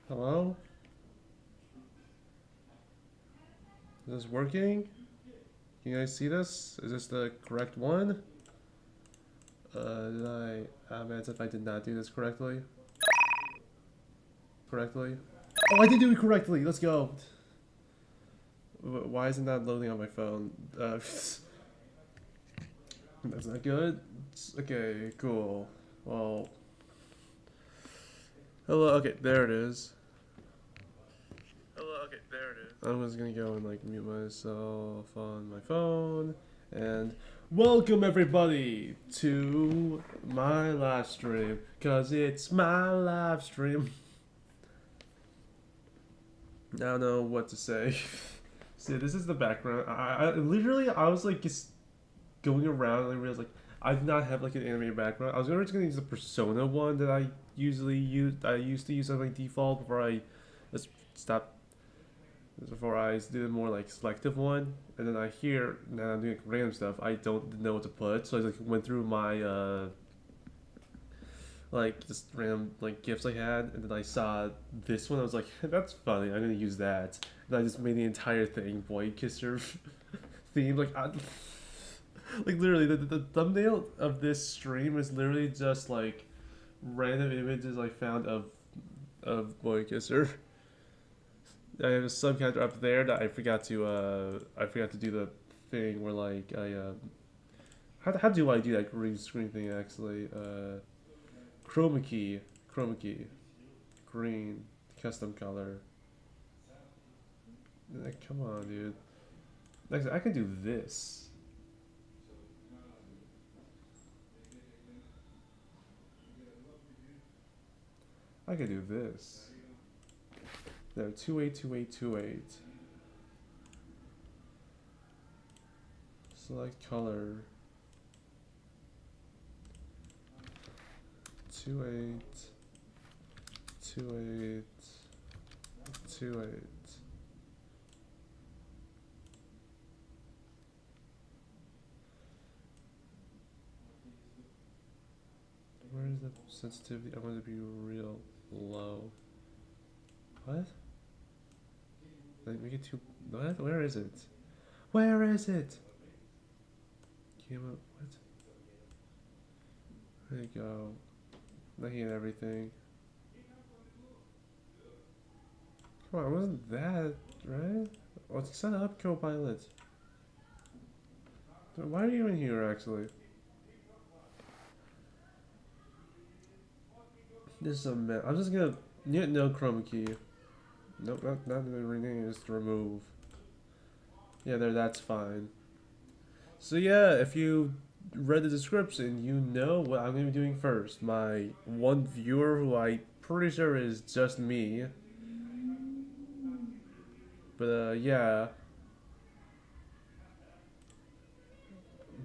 Hello? Is this working? Can you guys see this? Is this the correct one? Did I... man, as if I did not do this correctly. Oh, I did do it correctly! Let's go! Why isn't that loading on my phone? That's not good? Okay, cool. Well... Hello, okay, there it is. I'm just gonna go and like mute myself on my phone and welcome everybody to my live stream, cause it's my live stream. I don't know what to say. See, this is the background. I literally I was like just going around and I realized like I did not have like an animated background. I was just gonna use the Persona one that I usually use. I used to use as my default before I just stopped. Before I do the more like selective one, and then I hear now I'm doing random stuff. I don't know what to put, so I like went through my like just random like gifs I had, and then I saw this one. I was like, that's funny. I'm gonna use that, and I just made the entire thing boy kisser theme. Like literally the thumbnail of this stream is literally just like random images I found of boy kisser. I have a subcharacter up there that I forgot to do the thing where like how do I do that green screen thing actually? Chroma key, green, custom color. Like, come on, dude. Like, I can do this. I can do this. No, 282828. Select color. 282828. Where is the sensitivity? I want it to be real low. What? Like, make it too. What? Where is it? Where is it? Came up. What? There you go. Looking at everything. Come on, wasn't that right? Let's set up Copilot. Why are you in here actually? This is a mess. I'm just gonna. No chroma key. Nope, not the rename, just remove. Yeah, there, that's fine. So yeah, if you read the description, you know what I'm gonna be doing first. My one viewer, who I pretty sure is just me. But yeah.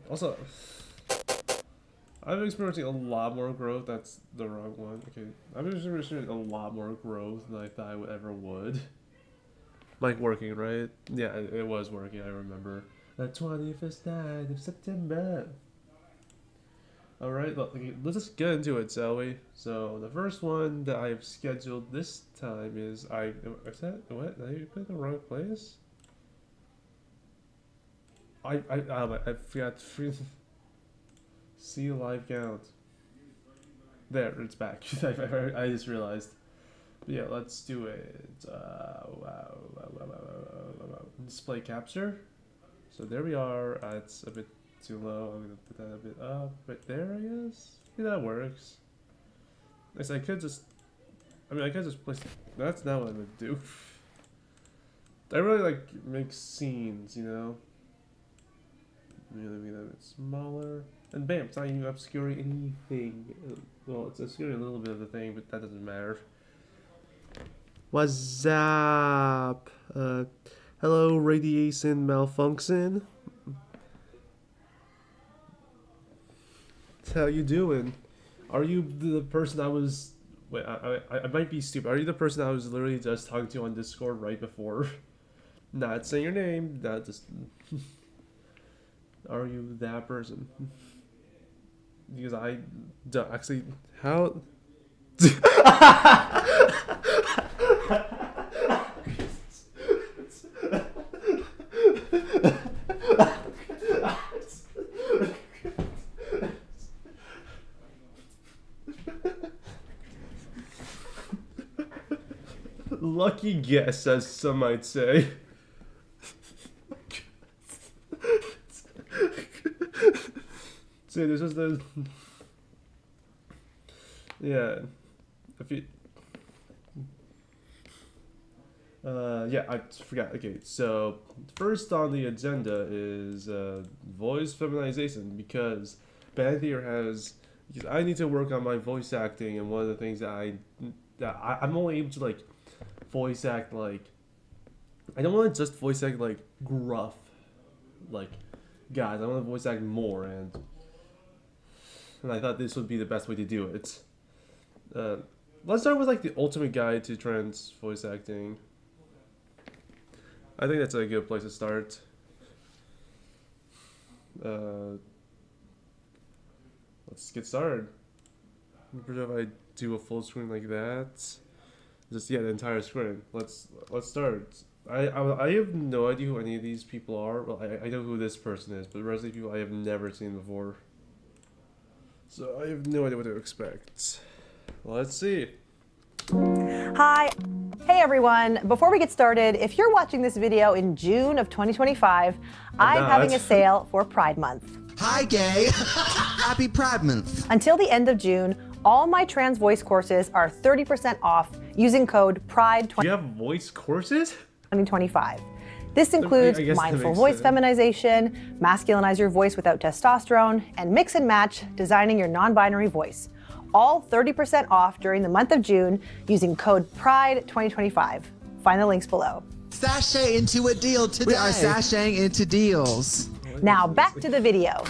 Also, I'm experiencing a lot more growth. That's the wrong one. Okay, I'm experiencing a lot more growth than I thought I ever would. Like working, right? Yeah, it was working. I remember. The 21st night of September. Alright, let's just get into it, shall we? So, the first one that I've scheduled this time is is that, what? Did I put it in the wrong place? I forgot to see live count. There, it's back. I just realized. But yeah, let's do it. Display capture. So there we are. It's a bit too low. I'm gonna put that a bit up. But there, I guess. Yeah, that works. I could just. I could just place. That's not what I'm gonna do. I really like make scenes, you know. Really make that a bit smaller. And bam, it's not even obscuring anything. Well, it's obscuring a little bit of the thing, but that doesn't matter. What's up? Hello, radiation malfunction. How you doing? Are you the person I was? Wait, I might be stupid. Are you the person I was literally just talking to on Discord right before? Not saying your name. Not just. Are you that person? Because I don't actually. How? Lucky guess, as some might say. See, this is the... Yeah. If you... yeah, I forgot. Okay, so first on the agenda is voice feminization, because Band Theater has... Because I need to work on my voice acting, and one of the things that I'm only able to, like, voice act, like... I don't want to just voice act, like, gruff, like, guys. I want to voice act more, and I thought this would be the best way to do it. Let's start with, like, the ultimate guide to trans voice acting. I think that's a good place to start. Let's get started. If I do a full screen like that, just the entire screen. Let's start. I have no idea who any of these people are. Well, I know who this person is, but the rest of the people I have never seen before. So I have no idea what to expect. Let's see. Hi. Hey everyone. Before we get started, if you're watching this video in June of 2025, I'm having a sale for Pride Month. Hi, gay. Happy Pride Month. Until the end of June, all my trans voice courses are 30% off using code PRIDE2025. Do you have voice courses? This includes mindful voice feminization, masculinize your voice without testosterone, and mix and match designing your non-binary voice. All 30% off during the month of June using code PRIDE2025. Find the links below. Sashay into a deal today. We are sashaying into deals. Now back to the video.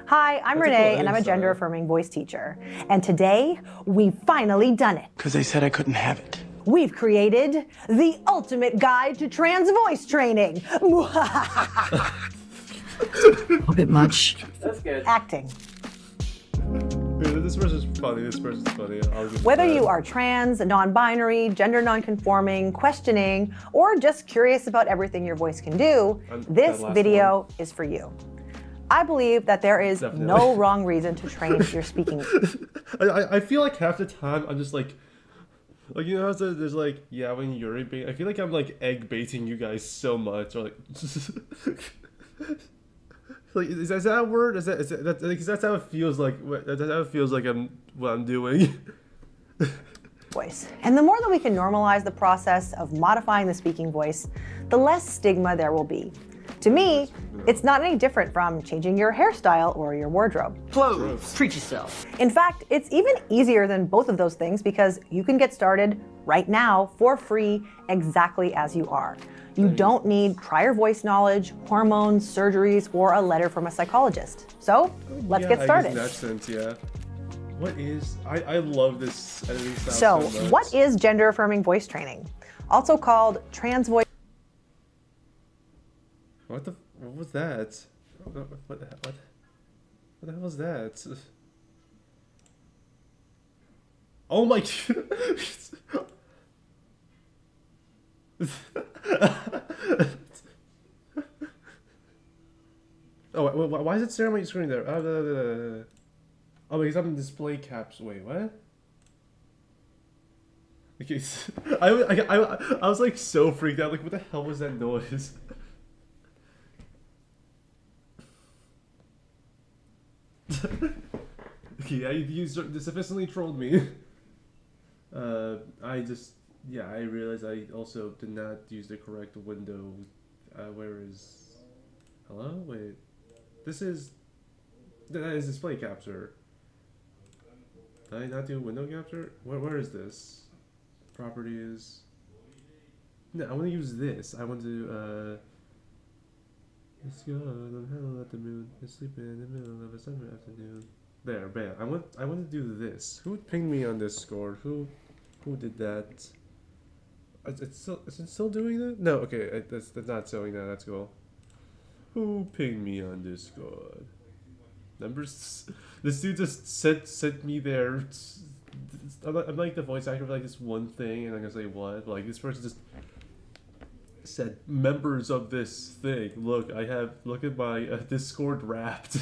Hi, I'm Renee, and I'm a gender-affirming voice teacher. And today, we've finally done it. Because they said I couldn't have it. We've created the ultimate guide to trans voice training. A bit much. That's good. Acting. This person's funny. This person's funny. Whether you are trans, non-binary, gender non-conforming, questioning, or just curious about everything your voice can do, this video is for you. I believe that there is no wrong reason to train your speaking. I feel like half the time I'm just like you know, there's like, yeah, when you're bait. I feel like I'm like egg baiting you guys so much, or like, like is that a word? Is that because that's how it feels like? That's how it feels like what I'm doing. Voice. And the more that we can normalize the process of modifying the speaking voice, the less stigma there will be. To me, it's not any different from changing your hairstyle or your wardrobe. Clothes. Treat yourself. In fact, it's even easier than both of those things because you can get started right now for free exactly as you are. You don't need prior voice knowledge, hormones, surgeries, or a letter from a psychologist. So let's get started. In that sense, yeah. What is, I love this editing style so much. What is gender affirming voice training? Also called trans voice. What was that? What the hell was that? Oh my Oh, why is it staring at my screen there? Oh, because I'm in display caps. Wait, what? Okay, so I was like so freaked out. Like, what the hell was that noise? Okay, yeah, you sufficiently trolled me. I realized I also did not use the correct window. Where is... Hello? Wait. That is display capture. Did I not do window capture? Where is this? Properties. No, I want to use this. I want to, It's gone on hell at the moon. It's sleeping in the middle of a summer afternoon. There, bam. I want to do this. Who pinged me on Discord? Who did that? Is it still doing that? No, okay, that's not showing that. That's cool. Who pinged me on Discord? Numbers. This dude just sent me there. I'm like the voice actor for like this one thing, and I'm gonna say what? Like this person just said members of this thing. Look at my Discord wrapped.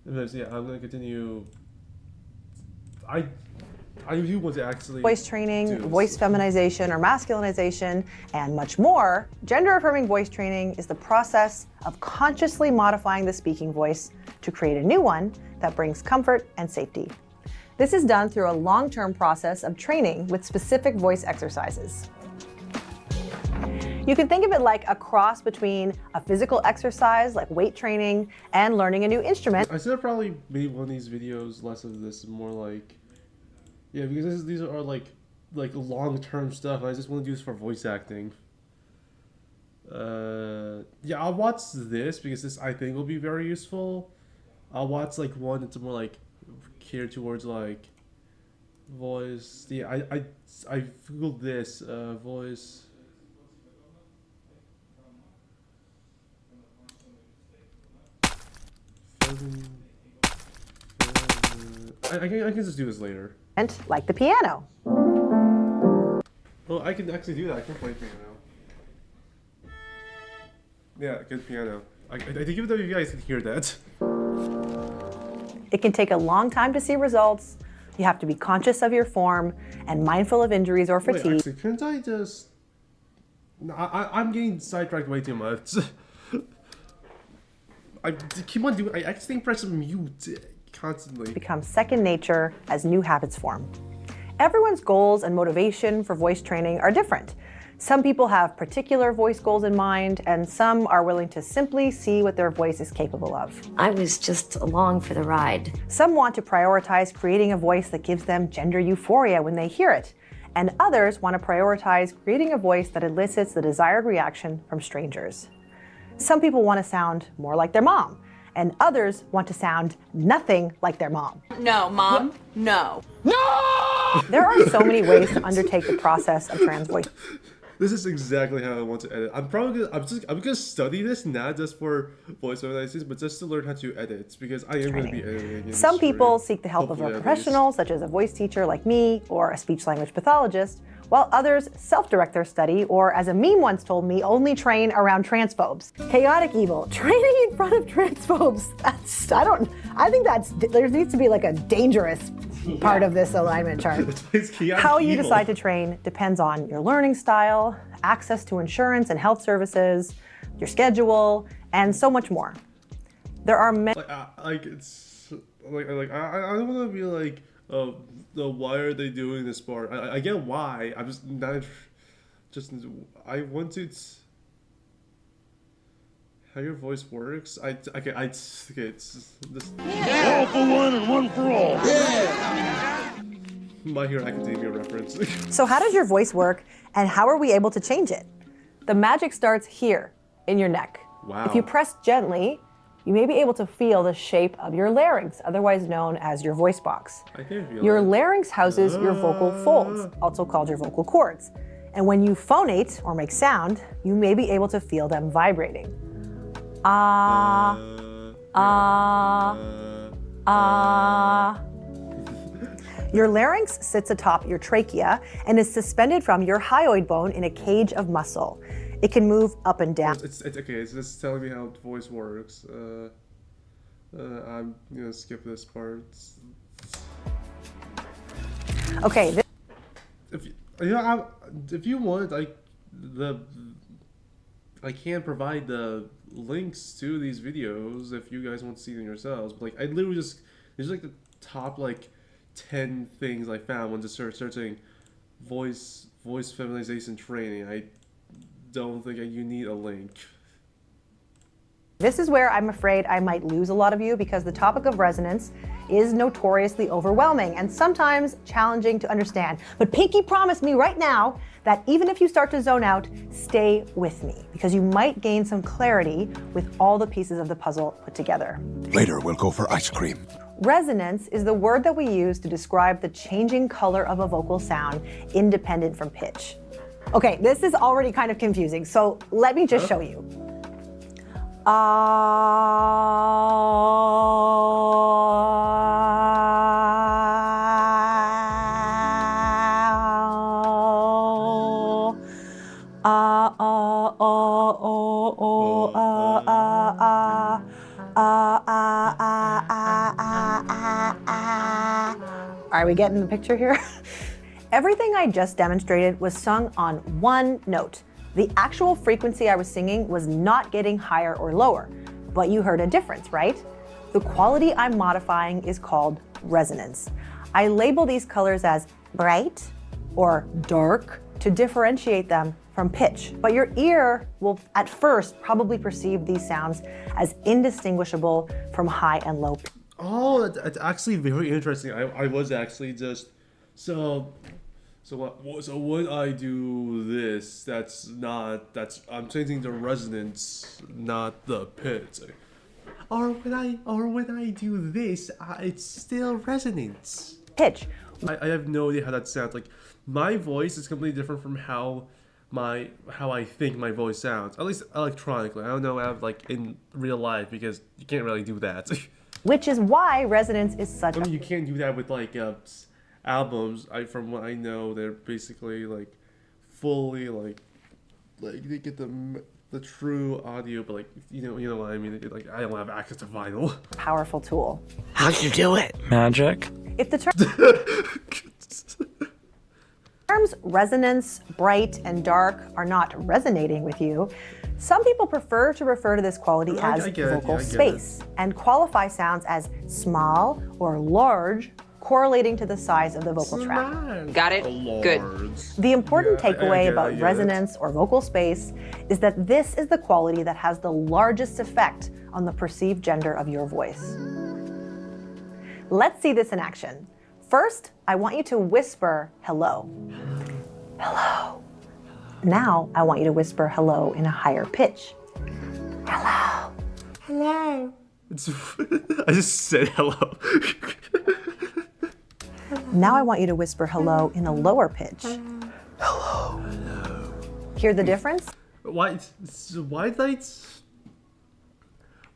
Anyways, yeah, I'm gonna continue. I do want to actually voice training, voice feminization or masculinization, and much more. Gender-affirming voice training is the process of consciously modifying the speaking voice to create a new one that brings comfort and safety. This is done through a long-term process of training with specific voice exercises. You can think of it like a cross between a physical exercise like weight training and learning a new instrument. I should have probably made one of these videos less of this, more like, yeah, because these are like long-term stuff. I just want to do this for voice acting. Yeah, I'll watch this because this I think will be very useful. I'll watch like one that's more like geared towards like voice. Yeah, I googled this voice. I can just do this later. And like the piano. Well, I can actually do that. I can play piano. Yeah, good piano. I think even though you guys can hear that. It can take a long time to see results. You have to be conscious of your form and mindful of injuries or fatigue. Wait, actually, couldn't I just... No, I'm getting sidetracked way too much. I keep on doing... I accidentally press mute constantly. Become second nature as new habits form. Everyone's goals and motivation for voice training are different. Some people have particular voice goals in mind, and some are willing to simply see what their voice is capable of. I was just along for the ride. Some want to prioritize creating a voice that gives them gender euphoria when they hear it, and others want to prioritize creating a voice that elicits the desired reaction from strangers. Some people want to sound more like their mom, and others want to sound nothing like their mom. No, Mom, no. No! There are so many ways to undertake the process of trans voice. This is exactly how I want to edit. I'm gonna study this not just for voice analysis, but just to learn how to edit because I am gonna be editing. Some people seek the help of a professional, such as a voice teacher like me or a speech-language pathologist, while others self-direct their study or, as a meme once told me, only train around transphobes. Chaotic evil, training in front of transphobes. There needs to be like a dangerous part of this alignment chart. How you decide to train depends on your learning style, access to insurance and health services, your schedule, and so much more. There are many. I don't want to be like, why are they doing this part? I get why. I'm just not. I want to. How your voice works? It's this. All for one and one for all. Yeah. My Hero Academia reference. So how does your voice work, and how are we able to change it? The magic starts here, in your neck. Wow. If you press gently, you may be able to feel the shape of your larynx, otherwise known as your voice box. I can feel your it. Larynx houses your vocal folds, also called your vocal cords. And when you phonate, or make sound, you may be able to feel them vibrating. Ah, ah, ah. Your larynx sits atop your trachea and is suspended from your hyoid bone in a cage of muscle. It can move up and down. It's okay. It's just telling me how voice works. I'm gonna skip this part. Okay. If you want, I can provide the links to these videos if you guys want to see them yourselves. But like, I literally just these are like the top 10 things I found when just searching voice feminization training. I don't think you need a link. This is where I'm afraid I might lose a lot of you because the topic of resonance is notoriously overwhelming and sometimes challenging to understand. But Pinky promised me right now that even if you start to zone out, stay with me because you might gain some clarity with all the pieces of the puzzle put together. Later, we'll go for ice cream. Resonance is the word that we use to describe the changing color of a vocal sound independent from pitch. Okay, this is already kind of confusing, so let me just show you. Are we getting the picture here? Everything I just demonstrated was sung on one note. The actual frequency I was singing was not getting higher or lower, but you heard a difference, right? The quality I'm modifying is called resonance. I label these colors as bright or dark to differentiate them from pitch, but your ear will at first probably perceive these sounds as indistinguishable from high and low. Oh, that's actually very interesting. I was actually just so when I do this, I'm changing the resonance, not the pitch. Or when I do this, it's still resonance. Pitch. I have no idea how that sounds. Like my voice is completely different from how I think my voice sounds. At least electronically. I don't know how like in real life because you can't really do that. Which is why resonance is such I mean, you can't do that with like albums. From what I know, they're basically like fully like they get the true audio, but like you know what I mean. Like I don't have access to vinyl. powerful tool. How'd you do it? Magic. If the terms resonance, bright, and dark are not resonating with you, some people prefer to refer to this quality as vocal space and qualify sounds as small or large, correlating to the size of the vocal tract. Got it? Good. The important takeaway about resonance or vocal space is that this is the quality that has the largest effect on the perceived gender of your voice. Let's see this in action. First, I want you to whisper hello. Hello. Now, I want you to whisper hello in a higher pitch. Hello. Hello. I just said hello. Now I want you to whisper hello in a lower pitch. Hello. Hello. Hear the difference? Why won't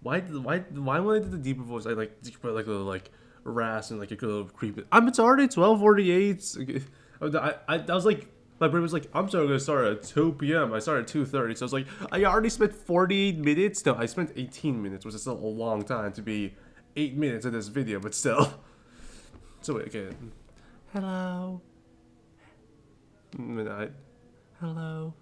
I do the deeper voice? I like put like a little like rasp and like a little creepy. It's already 12:48. I was like, my brain was like, I'm still gonna start at 2 p.m. I started at 2:30, so I was like, I already spent 48 minutes. No, I spent 18 minutes, which is still a long time to be 8 minutes in this video, but still. So wait, okay. Hello. Hello.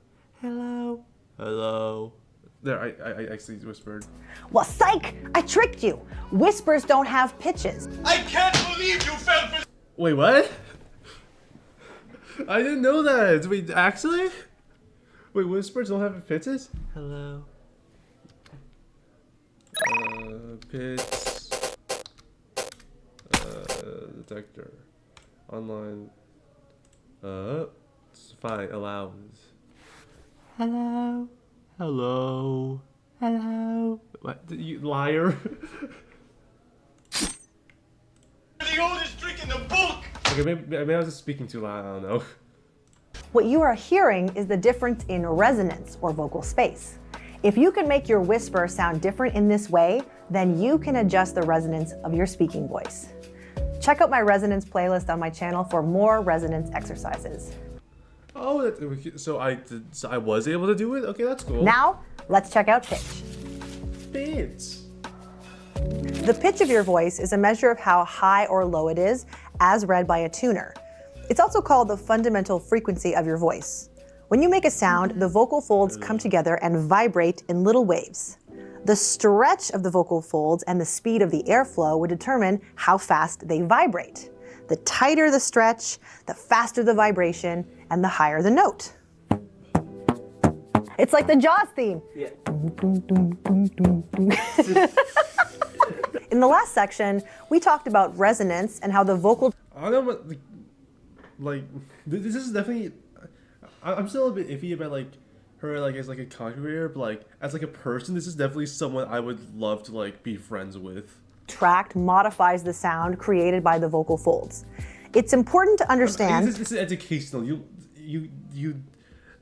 Hello. Hello. There, I actually whispered. Well, psych! I tricked you. Whispers don't have pitches. I can't believe you fell for. Wait, what? I didn't know that. Wait, actually? Wait, whispers don't have pitches? Hello. Pitch. Detector. Online. It's fine. Allows. Hello. Hello. Hello. What? You liar. The oldest trick in the book. Okay, maybe I was just speaking too loud. I don't know. What you are hearing is the difference in resonance or vocal space. If you can make your whisper sound different in this way, then you can adjust the resonance of your speaking voice. Check out my resonance playlist on my channel for more resonance exercises. Oh, so I was able to do it? Okay, that's cool. Now, let's check out pitch. Pitch. The pitch of your voice is a measure of how high or low it is, as read by a tuner. It's also called the fundamental frequency of your voice. When you make a sound, the vocal folds come together and vibrate in little waves. The stretch of the vocal folds and the speed of the airflow would determine how fast they vibrate. The tighter the stretch, the faster the vibration, and the higher the note. It's like the Jaws theme. Yeah. In the last section, we talked about resonance and how the vocal... I don't know what, like, this is definitely, I'm still a bit iffy about, like, her, like, as, like, a content creator, but, like, as, like, a person, this is definitely someone I would love to, like, be friends with. Tract modifies the sound created by the vocal folds. It's important to understand... This is educational.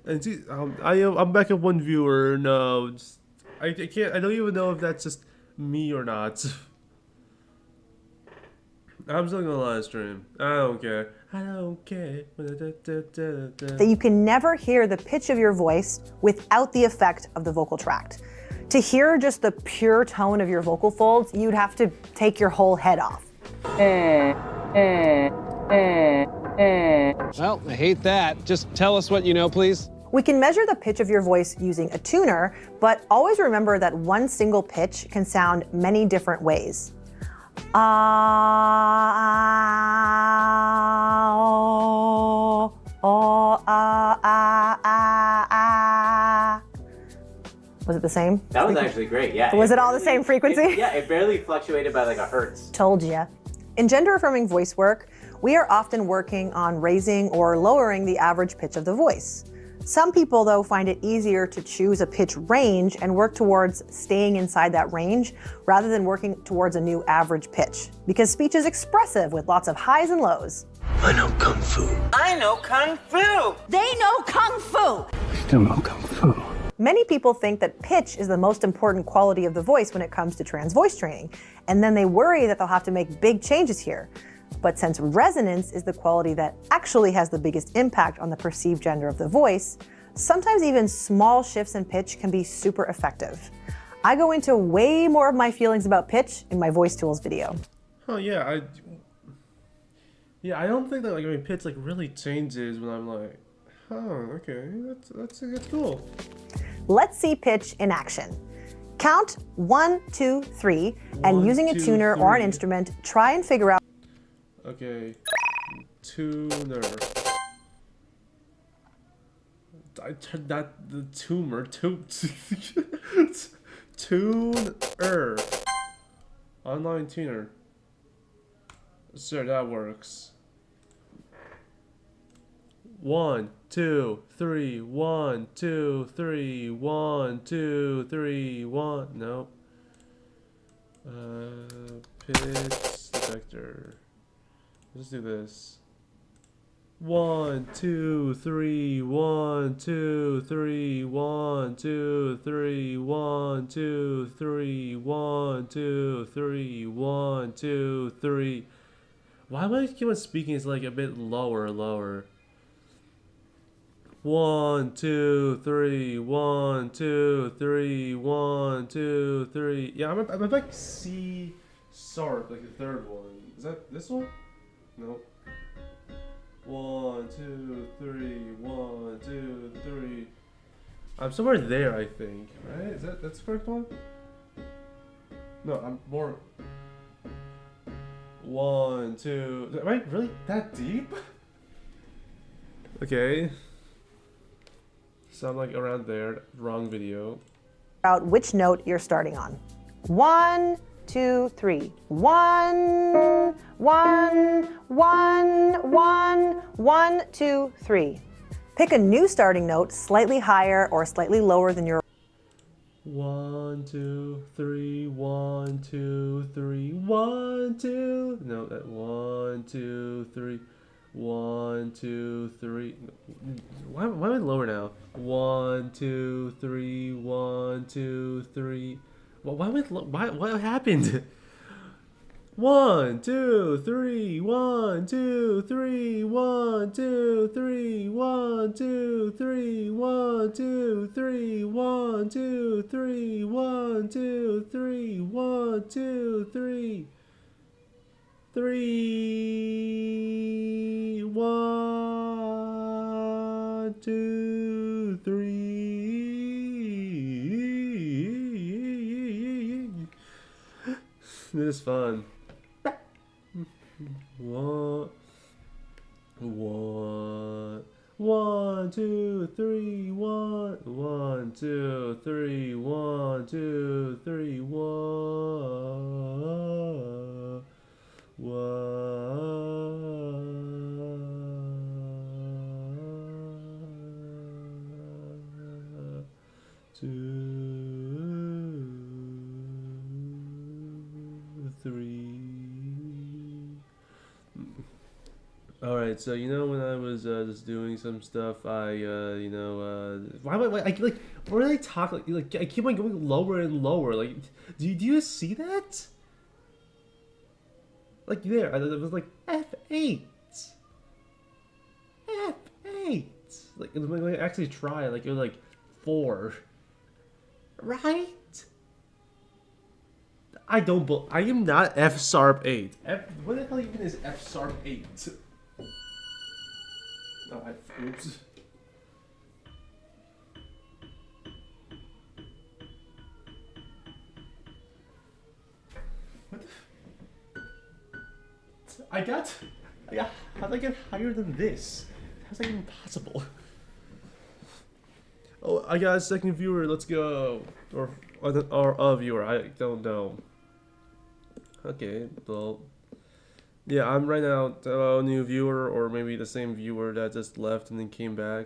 I'm back at one viewer. No, I can't. I don't even know if that's just me or not. I'm still gonna live stream. I don't care. I don't care. That you can never hear the pitch of your voice without the effect of the vocal tract. To hear just the pure tone of your vocal folds, you'd have to take your whole head off. Well, I hate that. Just tell us what you know, please. We can measure the pitch of your voice using a tuner, but always remember that one single pitch can sound many different ways. Was it the same? That was actually great, yeah. Was it all the same frequency? Yeah, it barely fluctuated by like a hertz. Told ya. In gender-affirming voice work, we are often working on raising or lowering the average pitch of the voice. Some people, though, find it easier to choose a pitch range and work towards staying inside that range rather than working towards a new average pitch, because speech is expressive with lots of highs and lows. I know Kung Fu. I know Kung Fu. They know Kung Fu. Still know Kung Fu. Many people think that pitch is the most important quality of the voice when it comes to trans voice training, and then they worry that they'll have to make big changes here. But since resonance is the quality that actually has the biggest impact on the perceived gender of the voice, sometimes even small shifts in pitch can be super effective. I go into way more of my feelings about pitch in my voice tools video. Oh yeah, I don't think that pitch really changes when I'm like, oh, okay, that's cool. Let's see pitch in action. Count 1, 2, 3, and using a tuner or an instrument, try and figure out. Okay, tuner. I turned that the tumor tuner. Online tuner. Sure, that works. 1, 2, 3, 1, 2, 3, 1, 2, 3, 1. Nope. Pitch detector. Let's do this. 1, 2, 3, 1, 2, 3, 1, 2, 3, 1, 2, 3, 1, 2, 3, 1, 2, 3. Why am I keep on speaking? It's like a bit lower. 1, 2, 3, 1, 2, 3, 1, 2, 3. Yeah, I'm like C sharp, like the third one. Is that this one? Nope. 1, 2, 3, 1, 2, 3. I'm somewhere there, I think. Right? Is that's the correct one? No, I'm more. 1, 2. Am I really that deep? Okay. So I'm like around there. Wrong video. Out which note you're starting on. 1, 2, 3. 1, 1, 1, 1, 1, 2, 3. Pick a new starting note, slightly higher or slightly lower than your. 1, 2, 3, 1, 2, 3, 1, 2. No, that 1, 2, 3. 1, 2, 3. Why am I lower now? 1, 2, 3. 1, 2, 3. What happened? 1, 2, 3. 1, 2, 3. 1, 2, 3. 1, 2, 3. 1, 2, 3. 1, 2, 3. 1, 2, 3. 1, 2, 3. 3, 1, 2, 3. This is fun. 1, 2, 3, 1, 1, 2, 3, 1, 2, 3, 1. 1, 2, 3. Alright, so when I was just doing some stuff, why where do they talk like I keep on going lower and lower. Like, do you see that? Like there, it was like F8. F8. Like, when I actually try, like, it was like 4. Right? I am not F sharp 8. What the hell even is F sharp 8? Oh, oops. What the how'd I get higher than this? How's that even possible? Oh, I got a second viewer, let's go. Or a viewer, I don't know. Okay, well, yeah, I'm right now a new viewer, or maybe the same viewer that just left and then came back.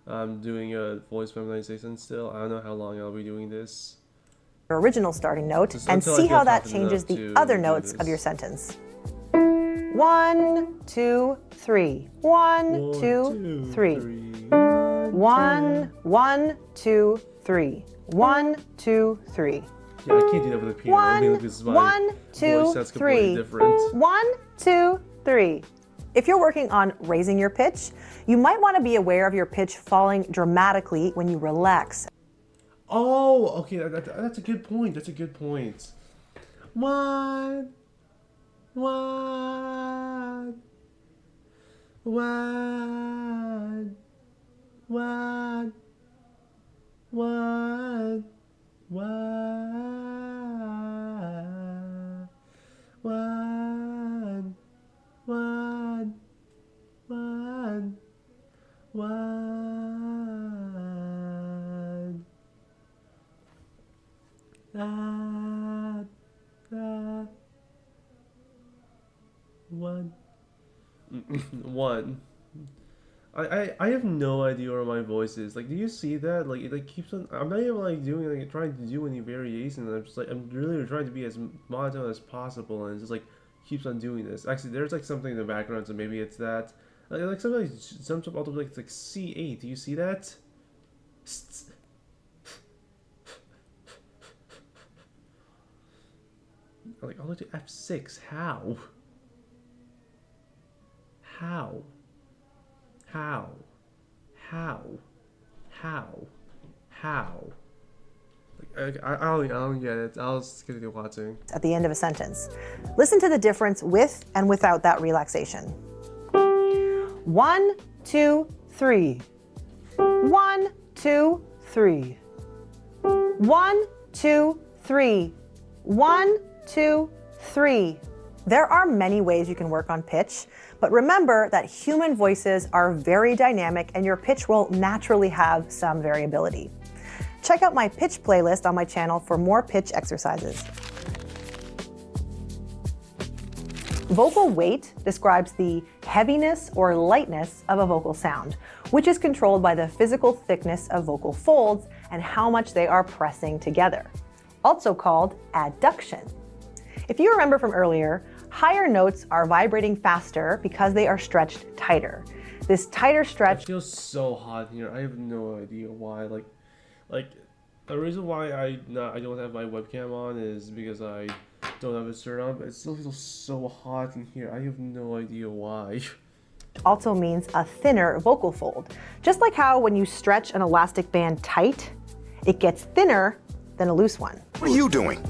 I'm doing a voice feminization still. I don't know how long I'll be doing this. Your original starting note Just and until I see get how that confident changes enough the to other do notes of this. your sentence. 1, 2, 3. 1, 2, 3. 1, 1, 2, 3. 1, 2, 3. Yeah, I can't do that with a piano. I mean, this is my 1, 2, voice sounds completely 3. different. 1, 2, 3. If you're working on raising your pitch, you might want to be aware of your pitch falling dramatically when you relax. Oh, okay, that's a good point. That's a good point. 1, 1, 1, 1, 1, 1, 1, 1, 1, 1. One. One. I have no idea where my voice is. Like, do you see that? Like, it like keeps on. I'm not even like doing like trying to do any variation. I'm just like I'm really trying to be as monotone as possible, and it just like keeps on doing this. Actually, there's like something in the background, so maybe it's that. Like something jumps up all the way. It's like C8. Do you see that? Like all the way to F6. How? How? How? How? How? How? Like, I don't get it. I'll just continue watching. At the end of a sentence. Listen to the difference with and without that relaxation. 1, 2, 3. 1, 2, 3. 1, 2, 3. 1, 2, 3. There are many ways you can work on pitch, but remember that human voices are very dynamic and your pitch will naturally have some variability. Check out my pitch playlist on my channel for more pitch exercises. Vocal weight describes the heaviness or lightness of a vocal sound, which is controlled by the physical thickness of vocal folds and how much they are pressing together, also called adduction. If you remember from earlier, higher notes are vibrating faster because they are stretched tighter. This tighter stretch It feels so hot here. I have no idea why. Like the reason why I don't have my webcam on is because I don't have a shirt on, but it still feels so hot in here. I have no idea why. also means a thinner vocal fold. Just like how when you stretch an elastic band tight, it gets thinner than a loose one. What are you doing?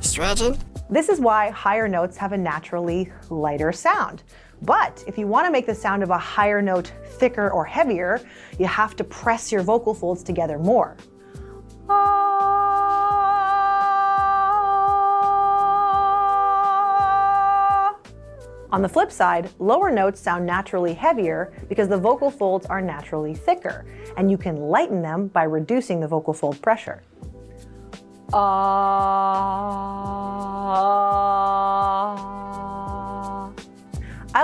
Stretching? This is why higher notes have a naturally lighter sound. But if you want to make the sound of a higher note thicker or heavier, you have to press your vocal folds together more. On the flip side, lower notes sound naturally heavier because the vocal folds are naturally thicker, and you can lighten them by reducing the vocal fold pressure. I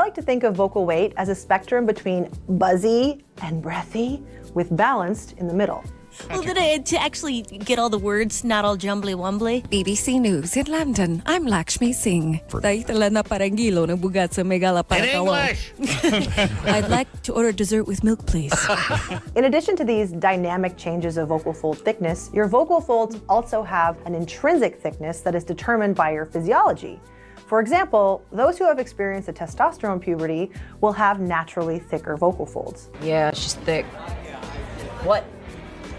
like to think of vocal weight as a spectrum between buzzy and breathy, with balanced in the middle. Well, to actually get all the words, not all jumbly-wumbly. BBC News in London, I'm Lakshmi Singh. In English! I'd like to order dessert with milk, please. In addition to these dynamic changes of vocal fold thickness, your vocal folds also have an intrinsic thickness that is determined by your physiology. For example, those who have experienced a testosterone puberty will have naturally thicker vocal folds. Yeah, she's thick. What?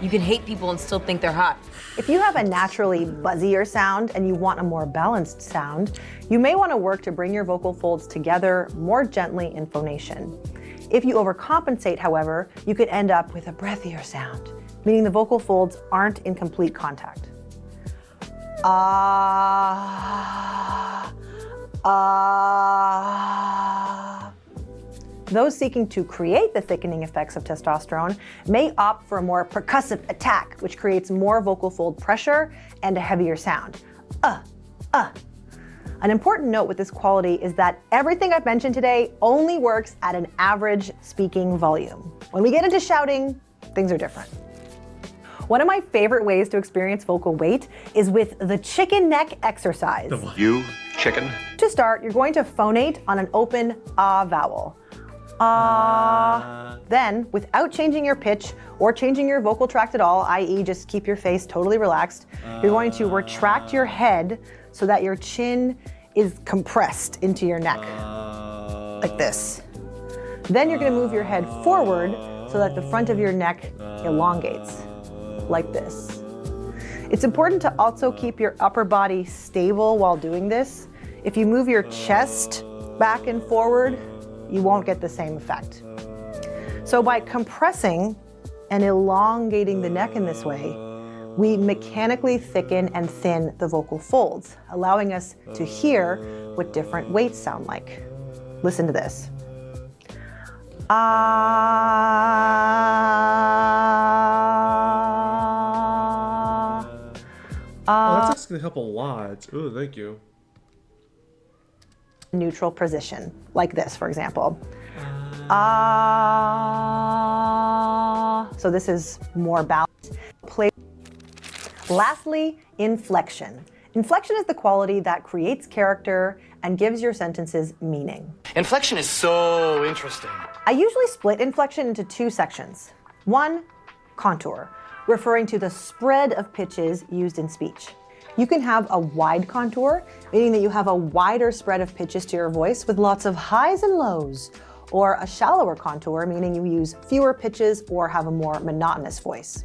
You can hate people and still think they're hot. If you have a naturally buzzier sound and you want a more balanced sound, you may want to work to bring your vocal folds together more gently in phonation. If you overcompensate, however, you could end up with a breathier sound, meaning the vocal folds aren't in complete contact. Those seeking to create the thickening effects of testosterone may opt for a more percussive attack, which creates more vocal fold pressure and a heavier sound. An important note with this quality is that everything I've mentioned today only works at an average speaking volume. When we get into shouting, things are different. One of my favorite ways to experience vocal weight is with the chicken neck exercise. You, chicken? To start, you're going to phonate on an open ah vowel. Then, without changing your pitch or changing your vocal tract at all, i.e. just keep your face totally relaxed, you're going to retract your head so that your chin is compressed into your neck, like this. Then you're going to move your head forward so that the front of your neck elongates, like this. It's important to also keep your upper body stable while doing this. If you move your chest back and forward, you won't get the same effect. So by compressing and elongating the neck in this way, we mechanically thicken and thin the vocal folds, allowing us to hear what different weights sound like. Listen to this. That's actually gonna help a lot. Oh, thank you. Neutral position, like this, for example. So this is more balanced. Lastly, inflection. Inflection is the quality that creates character and gives your sentences meaning. Inflection is so interesting. I usually split inflection into two sections. One, contour, referring to the spread of pitches used in speech. You can have a wide contour, meaning that you have a wider spread of pitches to your voice with lots of highs and lows, or a shallower contour, meaning you use fewer pitches or have a more monotonous voice.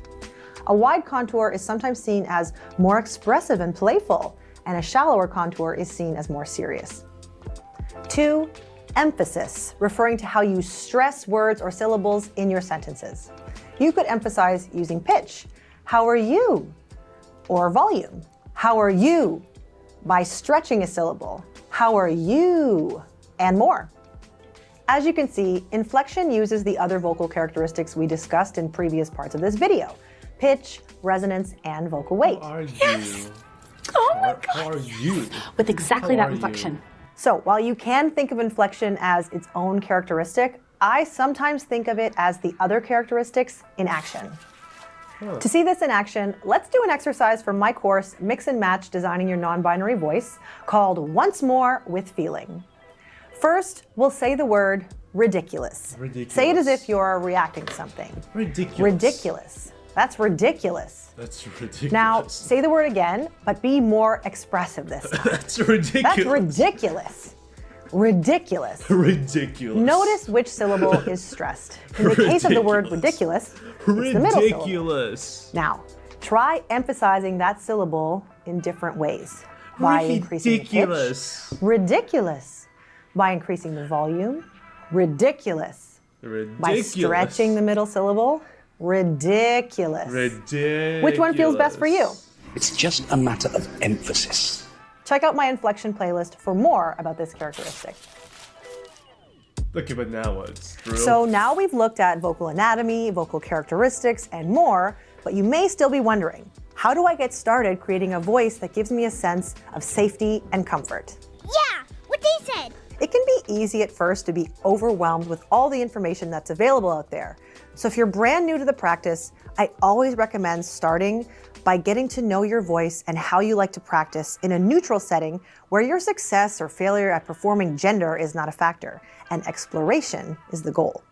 A wide contour is sometimes seen as more expressive and playful, and a shallower contour is seen as more serious. 2, emphasis, referring to how you stress words or syllables in your sentences. You could emphasize using pitch. How are you? Or volume. How are you? By stretching a syllable. How are you? And more. As you can see, inflection uses the other vocal characteristics we discussed in previous parts of this video. Pitch, resonance, and vocal weight. How are you? Yes! Oh my God! How are you? With exactly How that are inflection. you? So while you can think of inflection as its own characteristic, I sometimes think of it as the other characteristics in action. To see this in action, let's do an exercise from my course, Mix and Match Designing Your Non-Binary Voice, called Once More with Feeling. First, we'll say the word ridiculous. Ridiculous. Say it as if you're reacting to something. Ridiculous. Ridiculous. That's ridiculous. That's ridiculous. Now, say the word again, but be more expressive this time. That's ridiculous. That's ridiculous. Ridiculous. Ridiculous. Notice which syllable is stressed. In the case of the word ridiculous, it's the middle syllable. Ridiculous. Now, try emphasizing that syllable in different ways. By increasing the pitch. Ridiculous. By increasing the volume. Ridiculous. By stretching the middle syllable. Ridiculous. Ridiculous. Which one feels best for you? It's just a matter of emphasis. Check out my inflection playlist for more about this characteristic. Okay, but now what? So now we've looked at vocal anatomy, vocal characteristics, and more, but you may still be wondering, how do I get started creating a voice that gives me a sense of safety and comfort? Yeah, what they said. It can be easy at first to be overwhelmed with all the information that's available out there. So if you're brand new to the practice, I always recommend starting by getting to know your voice and how you like to practice in a neutral setting where your success or failure at performing gender is not a factor, and exploration is the goal.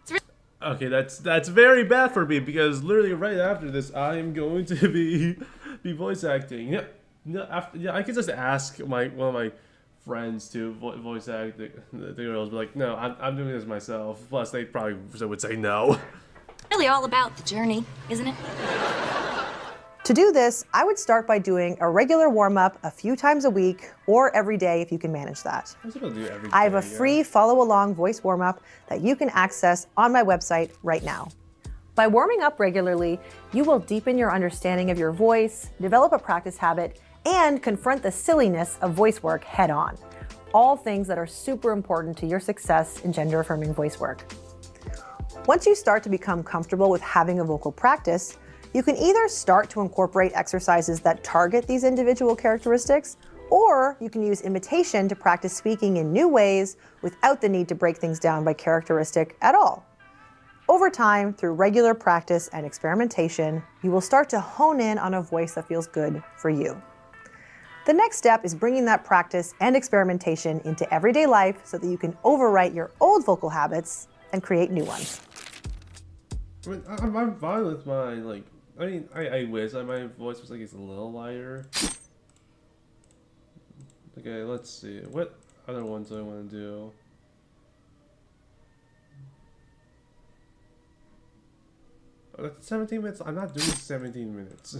Okay, that's very bad for me because literally right after this, I am going to be voice acting. Yeah, I could just ask one of my friends to voice act the girls, but like, no, I'm doing this myself. Plus, they probably would say no. really all about the journey, isn't it? To do this, I would start by doing a regular warm-up a few times a week or every day if you can manage that. I have a free follow-along voice warm-up that you can access on my website right now. By warming up regularly, you will deepen your understanding of your voice, develop a practice habit, and confront the silliness of voice work head-on. All things that are super important to your success in gender-affirming voice work. Once you start to become comfortable with having a vocal practice, you can either start to incorporate exercises that target these individual characteristics, or you can use imitation to practice speaking in new ways without the need to break things down by characteristic at all. Over time, through regular practice and experimentation, you will start to hone in on a voice that feels good for you. The next step is bringing that practice and experimentation into everyday life so that you can overwrite your old vocal habits and create new ones. I mean, I'm fine with mine, like, I wish my voice was like it's a little lighter. Okay, let's see. What other ones do I want to do? Oh, that's 17 minutes. I'm not doing 17 minutes.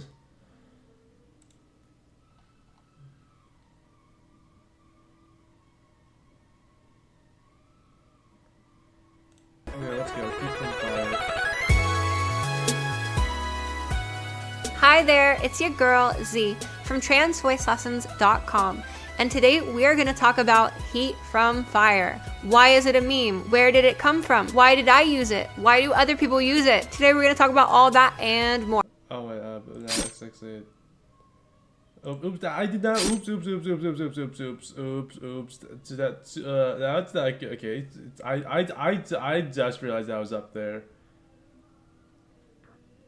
Okay, let's go. Keep on fire. Hi there, it's your girl Z from transvoicelessons.com, and today we are going to talk about heat from fire. Why is it a meme? Where did it come from? Why did I use it? Why do other people use it? Today we're going to talk about all that and more. Oh wait, that's 68. Oh, oops, I did not. Oops. That's not okay. I just realized I was up there.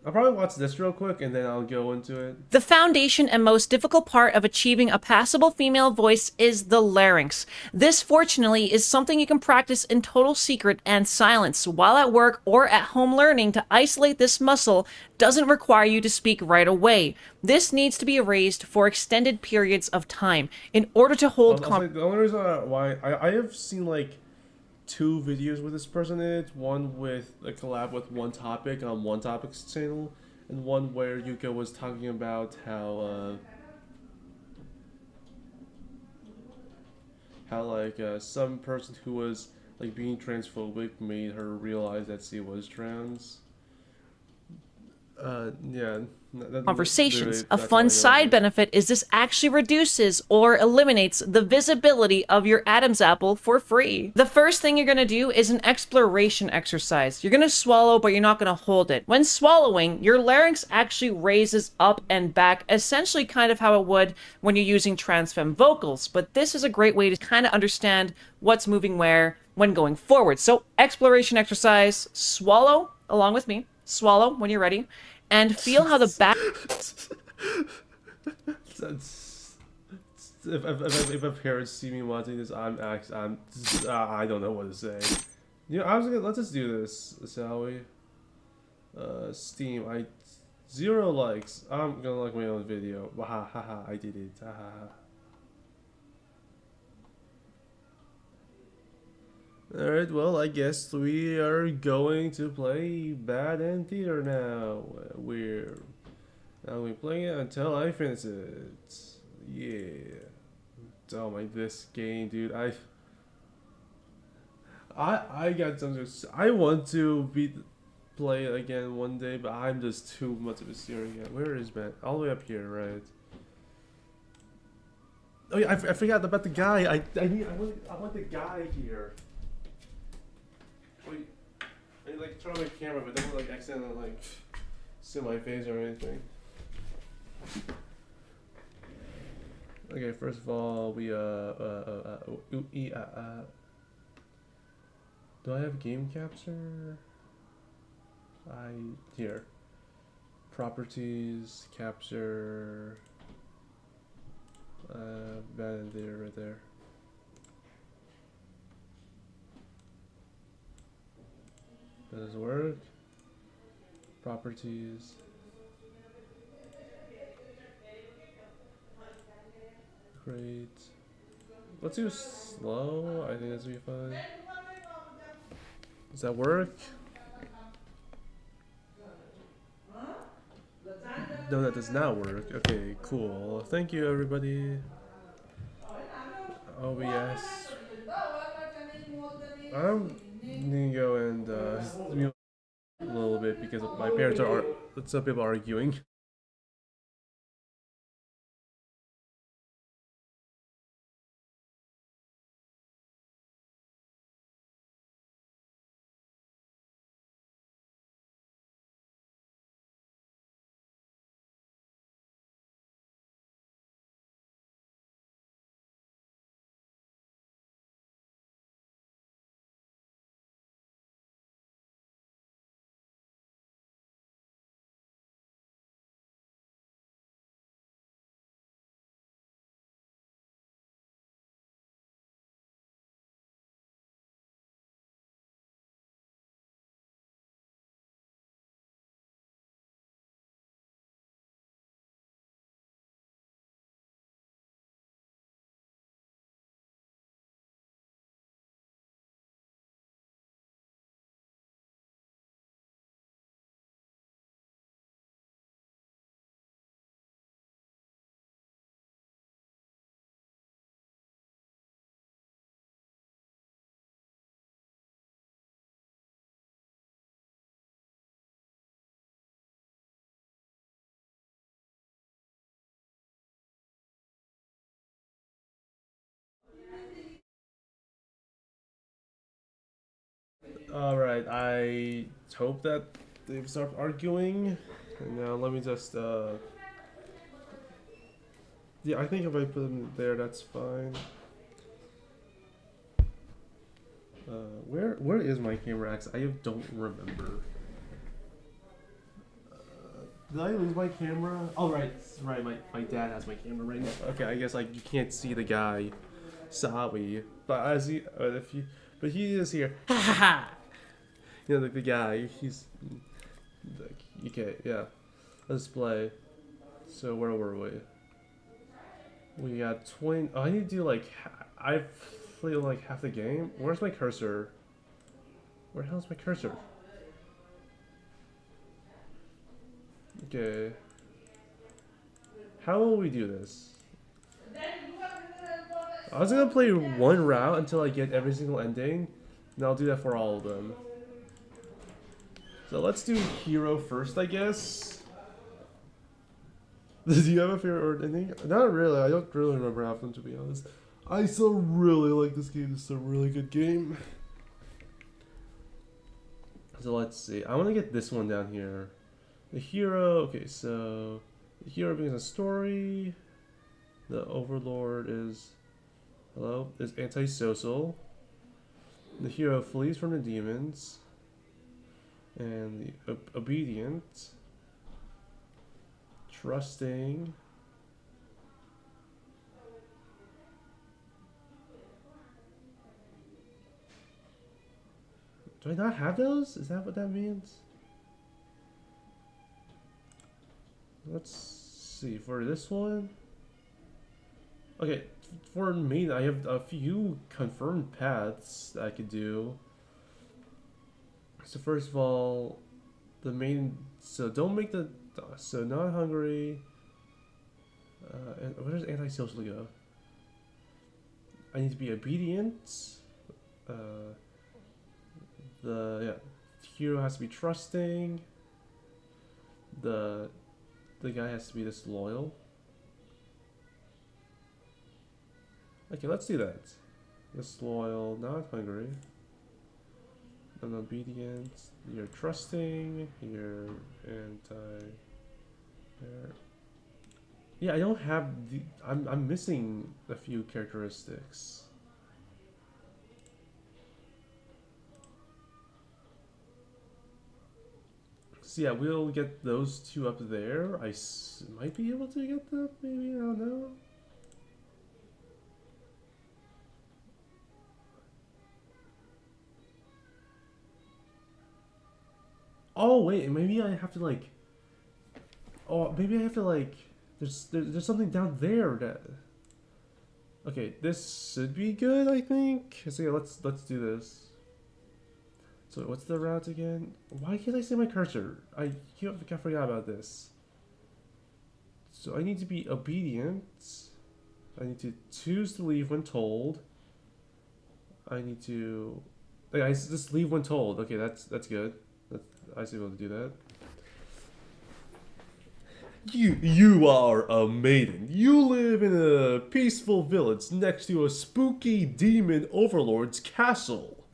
I'll probably watch this real quick and then I'll go into it. The foundation and most difficult part of achieving a passable female voice is the larynx. This, fortunately, is something you can practice in total secret and silence while at work or at home. Learning to isolate this muscle doesn't require you to speak right away. This needs to be raised for extended periods of time in order to hold the only reason why I have seen like 2 videos with this person in it. One with a collab with One Topic on One Topic's channel, and one where Yuka was talking about how some person who was like being transphobic made her realize that she was trans. Yeah. Conversations. A fun side benefit is this actually reduces or eliminates the visibility of your Adam's apple for free. The first thing you're going to do is an exploration exercise. You're going to swallow, but you're not going to hold it. When swallowing, your larynx actually raises up and back, essentially kind of how it would when you're using trans femme vocals. But this is a great way to kind of understand what's moving where when going forward. So exploration exercise, swallow along with me. Swallow when you're ready, and feel how the back. If my parents see me watching this, I don't know what to say. You know, let's just do this, shall we? Steam, 0 likes. I'm gonna like my own video. Ha ha ha! I did it. Ha ha ha. Alright, well, I guess we are going to play Bad and Theater now. I'll be playing it until I finish it. Yeah. Oh my, this game, dude. I got something. I want to play it again one day, but I'm just too much of a serious. Where is Ben? All the way up here, right? Oh yeah, I forgot about the guy. I want the guy here. Wait, I like turn on my camera, but don't like accidentally like see my face or anything. Okay, first of all, we do I have game capture? Here. Properties, capture, bad there, right there. Does this work? Properties. Great. Let's do slow. I think that's gonna be fine. Does that work? No, that does not work. Okay, cool. Thank you, everybody. OBS. I'm gonna go and mute a little bit because my parents are some people are arguing. Alright, I hope that they've stopped arguing. And now let me just, yeah, I think if I put them there, that's fine. Where is my camera X? I don't remember. Did I lose my camera? Oh, right, my dad has my camera right now. Okay, I guess, like, you can't see the guy. Sorry. But as he, but he is here. Ha ha ha! You know, like the guy, he's like, okay, yeah. Let's play. So where were we? We got 20. Oh, I need to do like, I've played like half the game. Where's my cursor? Where the hell's my cursor? Okay. How will we do this? I was gonna play one route until I get every single ending, and I'll do that for all of them. So let's do hero first, I guess. Do you have a favorite ending? Not really. I don't really remember half of them, to be honest. I still really like this game. It's a really good game. So let's see. I want to get this one down here. The hero. Okay, so the hero begins a story. The overlord is antisocial. The hero flees from the demons. And the obedient, trusting, do I not have those? Is that what that means? Let's see, for this one, okay, for me, I have a few confirmed paths that I could do. So first of all, the main, so don't make the, so not hungry, and where does antisocial go? I need to be obedient, the hero has to be trusting, the guy has to be disloyal. Okay, let's do that. Disloyal, not hungry. I'm obedient, you're trusting, you're anti. Yeah, I don't have the. I'm missing a few characteristics. So yeah, we'll get those two up there. I might be able to get them, maybe, I don't know. Oh wait, maybe I have to like. Oh, maybe I have to like. There's something down there that. Okay, this should be good, I think. So yeah, let's do this. So what's the route again? Why can't I see my cursor? I forgot about this. So I need to be obedient. I need to choose to leave when told. I need to... I just leave when told. Okay, that's good. I should be able to do that. You are a maiden. You live in a peaceful village next to a spooky demon overlord's castle.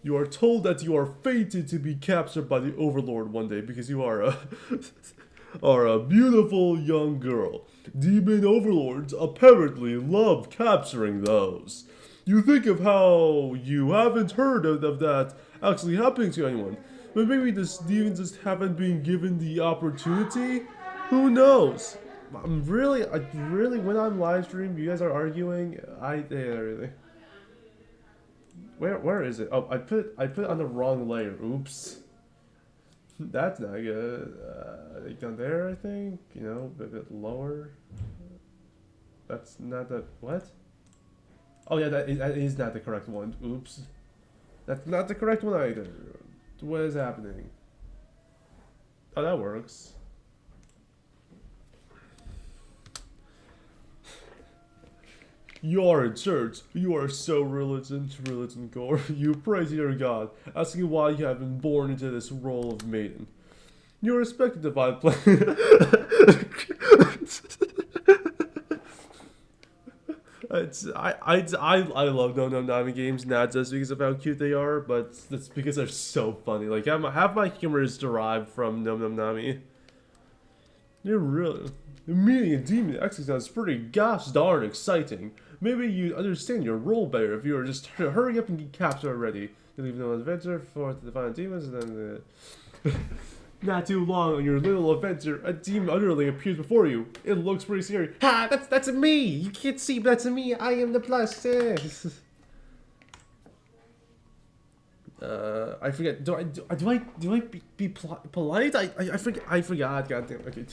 You are told that you are fated to be captured by the overlord one day because you are a beautiful young girl. Demon overlords apparently love capturing those. You think of how you haven't heard of that actually happening to anyone, but maybe this demon just haven't been given the opportunity. Who knows? I really, when I'm live stream, you guys are arguing. Really. Where is it? Oh, I put it on the wrong layer. Oops. That's not good. Like down there, I think. You know, a bit lower. That's not the what? Oh yeah, that is not the correct one. Oops. That's not the correct one either. What is happening? Oh, that works. You are in church. You are so religion core. You pray to your God, asking why you have been born into this role of maiden. You are expected to find I love No Nami games, not just because of how cute they are, but it's because they're so funny. Like half my humor is derived from No Nami. You're really meeting a demon actually sounds pretty gosh darn exciting. Maybe you understand your role better if you were just hurry up and get captured already. You leave no adventure for the final demons, and then not too long on your little adventure, a demon utterly appears before you. It looks pretty scary. Ha! That's me. You can't see, but that's me. I am the plus. I forget. Do I be polite? I forgot. Goddamn. Okay.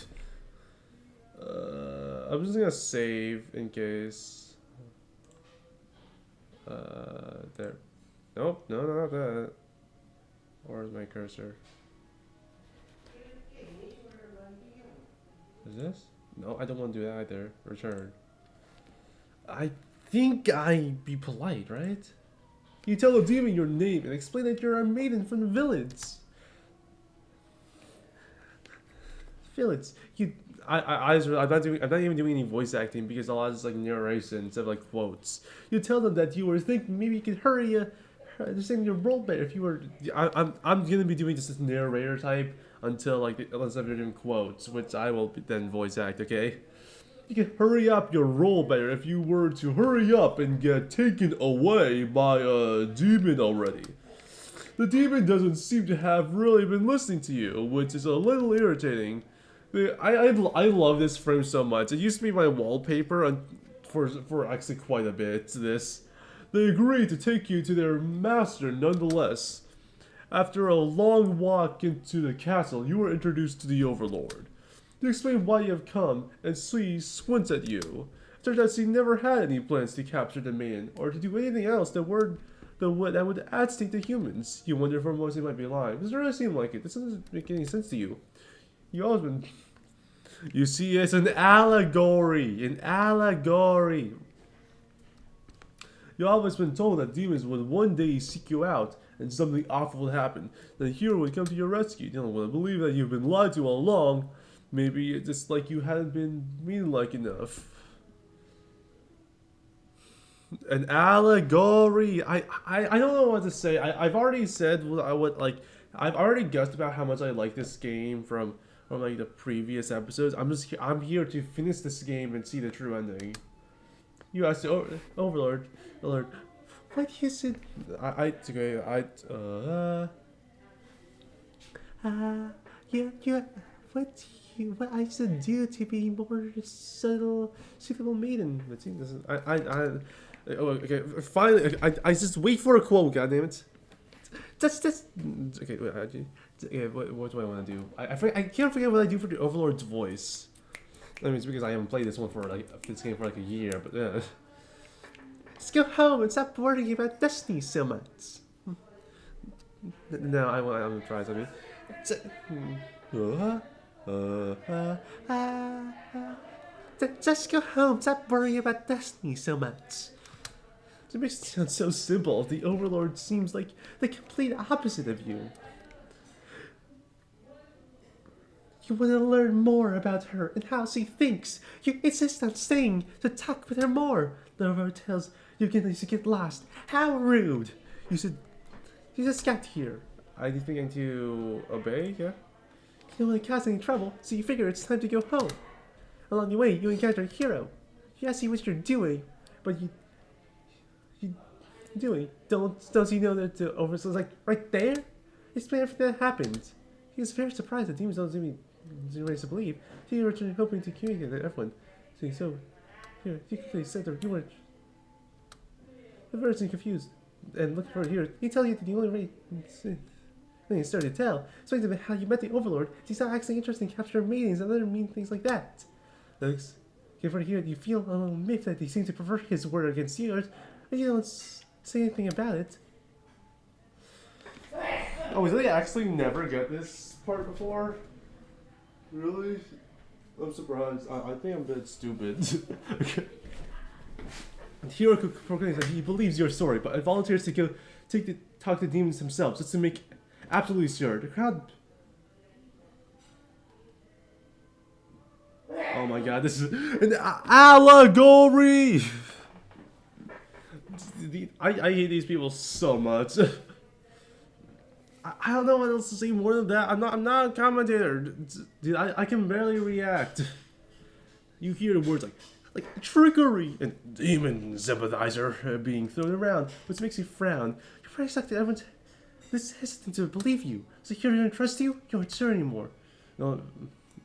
I'm just gonna save in case. There. Nope. No, not that. Where's my cursor? Is this? No, I don't want to do that either. Return. I think I'd be polite, right? You tell the demon your name and explain that you're a maiden from the village. Village. I'm not even doing any voice acting because a lot is like narration instead of like quotes. You tell them that you were thinking maybe you could hurry understand your role better if you were. I'm gonna be doing this narrator type until unless I'm doing quotes, which I will then voice act. Okay. You could hurry up your role better if you were to hurry up and get taken away by a demon already. The demon doesn't seem to have really been listening to you, which is a little irritating. I love this frame so much. It used to be my wallpaper for actually quite a bit. They agreed to take you to their master nonetheless. After a long walk into the castle, you were introduced to the Overlord. They explain why you have come, and she squints at you. Turns out she never had any plans to capture the maiden, or to do anything else that would agitate the humans. You wonder for most they might be lying. It doesn't really seem like it. This doesn't make any sense to you. You always been... You see, it's an allegory. An allegory. You've always been told that demons would one day seek you out, and something awful would happen. Then a hero would come to your rescue. You don't want to believe that you've been lied to all along. Maybe it's just like you hadn't been mean-like enough. An allegory. I don't know what to say. I've already said I've already guessed about how much I like this game from like the previous episodes. I'm here to finish this game and see the true ending. You asked the Overlord. What is it? It's okay. What I should do to be more suitable maiden? Okay. Finally, I just wait for a quote. Goddammit. That's okay. What do I want to do? I can't forget what I do for the Overlord's voice. I mean, it's because I haven't played this game for like a year, but yeah. Let's go home and stop worrying about Destiny so much. No, I'm gonna try something. Just go home. Stop worrying about destiny so much. It makes it sound so simple. The Overlord seems like the complete opposite of you. You want to learn more about her and how she thinks. You insist on staying to talk with her more. The Overlord tells you to get lost. How rude! You just got here. I think I need to obey, yeah? You don't want to cause any trouble, so you figure it's time to go home. Along the way, you encounter a hero. You ask you what you're doing, but don't you know that the Overlord's like right there? Explain everything that happened. He was very surprised that demons don't seem ready to believe. He returned hoping to communicate with everyone. So here, you quickly said that you were the person confused and looking for here. He tells you that the only way thing he started to tell. Explain to him how you met the Overlord. He's not actually interested in capturing meetings and other mean things like that. Looks, give her here, you feel a little miffed that he seems to prefer his word against yours, but you don't say anything about it. Oh, did I actually never get this part before? Really? I'm surprised. I think I'm a bit stupid. Okay. The hero proclaims that he believes your story, but volunteers to go talk to demons themselves, just to make absolutely sure. The crowd. Oh my god, this is an allegory! I hate these people so much. I don't know what else to say more than that. I'm not a commentator. Dude, I can barely react. You hear words like trickery and demon sympathizer being thrown around, which makes you frown. You're pretty shocked that everyone's this hesitant to believe you. So here to trust you, you aren't sure anymore. No,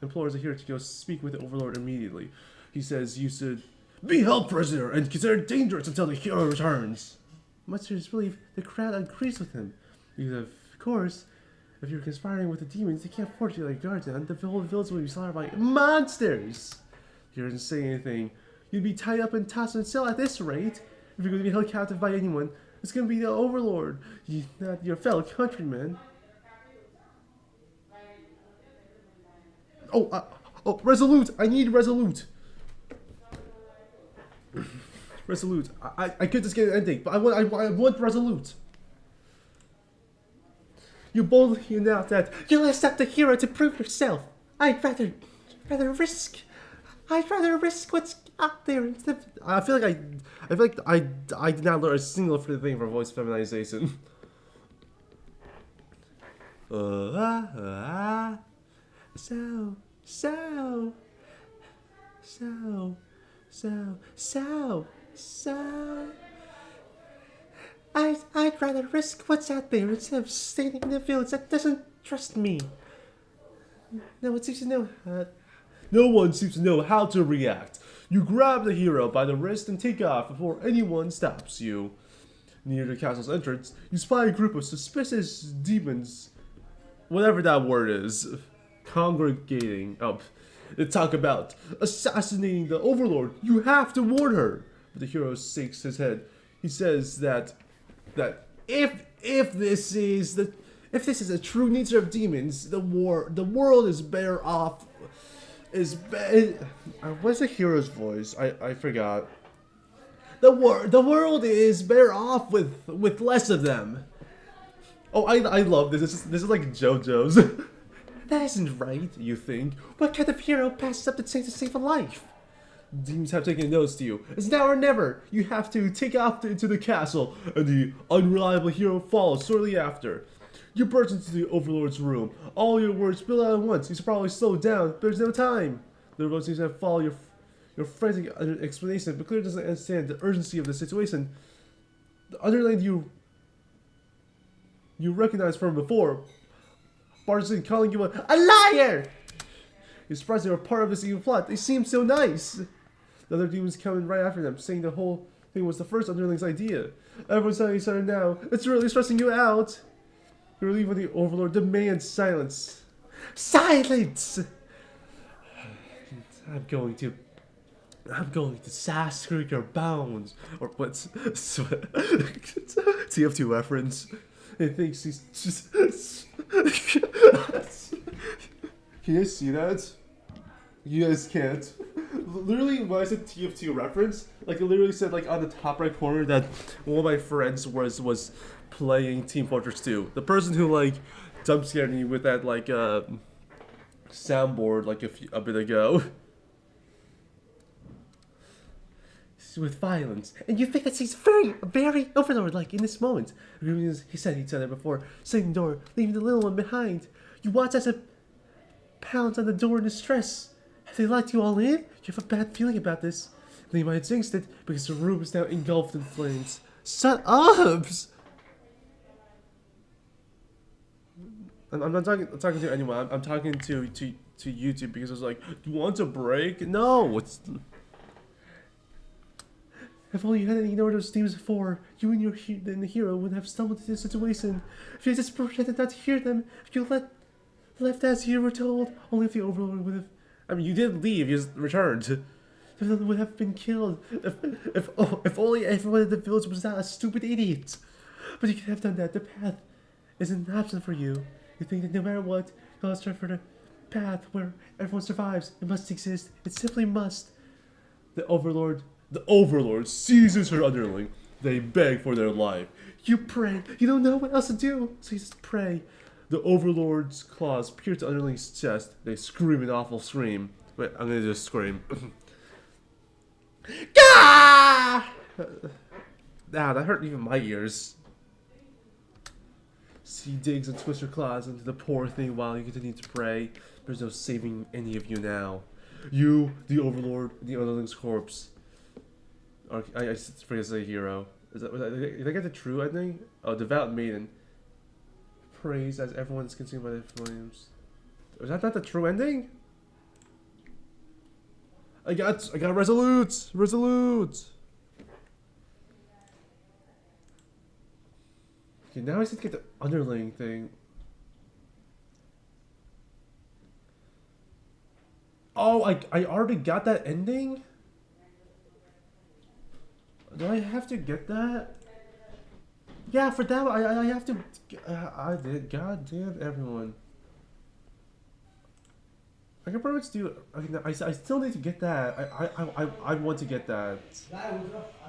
implores are here to go speak with the Overlord immediately. He says you should be held prisoner and considered dangerous until the hero returns. Much to his relief, the crowd agrees with him. Because of course, if you're conspiring with the demons, they can't afford you like guard down. The whole village will be slaughtered by monsters. He doesn't say anything. You'd be tied up and tossed in a cell at this rate. If you're going to be held captive by anyone, it's going to be the Overlord, not your fellow countrymen. Oh, resolute! I need resolute. Resolute. I could just get an ending, but I want resolute. You boldly announce that you'll accept the hero to prove yourself. I'd rather risk what's out there instead. I feel like I did not learn a single thing for voice feminization. I'd rather risk what's out there instead of staying in a village that doesn't trust me. No one seems to know how to react. You grab the hero by the wrist and take off before anyone stops you. Near the castle's entrance, you spy a group of suspicious demons, whatever that word is, congregating up. They talk about assassinating the Overlord. You have to warn her. But the hero shakes his head. He says that if this is the true nature of demons, the world is better off. What's the hero's voice? I forgot. The world is better off with less of them. Oh, I love this. This is like JoJo's. That isn't right, you think. What kind of hero passes up the chance to save a life? Demons have taken notice to you. It's now or never. You have to take off into the castle, and the unreliable hero follows shortly after. You burst into the Overlord's room. All your words spill out at once. You should probably slow down, but there's no time. The Overlord seems to have followed your frantic explanation, but clearly doesn't understand the urgency of the situation. The underling you recognized from before, Barton calling you a liar! You're surprised they were part of this evil plot. They seem so nice. The other demons coming right after them, saying the whole thing was the first underling's idea. Everyone's telling each other now. It's really stressing you out. You relieve when the Overlord demands silence. Silence! I'm going to screw your bones. Or what's TF2 reference? He thinks he's just Can you guys see that? You guys can't. Literally, when I said TF2 reference, like it literally said like on the top right corner that one of my friends was playing Team Fortress 2. The person who like jump scared me with that like soundboard like a bit ago. With violence, and you think that he's very overlord like in this moment. He said it before, saying the door, leaving the little one behind. You watch as it pounds on the door in distress. Have they locked you all in? You have a bad feeling about this. They might have jinxed it because the room is now engulfed in flames. Shut up! I'm not talking to anyone. I'm talking to YouTube because it's like, you want a break? No, it's. If only you hadn't ignored those themes before, you and the hero would have stumbled into this situation. If you just pretended not to hear them, if you left as you were told, only if the Overlord would have. I mean, you did leave, you just returned. The would have been killed. If only everyone in the village was not a stupid idiot. But you could have done that. The path isn't an option for you. You think that no matter what, you'll have to try for the path where everyone survives. It must exist. It simply must. The Overlord seizes her underling. They beg for their life. You pray. You don't know what else to do, so you just pray. The Overlord's claws pierce the underling's chest. They scream an awful scream. Wait, I'm gonna just scream. Gah! Ah, that hurt even my ears. She digs and twists her claws into the poor thing while you continue to pray. There's no saving any of you now. You, the Overlord, the underling's corpse. Or, I forget to say hero. Did I get the true ending? Oh, devout maiden. Praise as everyone is consumed by the flames. Is that not the true ending? I got resolute. Okay, now I just get the underling thing. Oh, I already got that ending? Do I have to get that? Yeah, for that I have to. I did. God damn everyone. I can pretty much do. I still need to get that. I want to get that.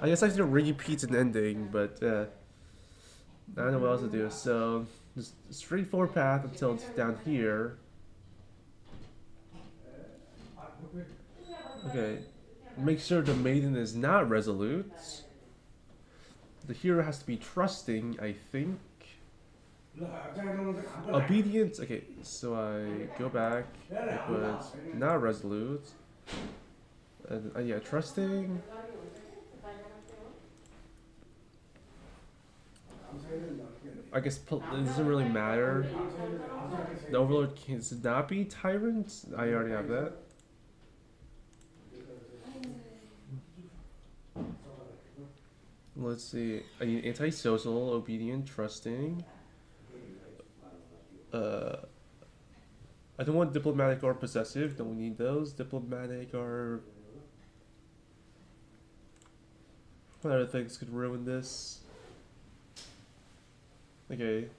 I guess I have to repeat an ending, but I don't know what else to do. So just straightforward path until it's down here. Okay. Make sure the maiden is not resolute. The hero has to be trusting, I think. Obedience. Okay, so I go back. I put not resolute. And yeah, trusting. I guess it doesn't really matter. The Overlord can not be tyrant. I already have that. Let's see. I need antisocial, obedient, trusting. I don't want diplomatic or possessive. Don't need those. Diplomatic or what other things could ruin this? Okay.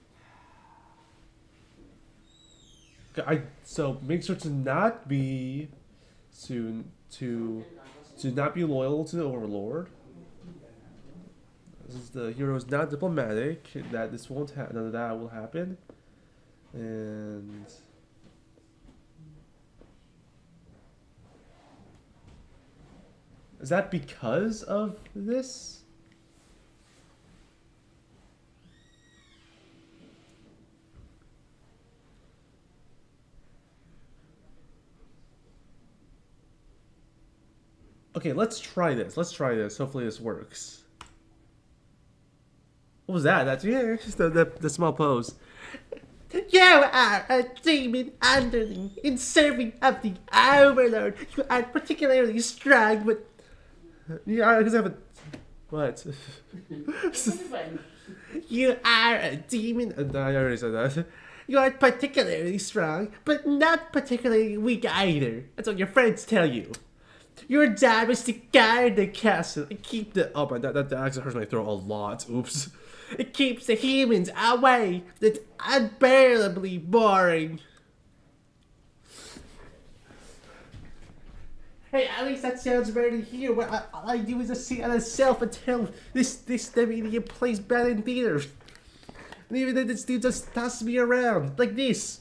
So make sure to not be to not be loyal to the Overlord. Since the hero is not diplomatic, that this won't happen. None of that will happen. And is that because of this? Okay, let's try this. Hopefully this works. What was that? That's yeah, just the small pose. You are a demon underling in serving of the Overlord. You are particularly strong, but yeah, because I have a what? You are a demon. I already said that. You are particularly strong, but not particularly weak either. That's what your friends tell you. Your job is to guard the castle and keep the. Oh my, that actually hurts my throat a lot. Oops. It keeps the humans away. That's unbearably boring. Hey, at least that sounds better than here. What all I do is just sit on a shelf until the media plays bad in theaters. And even then, this dude just tosses me around like this.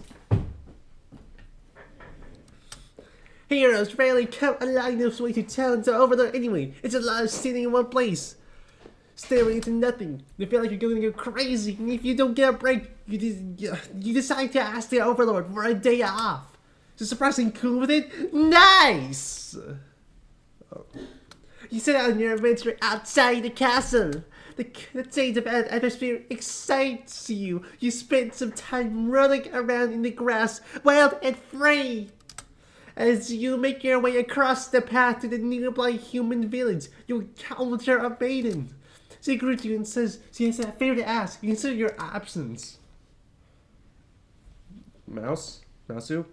Heroes rarely come along this way to town to overload anyway. It's a lot of sitting in one place, staring into nothing. You feel like you're going to go crazy, and if you don't get a break, you decide to ask the overlord for a day off. So surprisingly cool with it? Nice! Oh. You set out on your adventure outside the castle. The change of atmosphere excites you. You spend some time running around in the grass, wild and free. As you make your way across the path to the nearby human village, you encounter a maiden. She greets you and says she has a favor to ask. You consider your absence. Mousu?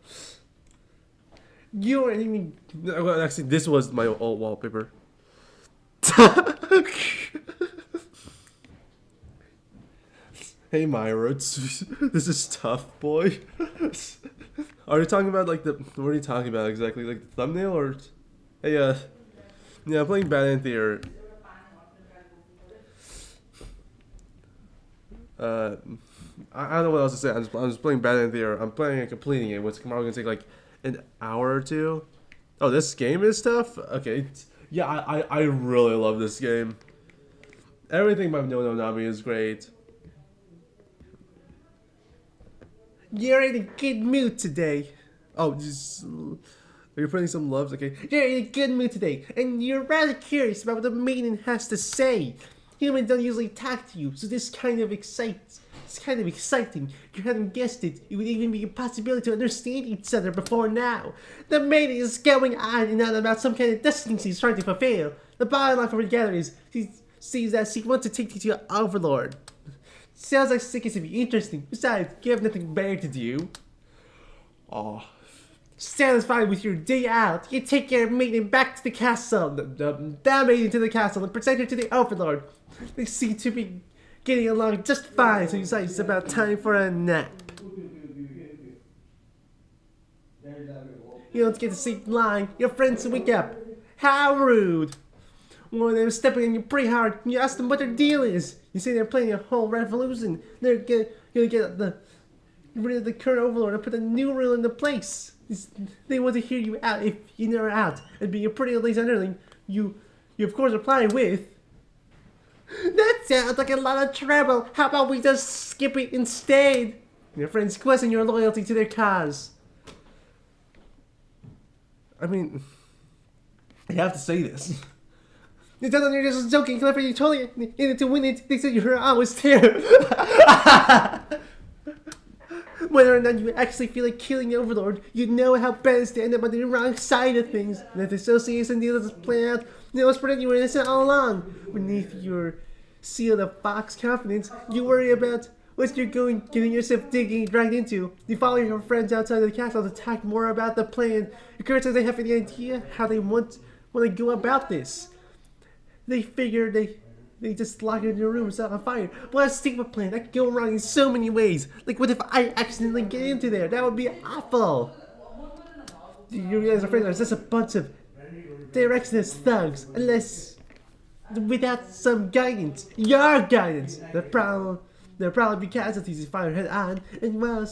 You're well, actually, this was my old wallpaper. Hey Myra, this is tough, boy. Are you talking about like what are you talking about exactly? Like the thumbnail or? Hey, yeah, I'm playing Bad Theater. I don't know what else to say. I'm just playing Bad Theater. I'm playing and completing it, which probably gonna take like an hour or two. Oh, this game is tough? Okay. Yeah, I really love this game. Everything by No Nami is great. You're in a good mood today. Oh, just... Are you putting some loves? Okay. You're in a good mood today, and you're rather curious about what the maiden has to say. Humans don't usually talk to you, so this kind of excites. It's kind of exciting. You hadn't guessed it. It would even be a possibility to understand each other before now. The maiden is going on and on about some kind of destiny she's trying to fulfill. The bottom line for her gather is she sees that she wants to take you to your overlord. Sounds like it's to be interesting. Besides, you have nothing better to do. Oh. Satisfied with your day out, you take your maiden back to the castle. The maiden to the castle and present her to the overlord. They seem to be getting along just fine, so you decide it's about time for a nap. You don't get to sleep lying. Your friends wake up. How rude. One of them stepping on you pretty hard, and you ask them what their deal is. You say they're planning a whole revolution. They're gonna get rid of the current overlord and put a new rule into place. They want to hear you out if you never out. And being a pretty lazy underling, you of course reply with, "That sounds like a lot of trouble. How about we just skip it instead?" Your friends question your loyalty to their cause. I mean, I have to say this. You tell them you're just joking, clever, you totally in it to win it. They said you were always there. Whether or not you actually feel like killing the overlord, you know how bad it is to end up on the wrong side of things. And if the association deal doesn't play out, you let's pretend you were innocent all along. Beneath your seal of fox confidence, you worry about what you're getting yourself dragged into. You follow your friends outside of the castle to talk more about the plan. Your courage says they have any idea how they want to go about this. They figure they just lock it in your room and set on fire. What a stupid plan. That could go wrong in so many ways. Like, what if I accidentally get into there? That would be awful. You guys are afraid there's just a bunch of directionless thugs. Unless, without some guidance, your guidance, there'll probably be casualties if fire head on. And while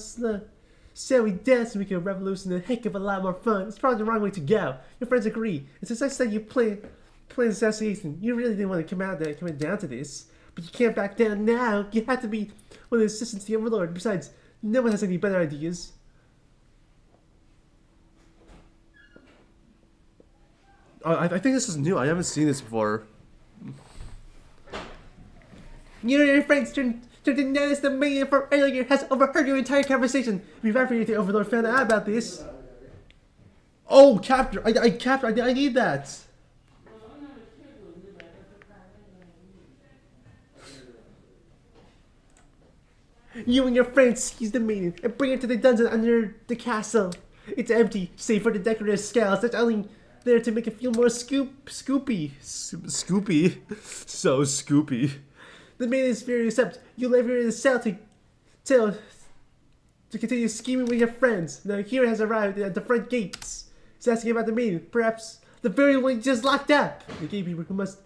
so we dance to make a revolution a heck of a lot more fun. It's probably the wrong way to go. Your friends agree. And since I said you play association, you really didn't want to come down to this, but you can't back down now. You have to be one of the assistants to the overlord. Besides, no one has any better ideas. I think this is new. I haven't seen this before. You and your friends turn to notice the maiden from earlier has overheard your entire conversation. We've after the overlord found out about this. Oh, capture! I need that. You and your friends seize the maiden and bring her to the dungeon under the castle. It's empty, save for the decorative scales that's only there to make it feel more scoopy. Scoopy? So scoopy. The maiden is very upset. You leave her in the cell to continue scheming with your friends. The hero has arrived at the front gates. He's asking about the maiden. Perhaps The very one you just locked up. The gatekeeper who must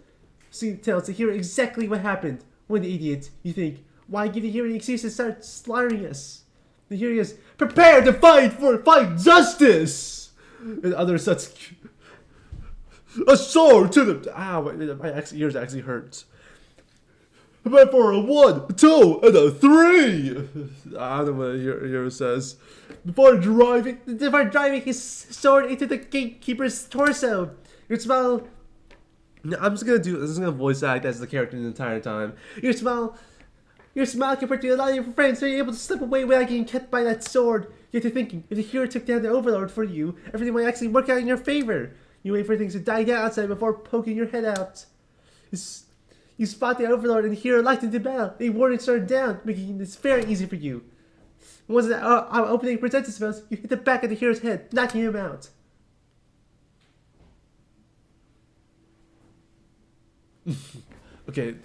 see the tales to hear exactly what happened. When the idiot, you think, why give the hero an excuse to start slaughtering us? The hero is prepare to fight justice! And other such... A sword to the... Ow, my ears actually hurts. Prepare for a 1, 2, and a 3! I don't know what the hero says. Before driving his sword into the gatekeeper's torso. Your smile... I'm just gonna voice act as the character the entire time. Your smile can protect you, allow your friends, so you're able to slip away without getting cut by that sword. Yet you're thinking, if the hero took down the overlord for you, everything might actually work out in your favor. You wait for things to die down outside before poking your head out. You spot the overlord and the hero locked into battle. They warning started down, making this very easy for you. Once the opening presents itself, you hit the back of the hero's head, knocking him out. Okay.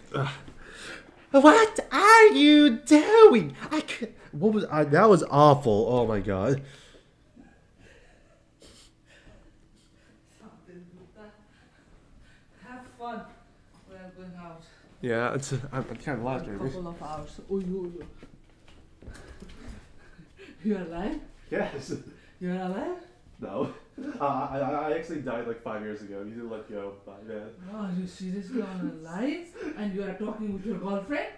What are you doing? That was awful. Oh my god. Have fun. We are going out. Yeah, I'm kind of lost, A couple of hours. You are alive? Yes. You are alive? No. I actually died like 5 years ago. You didn't let go. Bye, man. Oh, you seriously on a line? And you are talking with your girlfriend?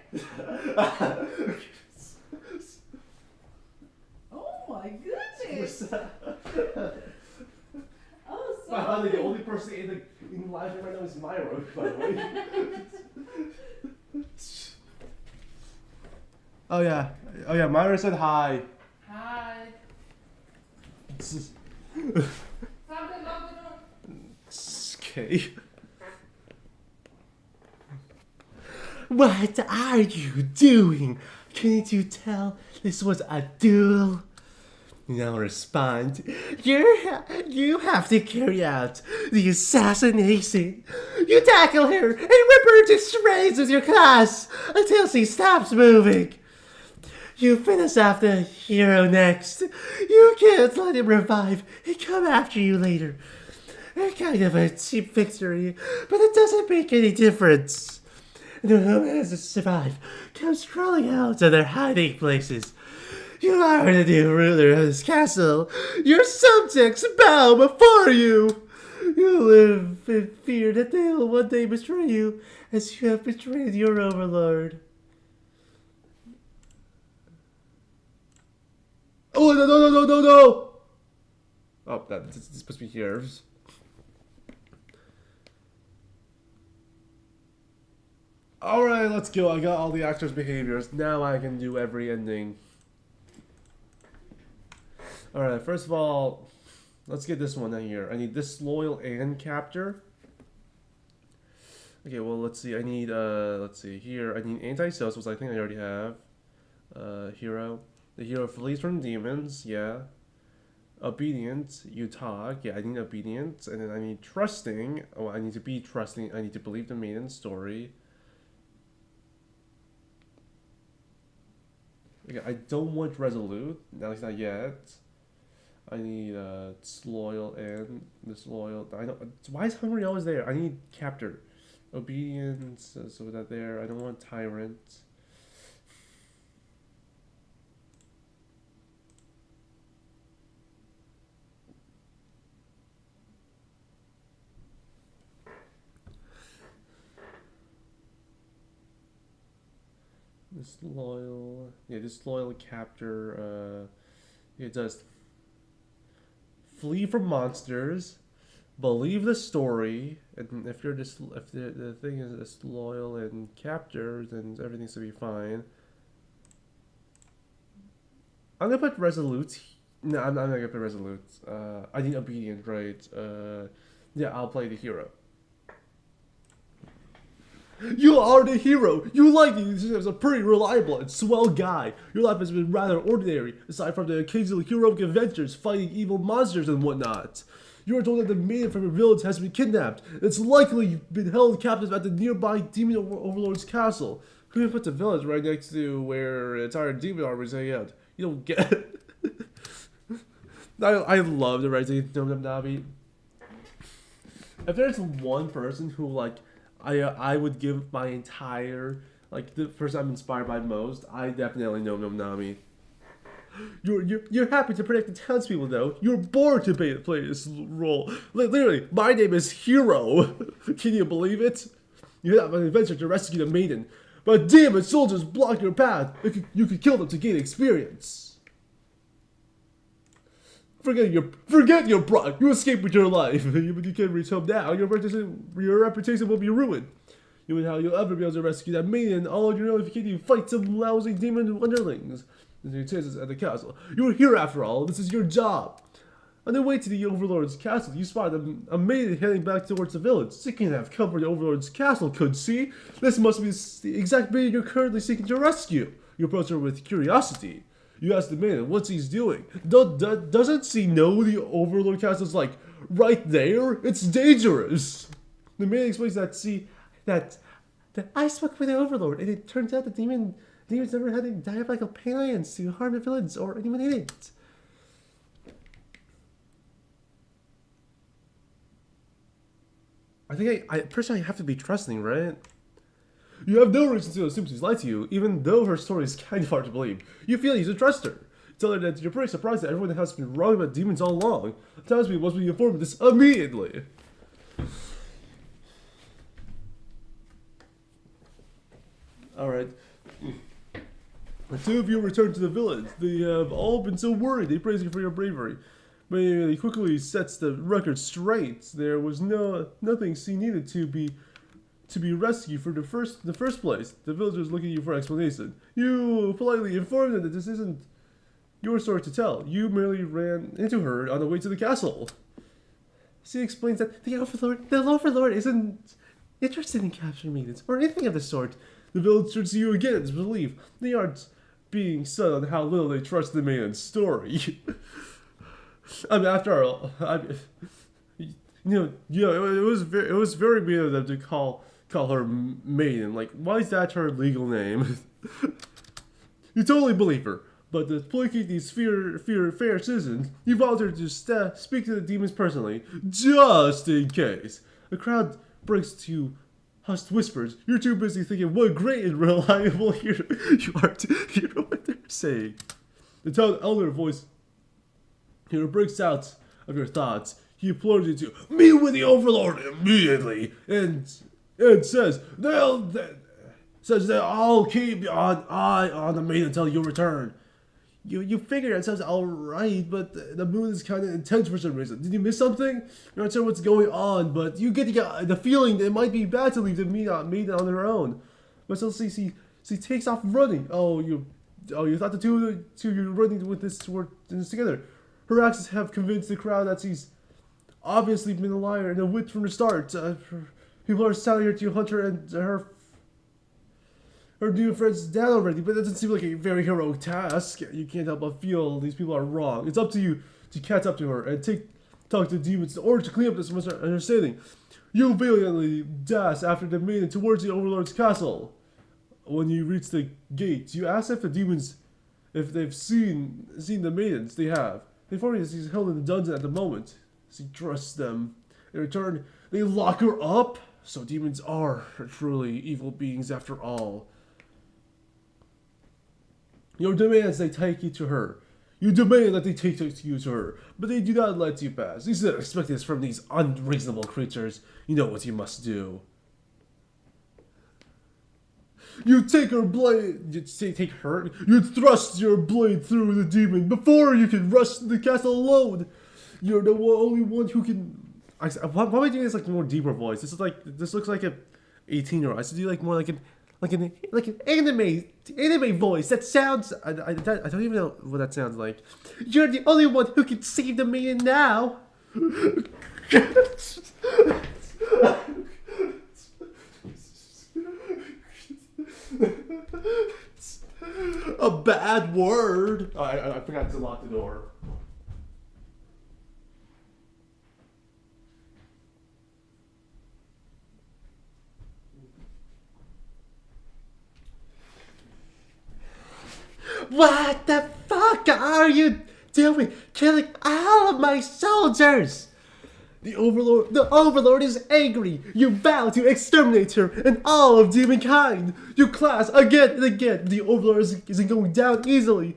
Oh my goodness! Oh, sorry. The only person in live right now is Myra, by the way. Oh yeah, Myra said hi. Hi. Okay. What are you doing? Can't you tell this was a duel? Now respond. You have to carry out the assassination. You tackle her and rip her to shreds with your class until she stops moving. You finish off the hero next. You can't let him revive and come after you later. Kind of a cheap victory, but it doesn't make any difference. And whoever has to survive comes crawling out of their hiding places. You are the new ruler of this castle. Your subjects bow before you. You live in fear that they will one day betray you as you have betrayed your overlord. Oh, no. Oh, this is supposed to be here. Alright, let's go. I got all the actors' behaviors. Now I can do every ending. Alright, first of all, let's get this one in here. I need disloyal and captor. Okay, well, let's see. I need, let's see. Here, I need anti-social, which I think I already have. Hero. The hero flees from demons, yeah. Obedient, you talk. Yeah, I need obedient. And then I need trusting. Oh, I need to be trusting. I need to believe the maiden's story. Okay, I don't want resolute. At least not yet. I need disloyal and disloyal. I don't. Why is hungry always there? I need captor. Obedience. So that there. I don't want tyrant. Disloyal. Yeah, disloyal captor. It does. Flee from monsters, believe the story, and if you're if the thing is disloyal and captor, then everything's to be fine. I'm gonna put resolute. No, I'm not gonna put resolute. I need obedient, right? Yeah, I'll play the hero. You are the hero! You like me as a pretty reliable and swell guy. Your life has been rather ordinary, aside from the occasional heroic adventures fighting evil monsters and whatnot. You are told that the maiden from your village has been kidnapped. It's likely you've been held captive at the nearby demon overlord's castle. Who even put the village right next to where entire demon armies hang out? You don't get it. I love the Rising Dum Dum Nabi. if there's one person who like I would give my entire like the person I'm inspired by most, I definitely know Nami. You're happy to protect the townspeople though. You're bored to play this role. Literally, my name is Hero. Can you believe it? You have an adventure to rescue the maiden, but demon soldiers block your path. You could kill them to gain experience. Forget your pride. You escaped with your life, but you can't reach home now. Your reputation will be ruined. You and how you'll ever be able to rescue that maiden all on your own if you can't even fight some lousy demon underlings. There's your chances at the castle. You're here after all. This is your job. On the way to the Overlord's castle, you spot a maiden heading back towards the village. She can't have come from the Overlord's castle, could she? This must be the exact maiden you're currently seeking to rescue. You approach her with curiosity. You ask the maiden what she's doing. Doesn't she know the Overlord castle's like right there? It's dangerous. The maiden explains that I spoke with the Overlord, and it turns out the demons never had any diabolical plans to harm the villains or anyone in it. I think I personally have to be trusting, right? You have no reason to assume she's lied to you, even though her story is kind of hard to believe. You feel you should trust her. Tell her that you're pretty surprised that everyone has been wrong about demons all along. Townspeople must be informed of this immediately. Alright. The two of you return to the village. They have all been so worried. They praise you for your bravery. But he quickly sets the record straight. There was nothing she needed to be rescued for the first place. The villagers look at you for explanation. You politely inform them that this isn't your story to tell. You merely ran into her on the way to the castle. She explains that the Overlord isn't interested in capturing maidens or anything of the sort. The village turns to you again in disbelief. They aren't being set on how little they trust the maiden's story. I mean, after all, it was very mean of them to call her maiden. Like, why is that her legal name? You totally believe her, but to placate these fair citizens, you volunteered to speak to the demons personally, just in case. The crowd breaks to hushed whispers. You're too busy thinking what great and reliable hero you are to hear what they're saying. The town elder voice here breaks out of your thoughts. He implores you to meet with the Overlord immediately, and says they'll all keep an eye on the maiden until you return. You figure it sounds alright, but the moon is kind of intense for some reason. Did you miss something? You're not sure what's going on, but you get the feeling that it might be bad to leave the maiden on her own. But so she takes off running. Oh, you thought the two of you running with this together. Her actions have convinced the crowd that she's obviously been a liar and a witch from the start. People are telling her to hunt her and her new friends dead already, but that doesn't seem like a very heroic task. You can't help but feel these people are wrong. It's up to you to catch up to her and talk to the demons in order to clean up this misunderstanding. You valiantly dash after the maiden towards the Overlord's castle. When you reach the gate, you ask if the demons, if they've seen the maidens. They have. They inform you that she's held in the dungeon at the moment. She trusts them. In return, they lock her up. So demons are truly evil beings after all. Your demands they take you to her. You demand that they take you to her, but they do not let you pass. You should expect this from these unreasonable creatures. You know what you must do. You take her blade. You thrust your blade through the demon before you can rush the castle alone. You're the only one who can. Why am I doing this like more deeper voice? This looks like a 18-year-old. I should do like more like an anime voice. That sounds. I don't even know what that sounds like. You're the only one who can save the maiden now. A bad word. I forgot to lock the door. What the fuck are you doing? Killing all of my soldiers! The Overlord is angry. You vow to exterminate her and all of demonkind. You clash again and again. The Overlord isn't going down easily.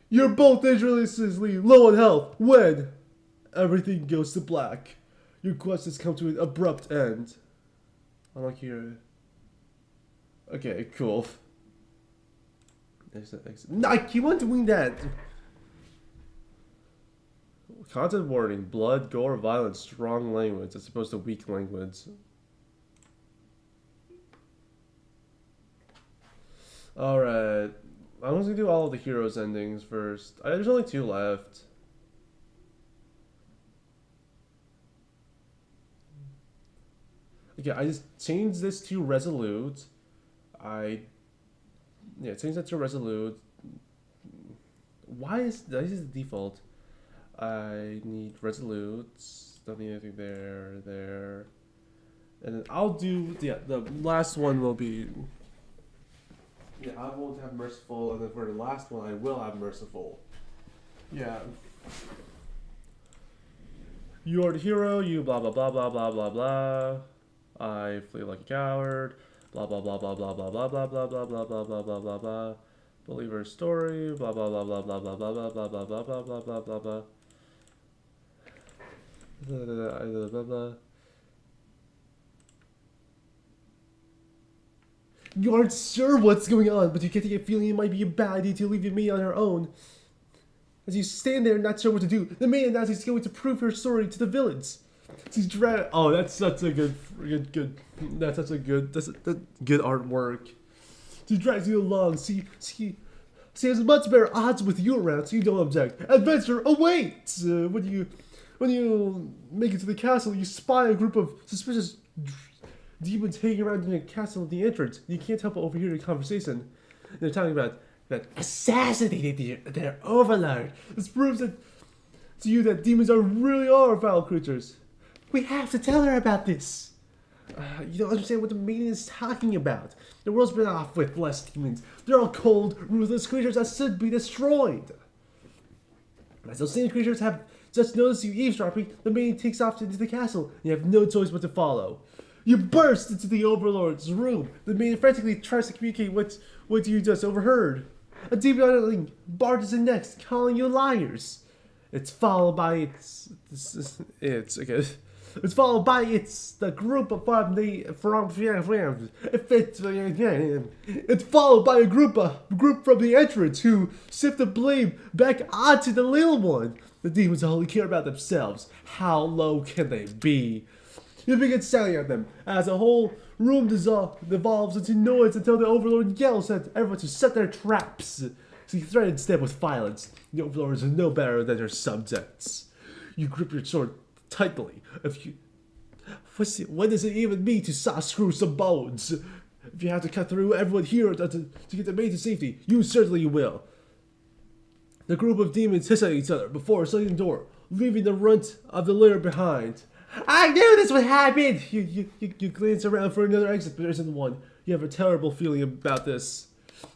You're both dangerously low on health when everything goes to black. Your quest has come to an abrupt end. Unlike here. Okay, cool. No, I keep on doing that. Content warning: blood, gore, violence, strong language as opposed to weak language. Alright. I'm just gonna do all of the heroes' endings first. There's only 2 left. Okay, I just changed this to resolute. Change that to resolute. Why is this the default? I need resolute. Don't need anything there. And then I'll do the last one will be I won't have merciful, and then for the last one I will have merciful. Yeah. You are the hero, you blah blah blah blah blah blah blah. I flee like a coward. Blah blah blah blah blah blah blah blah blah blah blah blah blah blah blah blah. Believe her story. Blah blah blah blah blah blah blah blah blah blah blah blah blah blah blah blah. You aren't sure what's going on, but you get the feeling it might be a bad idea to leave your maid on her own. As you stand there not sure what to do, the maid announces she's going to prove her story to the villains. She's oh, that's such a good. That's such a good. That's good artwork. She drags you along. She has much better odds with you around, so you don't object. Adventure awaits. When you make it to the castle, you spy a group of suspicious demons hanging around in the castle at the entrance. You can't help but overhear the conversation. They're talking about that assassinated their overlord. This proves to you that demons really are foul creatures. We have to tell her about this. You don't understand what the maiden is talking about. The world's been off with less demons. They're all cold, ruthless creatures that should be destroyed. As those same creatures have just noticed you eavesdropping, the maiden takes off into the castle, and you have no choice but to follow. You burst into the Overlord's room. The maiden frantically tries to communicate what you just overheard. A demon underling barges in next, calling you liars. It's followed by It's followed by the group of It's followed by a group from the entrance who shift the blame back onto the little one. The demons only care about themselves. How low can they be? You begin shouting at them as the whole room devolves into noise until the Overlord yells at everyone to set their traps. So you threatens them with violence. The Overlord is no better than their subjects. You grip your sword tightly. What does it even mean to saw screw some bones? If you have to cut through everyone here to get the maid to safety, you certainly will. The group of demons hiss at each other before shutting the door, leaving the runt of the lair behind. I knew this would happen! You glance around for another exit, but there isn't one. You have a terrible feeling about this.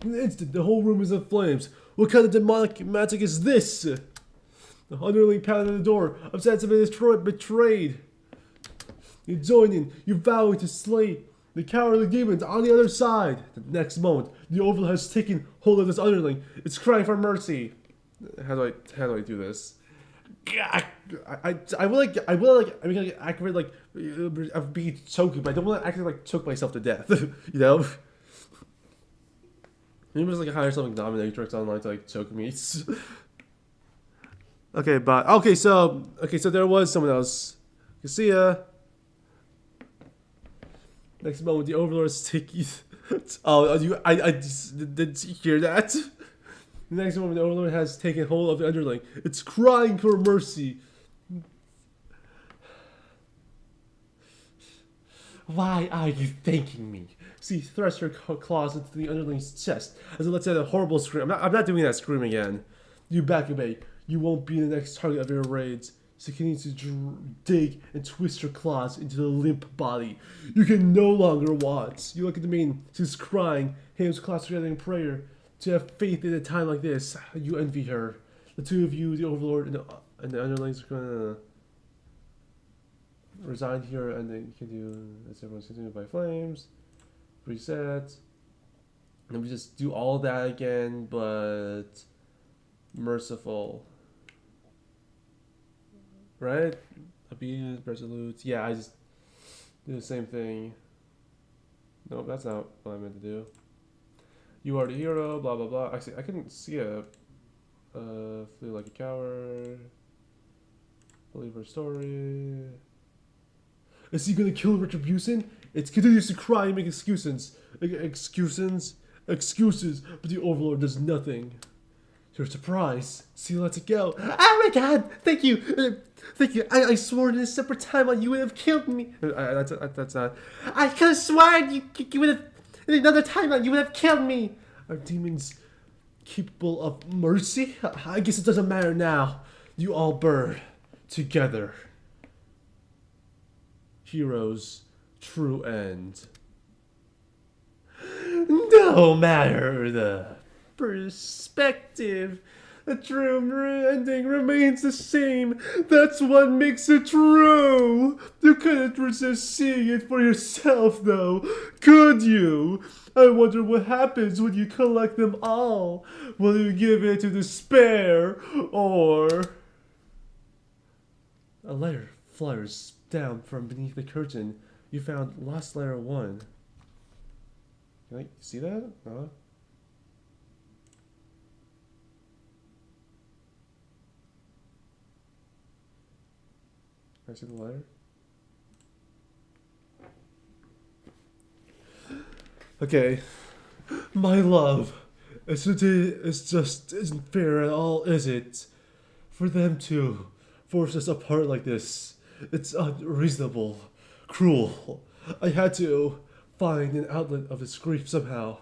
In an instant, the whole room is in flames. What kind of demonic magic is this? The underling pounded on the door, upset to be betrayed. You join in, you vowing to slay the cowardly demons on the other side. The next moment, the Overlord has taken hold of this underling. It's crying for mercy. How do I do this? I will activate of being choking, but I don't want to actually choke myself to death. You know? Maybe just hire some dominatrix online to choke me. So there was someone else. You see ya. Next moment, the Overlord is taking. I just didn't hear that. The next moment, the Overlord has taken hold of the underling. It's crying for mercy. Why are you thanking me? She thrusts her claws into the underling's chest as it lets out a horrible scream. I'm not doing that scream again. You back away. You won't be the next target of your raids. She continues to dig and twist her claws into the limp body. You can no longer watch. You look at the maiden. She's crying, hands clasped together in prayer. To have faith in a time like this, you envy her. The two of you, the Overlord and the underlings, are gonna. resign here, and then you can do as everyone's consumed by flames. Reset. And we just do all that again, but merciful. Right? Obedient, resolute. Yeah, I just do the same thing. Nope, that's not what I meant to do. You are the hero, blah blah blah. Actually, I couldn't see it. Flee like a coward. Believe her story. Is he gonna kill Retribution? It's continues to cry and make excuses. Excuses, but the Overlord does nothing. To her surprise, she lets it go. Oh my god! Thank you! Thank you! I swore in a separate timeline you would have killed me! That's not... I could have sworn you would have... In another timeline you would have killed me! Are demons capable of mercy? I guess it doesn't matter now. You all burn together. Heroes, true end. No matter the perspective, the true ending remains the same. That's what makes it true. You couldn't resist seeing it for yourself, though, could you? I wonder what happens when you collect them all. Will you give it to despair, or... A letter flutters down from beneath the curtain. You found Lost Letter 1. Can I see that? Can I see the letter? Okay. My love, it's just isn't fair at all, is it? For them to force us apart like this. It's unreasonable, cruel. I had to find an outlet of this grief somehow,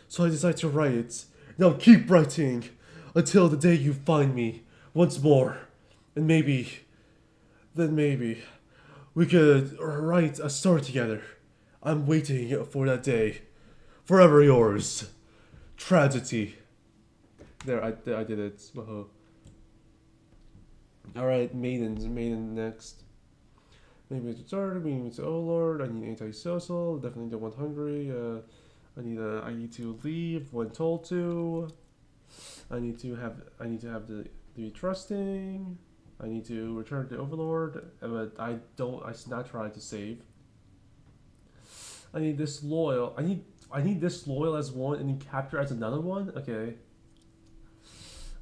so I decided to write it. Now keep writing until the day you find me once more, and then maybe we could write a story together. I'm waiting for that day. Forever yours, Tragedy. There, I did it. Whoa. All right, maiden next. Maybe it's started. Maybe it's Overlord. I need antisocial. Definitely don't want hungry. I need to leave when told to. I need to have the trusting. I need to return to Overlord, but I should not try to save. I need this loyal. I need this loyal as one and then capture as another one. Okay.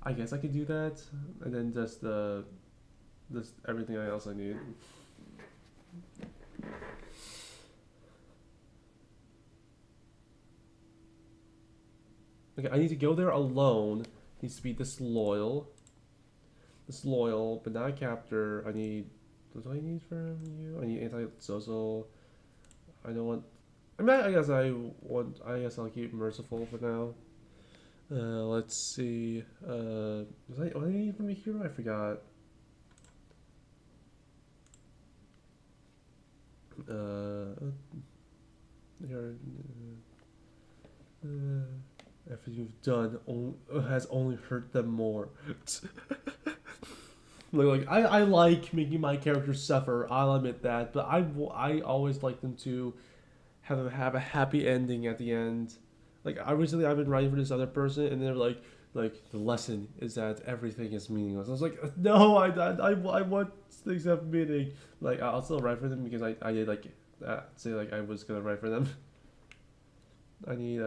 I guess I could do that, and then just everything else I need. Okay, I need to go there alone. Needs to be disloyal, but not a captor. I need. What do I need from you? I need anti-social. I don't want. I mean, I guess I'll keep merciful for now. Let's see. What do I need from a hero? I forgot. After you've done, has only hurt them more. I like making my characters suffer. I'll admit that, but I always like them to have a happy ending at the end. Like I've been writing for this other person, and they're like the lesson is that everything is meaningless. I was like, no, I want things to have meaning. Like I'll still write for them because I did say I was gonna write for them. I need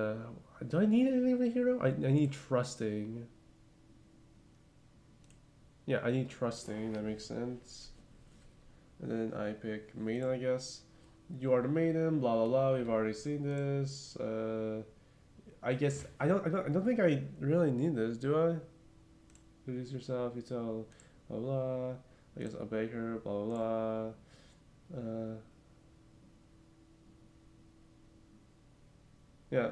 do I need anything from the hero? I need trusting. Yeah, I need trusting. That makes sense. And then I pick maiden, I guess. You are the maiden. Blah blah blah. We've already seen this. I guess I don't think I really need this, do I? Introduce yourself. You tell blah blah. I guess I'll beg her. Blah blah blah. Yeah.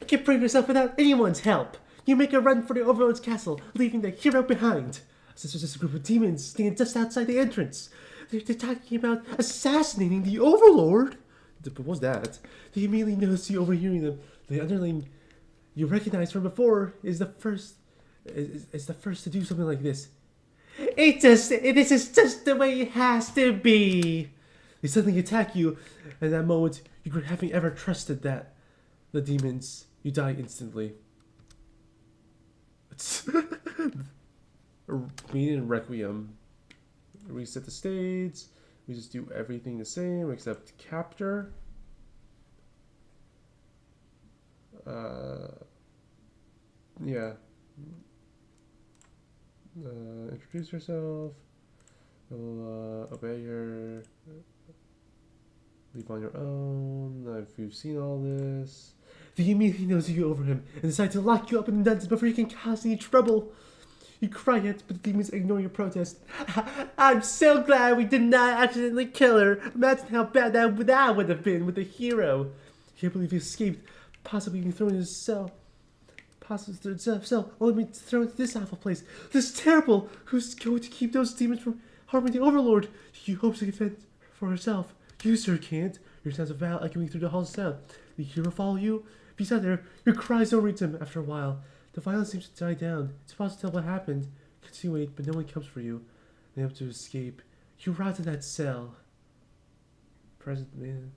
You can prove yourself without anyone's help. You make a run for the Overlord's castle, leaving the hero behind. Since there's just a group of demons standing just outside the entrance. They're talking about assassinating the Overlord. But what's that? They immediately notice you overhearing them. The underling you recognize from before is the first to do something like this. This is just the way it has to be. They suddenly attack you, and at that moment, you regret having ever trusted that. The demons, you die instantly. Meaning Requiem. Reset the states. We just do everything the same except capture. Yeah. Introduce yourself. Obey her. Leave on your own. If you've seen all this, the immediately knows you over him and decides to lock you up in the dungeons before you can cause any trouble. You cry it, but the demons ignore your protest. I'm so glad we did not accidentally kill her. Imagine how bad that would have been with a hero. You can't believe he escaped, possibly being thrown in his cell. Possibly cell, only be thrown into this awful place. This is terrible. Who's going to keep those demons from harming the Overlord? You hope to defend for herself. You, sir, can't. Your sounds of vow echoing through the halls of sound. The hero follow you? If you sat there, your cries don't reach him after a while. The violence seems to die down. It's possible to tell what happened. Continue wait, but no one comes for you. They have to escape. You rot in that cell. Present man.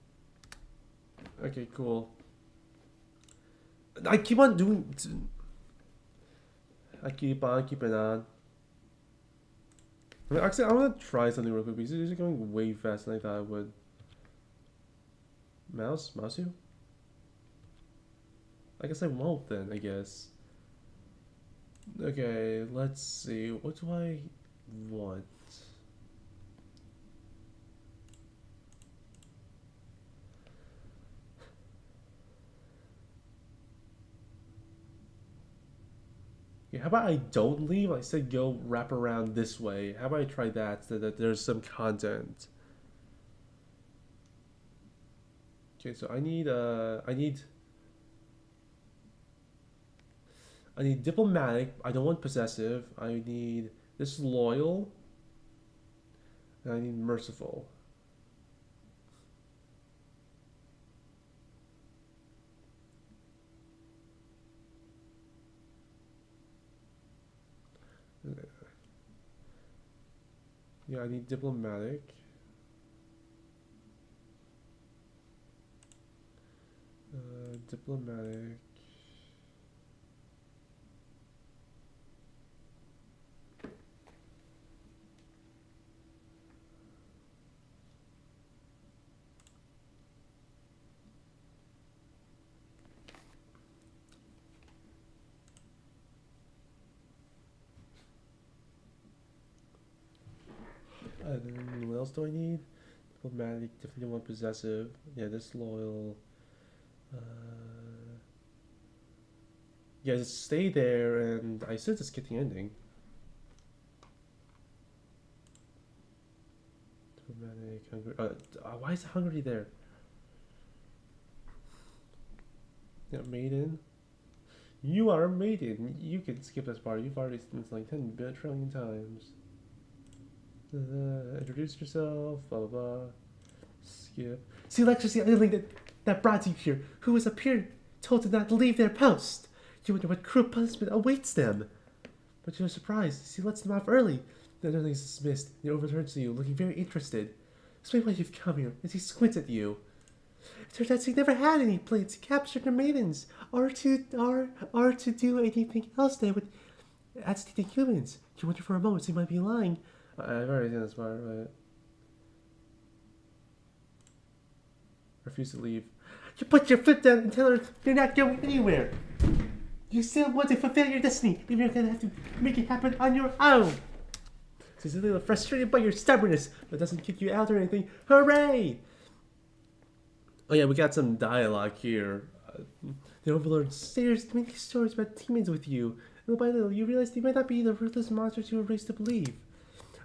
Okay, cool. I keep on doing. I keep on keeping on. I mean, actually, I want to try something real quick because these are going way faster than I thought I would. Mouse you? I guess I won't then, I guess. Okay, let's see. What do I want? Yeah, how about I don't leave? I said go wrap around this way. How about I try that so that there's some content? Okay, so I need diplomatic. I don't want possessive. I need disloyal. And I need merciful. Yeah, I need diplomatic. Diplomatic. Then what else do I need? Diplomatic, definitely want possessive. Yeah, disloyal. Yeah, just stay there, and I should just get the ending. Diplomatic, hungry. Why is hungry there? Yeah, maiden. You are a maiden. You can skip this part. You've already seen this like 10 trillion times. Introduce yourself, blah blah blah. Skip. See, lectures the underling that brought you here, who was appeared told to not leave their post. You wonder what cruel punishment awaits them. But you're surprised. See, lets them off early. The underling is dismissed, and he overturns to you, looking very interested. Explain why you've come here, as he squints at you. It turns out he never had any plans to capture the maidens, or to do anything else that would agitate the humans. You wonder for a moment, he might be lying. I've already seen this part, but refuse to leave. You put your foot down and tell her you're not going anywhere. You still want to fulfill your destiny, even if you're gonna have to make it happen on your own. She's a little frustrated by your stubbornness, but doesn't kick you out or anything. Hooray! Oh yeah, we got some dialogue here. The Overlord stares many stories about demons with you. Little by little, you realize they might not be the ruthless monsters you were raised to believe.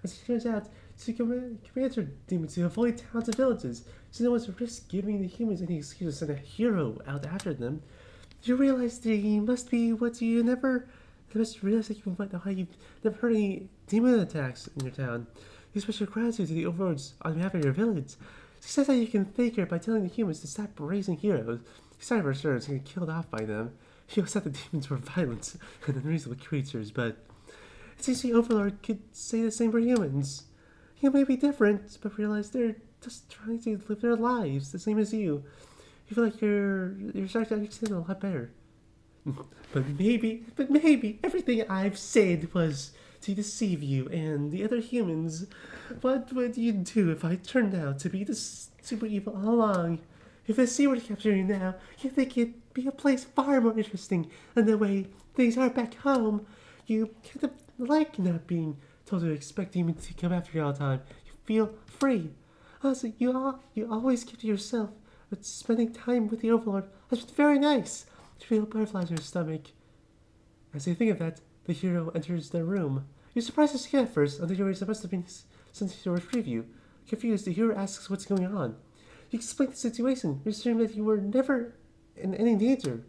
As it turns out, she commands her demons to avoid towns and villages. She doesn't want to risk giving the humans any excuse to send a hero out after them. You realize they must be what you never... You must realize that you've never heard any demon attacks in your town. You express your gratitude to the Overlords on behalf of your village. She says that you can thank her by telling the humans to stop raising heroes. Sorry for sure, it's going to get killed off by them. She also said the demons were violent and unreasonable creatures, but It seems the Overlord could say the same for humans. You may be different, but realize they're just trying to live their lives the same as you. You feel like you're starting to understand a lot better. But maybe everything I've said was to deceive you and the other humans. What would you do if I turned out to be the super evil all along? If the sea were to capture you now, you'd think it'd be a place far more interesting than the way things are back home. You kind of like not being told to expect demons to come after you all the time. You feel free. Also, you always keep to yourself, but spending time with the Overlord has been very nice. You feel butterflies in your stomach. As you think of that, the hero enters the room. You're surprised to see him at first, until you realize it must have been sent to retrieve you. Confused, the hero asks what's going on. You explain the situation, assuring that you were never in any danger.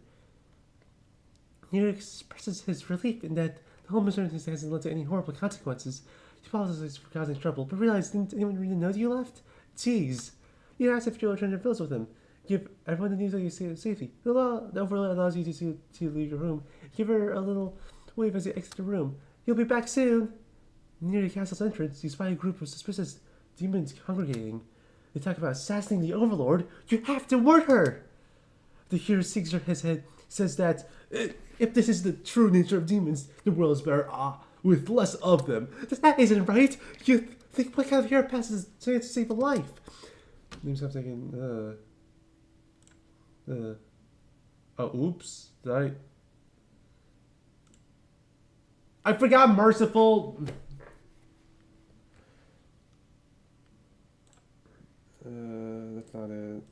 The hero expresses his relief in that the whole circumstance hasn't led to any horrible consequences. He apologizes for causing trouble, but realized, didn't anyone really know that you left? Jeez. You asked if you were trying to fill with him. Give everyone the news that you see safety. The Overlord allows you to leave your room. Give her a little wave as you exit the room. You'll be back soon. Near the castle's entrance, you spy a group of suspicious demons congregating. They talk about assassinating the Overlord. You have to warn her! The hero shakes his head, says that if this is the true nature of demons, the world is better with less of them. That isn't right. You think what kind of hero passes to save a life? Names have taken. Oh, oops. Did I forgot merciful. That's not it.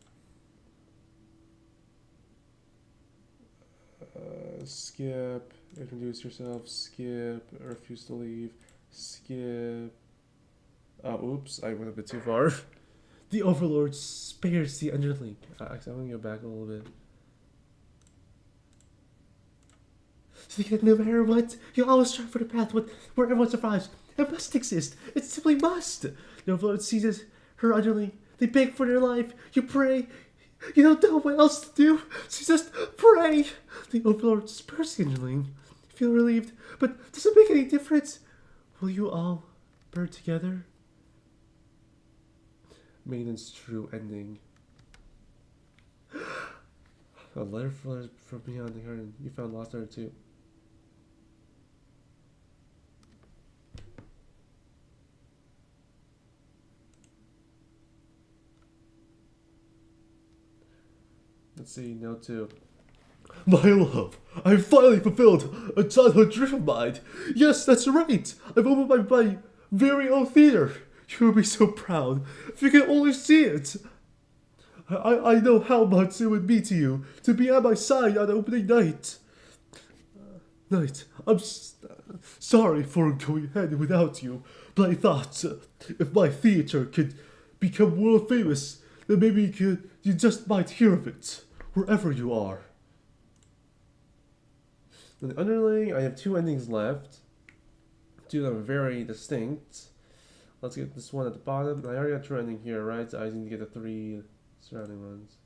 Skip. Introduce yourself. Skip. Refuse to leave. Skip. Oh, oops. I went a bit too far. The Overlord spares the underling. Actually, I'm gonna go back a little bit. So that no matter what, you always strive for the path where everyone survives. It must exist. It simply must. The Overlord seizes her underling. They beg for their life. You pray. You don't know what else to do. So you just pray. The Overlord spares the underling. You feel relieved, but does it make any difference? Will you all burn together? Maiden's true ending. A letter from beyond the garden. You found lost letter too. Let's see, note 2. My love, I've finally fulfilled a childhood dream of mine. Yes, that's right. I've opened my very own theater. You would be so proud if you could only see it. I know how much it would mean to you to be at my side on opening night. I'm sorry for going ahead without you, but I thought if my theater could become world famous, then maybe you just might hear of it wherever you are. In the underling, I have 2 endings left. 2 that are very distinct. Let's get this one at the bottom. I already got 2 ending here, right? So I need to get the 3 surrounding ones.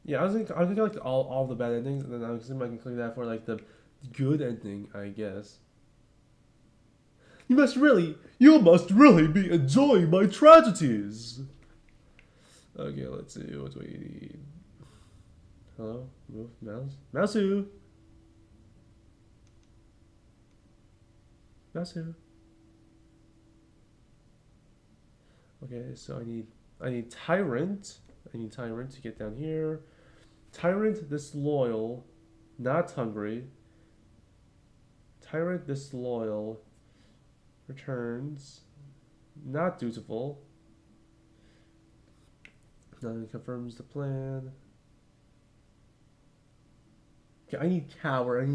Yeah, I was gonna get like all the bad endings, and then I was I can click that for like the good ending, I guess. You must really be enjoying my tragedies. Okay, let's see what do we need. Hello, move, Mouseu. Okay, so I need Tyrant. I need Tyrant to get down here. Tyrant disloyal, not hungry. Tyrant disloyal returns, not dutiful. Nothing confirms the plan. Okay, I need coward. I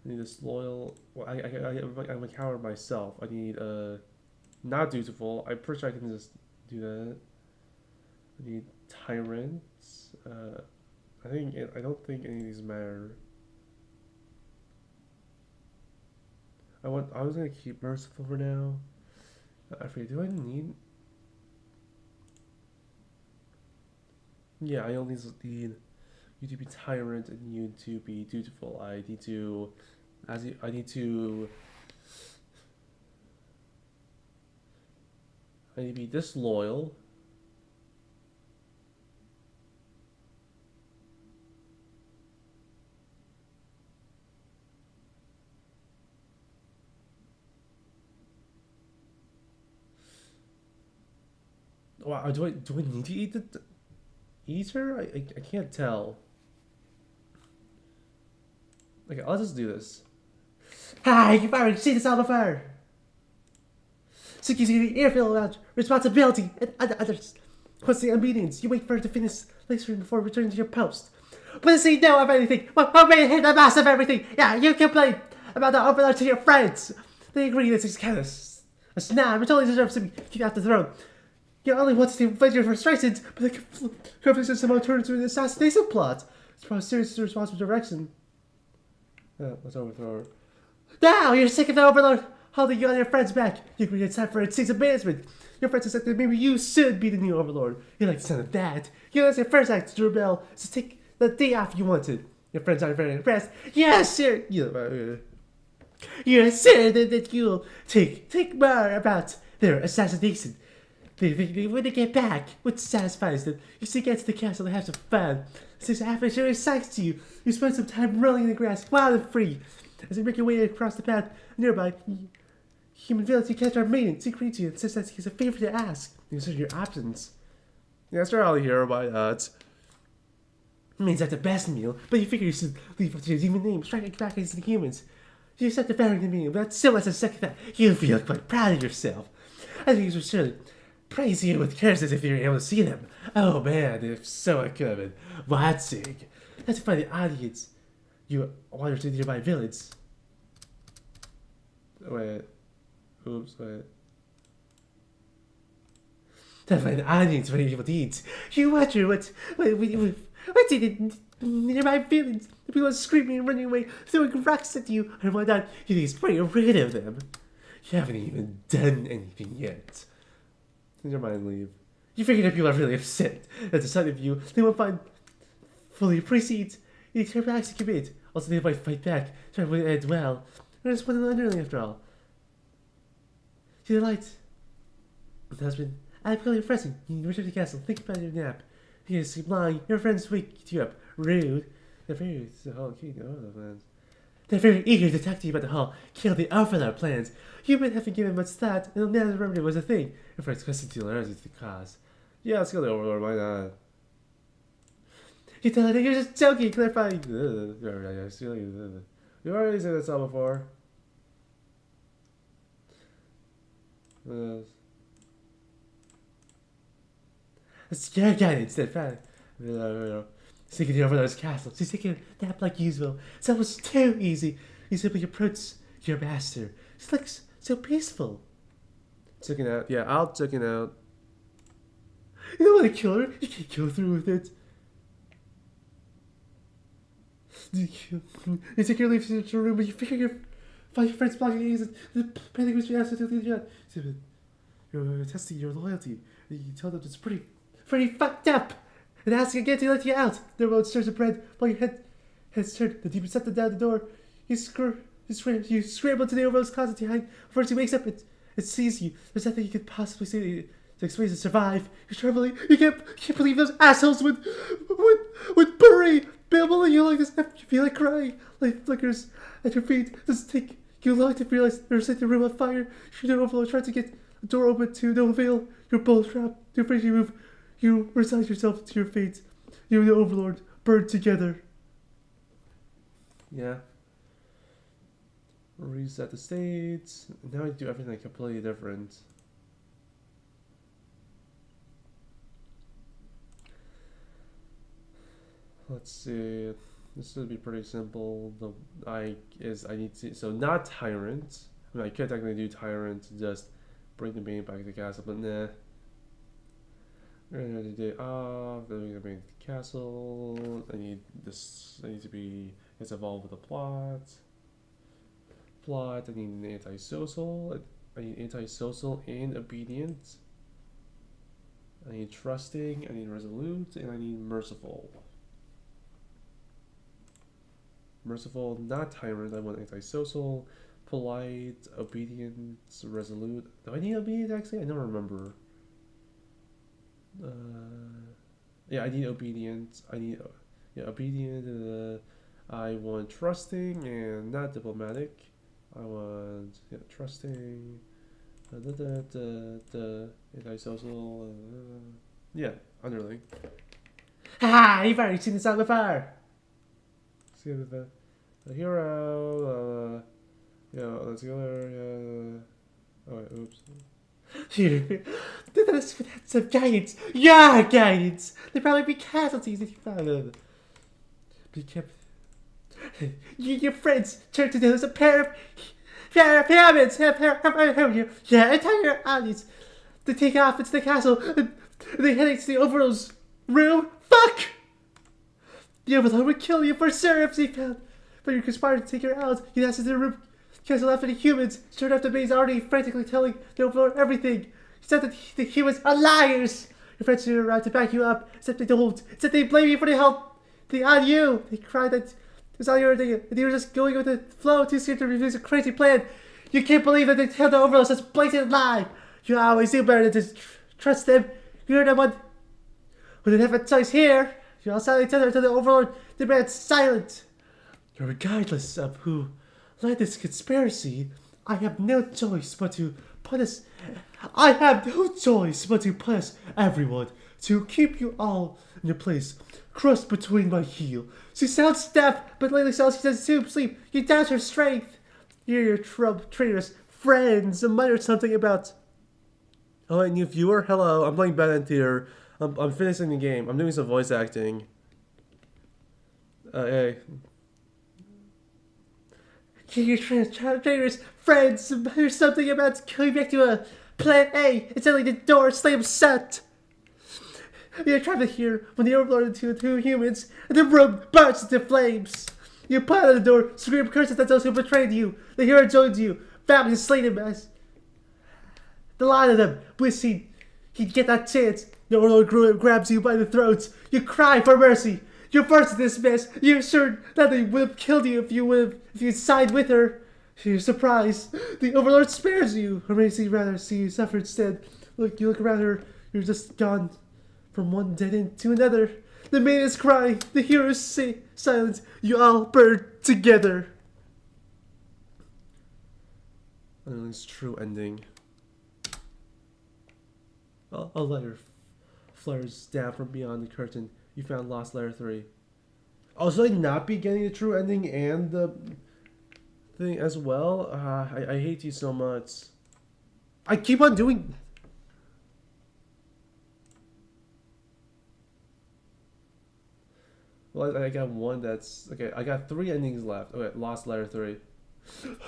need disloyal. Well, I'm a coward myself. I need not dutiful. I'm pretty sure I can just do that. I need tyrants. I don't think any of these matter. I was gonna keep merciful for now. I forget. Do I need? Yeah, I only need you to be tyrant and you to be dutiful. I need to be disloyal. Wow, do I need to eat her? I can't tell. Okay, I'll just do this. Hi, you've already seen this on fire. So you see the airfield about responsibility and others. Questioning obedience, you wait for it to finish lecturing before returning to your post. But does he know of anything? What made him the mass of everything? Yeah, you complain about the overlord to your friends. They agree that he's kind of a snob, but totally deserves to be kicked off the throne. He only wants to vent your frustrations, but the conflict is somehow turned into an assassination plot. It's probably seriously responsible direction. Let's overthrow her. Now you're sick of the overlord holding you and your friends back. You agree it's time for a cease of management. Your friends said that maybe you should be the new overlord. You like the sound of that. You know, it's your first act to rebel. So take the day off you wanted. Your friends aren't very impressed. Yeah, sure. You're sure that you'll take more about their assassination. When they get back, what satisfies them? You still get to the castle and have some fun. Since after sure excites to you, you spend some time rolling in the grass, wild and free. As you make your way across the path nearby, human village, you catch our maiden, secret to you, and says that he's a favor to ask. You consider your options. Yeah, sure, I'll hear about that. Means that's the best meal, but you figure you should leave up to your demon name, strike back against the humans. You accept the bearing the meal, but still as a second that you feel quite proud of yourself. I think you should surely praise you with curses if you're able to see them. Oh man, if so I could have been watching. That's to find the audience. You wander to the nearby village. Wait. Oops, wait. To find the audience for evil deeds. You wonder what's in the nearby village. The people are screaming and running away, throwing rocks at you and whatnot. You think it's pretty rid of them. You haven't even done anything yet. Your mind leave. You figure that people are really upset at the sight of you. They won't find fully appreciate the terrible acts you commit. Also, they might fight back, try to end well. They're just one underling after all. See the light. The husband, I'm really refreshing. You return to the castle, think about your nap. You sleep lying, your friends wake you up. Rude. They're very They're very eager to talk to you about the hall. Kill the overlord plans. You might haven't given much thought, and they'll never remember it was a thing. Your friends question to learn is the cause. Yeah, let's kill the overlord, why not? You tell her you're just joking, clarifying. You already said this all before. Scare guidance, that fact. Seeking the overlord's castle. She's taking a nap like usual. It's almost too easy. You simply approach your master. She looks so peaceful. Check it out. Yeah, I'll check it out. You don't want to kill her. You can't go through with it. You take your leave to your room, but you figure find your friends blocking you. The panic was your answer to the job. You're testing your loyalty. You tell them it's pretty fucked up. And asking again to let you out. The road stirs of bread while your head's turned. The demon set them down the door. You scramble to the overlord's closet behind. First he wakes up, it sees you. There's nothing you could possibly say to explain to survive. You're trembling. You can't believe those assholes would bury babbling you like this. You feel like crying. Light flickers at your feet. Doesn't take you long to realize there's set the room on fire. You're the overlord trying to get the door open to no avail. You're both trapped. Too afraid to move. You resign yourself to your fate. You and the overlord burn together. Yeah. Reset the states. Now I do everything completely different. Let's see. This should be pretty simple. I need to, so not tyrant. I mean, I could technically do tyrant to just bring the main back to the castle, but nah. We're gonna do day off. Then we're gonna bring the castle. I need to be. It's involved with the plot. I need an antisocial. I need antisocial and obedient. I need trusting, I need resolute, and I need merciful. Merciful, not tyrant. I want antisocial, polite, obedient, resolute. Do I need obedient actually? I don't remember. Yeah, I need obedient. I need obedient. I want trusting and not diplomatic. I want trusting. Antisocial. Yeah, underling. Ha! You've already seen this song before. See the hero. Yeah, let's go there. Oh wait, oops. Here, that's some giants. Yeah, giants. They'd probably be casualties if you found them. Be careful. Your friends turned to those a pair of pyramids. Yeah, entire audience. They take off into the castle and they head into the Overlord's room. Fuck! The Overlord would kill you for sure if he found. But you conspired to take her out. You asked the room. Cancel after the humans. Turned out the maid's already frantically telling the Overlord everything. He said that the humans are liars. Your friends are around to back you up, except they don't. Except they blame you for the help on you. They cried that it was all your thing. They were just going with the flow, too scared to refuse a crazy plan. You can't believe that they tell the Overlord such blatant lie. You always do better than to trust them. You're the one who didn't have a choice here. You all silently tell her to the Overlord. The man's silent. Regardless of who led this conspiracy, I have no choice but to punish. I have no choice but to punish everyone, to keep you all in your place, crushed between my heel. She sounds deaf, but lately she says sleep. You doubt her strength. You're your traitorous friends. Mutter something about. Oh, a new viewer? Hello, I'm playing Bennett here. I'm finishing the game. I'm doing some voice acting. Hey. Your traitors, friends, there's something about going back to a plan A. And suddenly the door slams shut. You're trapped here when the Overlord and two humans, and the room bursts into flames. You pile on the door, scream curses at those who betrayed you. The hero joins you, family is slain him as the line of them, wishing he'd get that chance. The Overlord grabs you by the throats. You cry for mercy. You're first in this mess. You're sure that they would have killed you if you signed with her. You're surprised. The Overlord spares you. Or maybe he'd rather see you suffer instead. You look around her. You're just gone from one dead end to another. The maiden is crying. The hero is silent. You all burn together. Underling's true ending. A letter flares down from beyond the curtain. You found Lost Letter 3. Oh, should I not be getting the true ending and the thing as well? I hate you so much. I keep on doing... Well, I got one that's... Okay, I got 3 endings left. Okay, Lost Letter 3.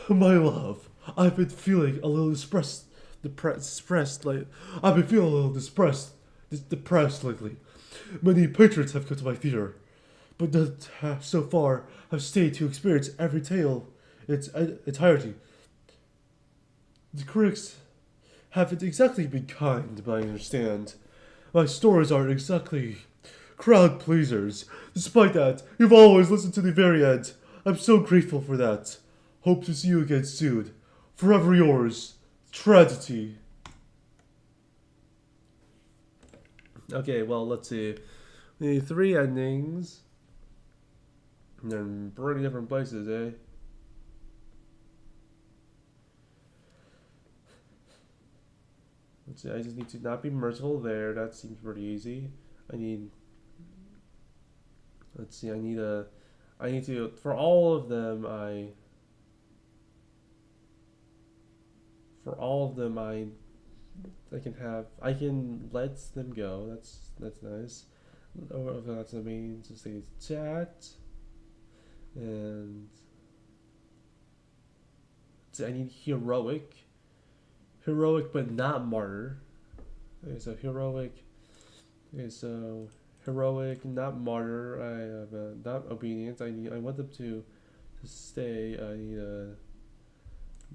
My love, I've been feeling a little depressed lately. I've been feeling a little depressed lately. Many patrons have come to my theater, but not so far have stayed to experience every tale in its entirety. The critics haven't exactly been kind, but I understand. My stories aren't exactly crowd pleasers. Despite that, you've always listened to the very end. I'm so grateful for that. Hope to see you again soon. Forever yours, Tragedy. Okay, well, let's see. We need 3 endings. And they're in pretty different places, eh? Let's see, I just need to not be merciful there. That seems pretty easy. Let's see, I need to, for all of them, I can let them go. That's nice. Or if that's the main, just say chat. And so I need heroic but not martyr. Okay, so heroic. Okay, so heroic, not martyr. I have not obedient. I want them to stay. I need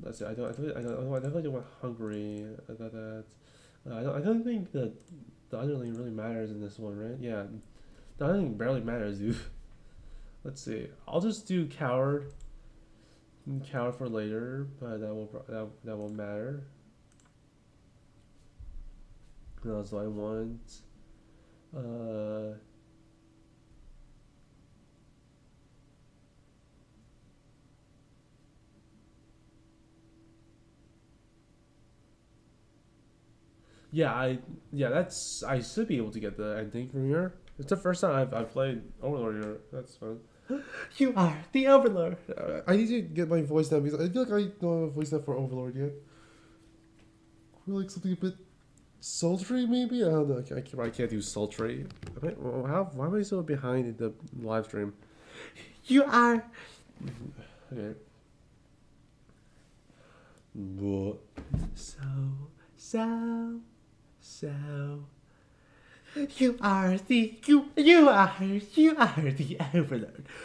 let's see. I definitely don't want hungry. I don't think that the underling really matters in this one, right? Yeah, the underling barely matters, dude. Let's see. I'll just do coward. Coward for later, but that won't matter. What else do I want? Yeah, I should be able to get the ending from here. It's the first time I've played Overlord here. That's fun. You are the Overlord. I need to get my voice down because I feel like I don't have a voice down for Overlord yet. I feel like something a bit sultry, maybe. I don't know. I can't do sultry. Why am I so behind in the live stream? You are. Okay. So. You are the Overlord.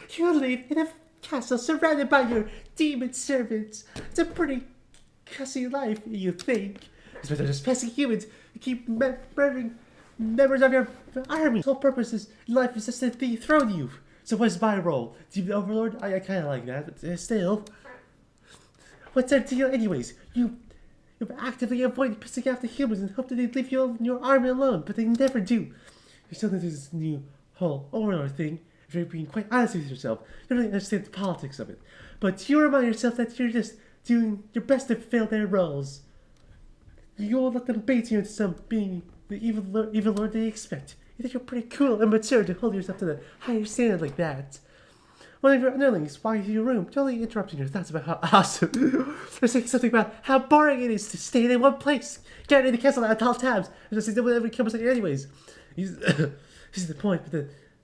You live in a castle surrounded by your demon servants. It's a pretty cussy life, you think. Especially just pesky humans who keep murdering members of your army. The whole purpose is life is just to dethrone you. So what's my role? Demon Overlord? I kind of like that, but still. What's our deal anyways? You actively avoid pissing off the humans and hope that they leave you and your army alone, but they never do. You're still into this new whole Overlord thing. If you're being quite honest with yourself, you don't really understand the politics of it. But you remind yourself that you're just doing your best to fill their roles. You won't let them bait you into some being the evil lord they expect. You think you're pretty cool and mature to hold yourself to the higher standard like that. One of your underlings walking through your room, totally interrupting your thoughts about how awesome. They're saying something about how boring it is to stay in one place, getting in the castle at all times, and just do whatever comes at you anyways. This is the point, but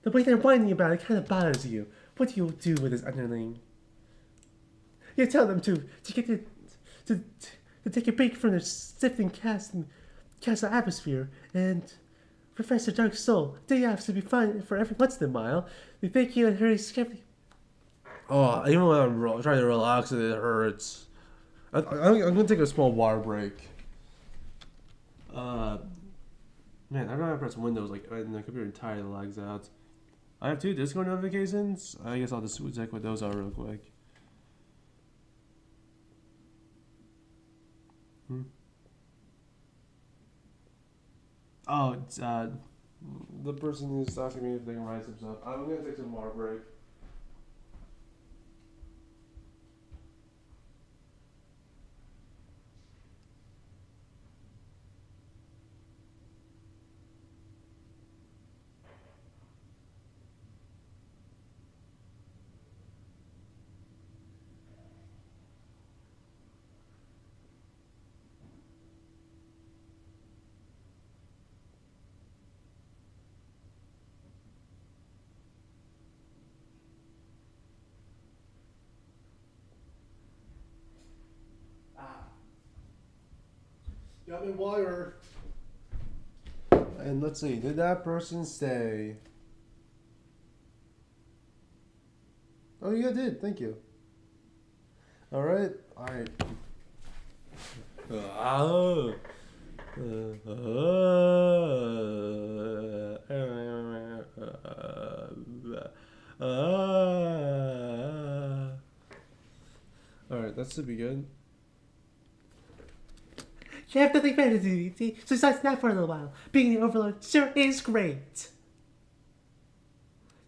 the way they're whining about it kind of bothers you. What do you do with this underling? You tell them to get to take a break from their sifting castle atmosphere and refresh their dark soul. Day off should be fine for every once in a while. They thank you and hurry skeptic. Oh, even when I'm trying to relax, it hurts. I'm gonna take a small water break. Man, I don't have to press Windows and the computer entirely lags out. I have 2 Discord notifications. I guess I'll just check what those are real quick. Oh, it's the person who's asking me if they can write some stuff. I'm gonna take some water break. Got me water. And let's see, did that person stay? Oh, yeah, I did. Thank you. Alright. Alright. Alright, that should be good. You have nothing better to do, so besides that for a little while. Being the Overlord sure is great.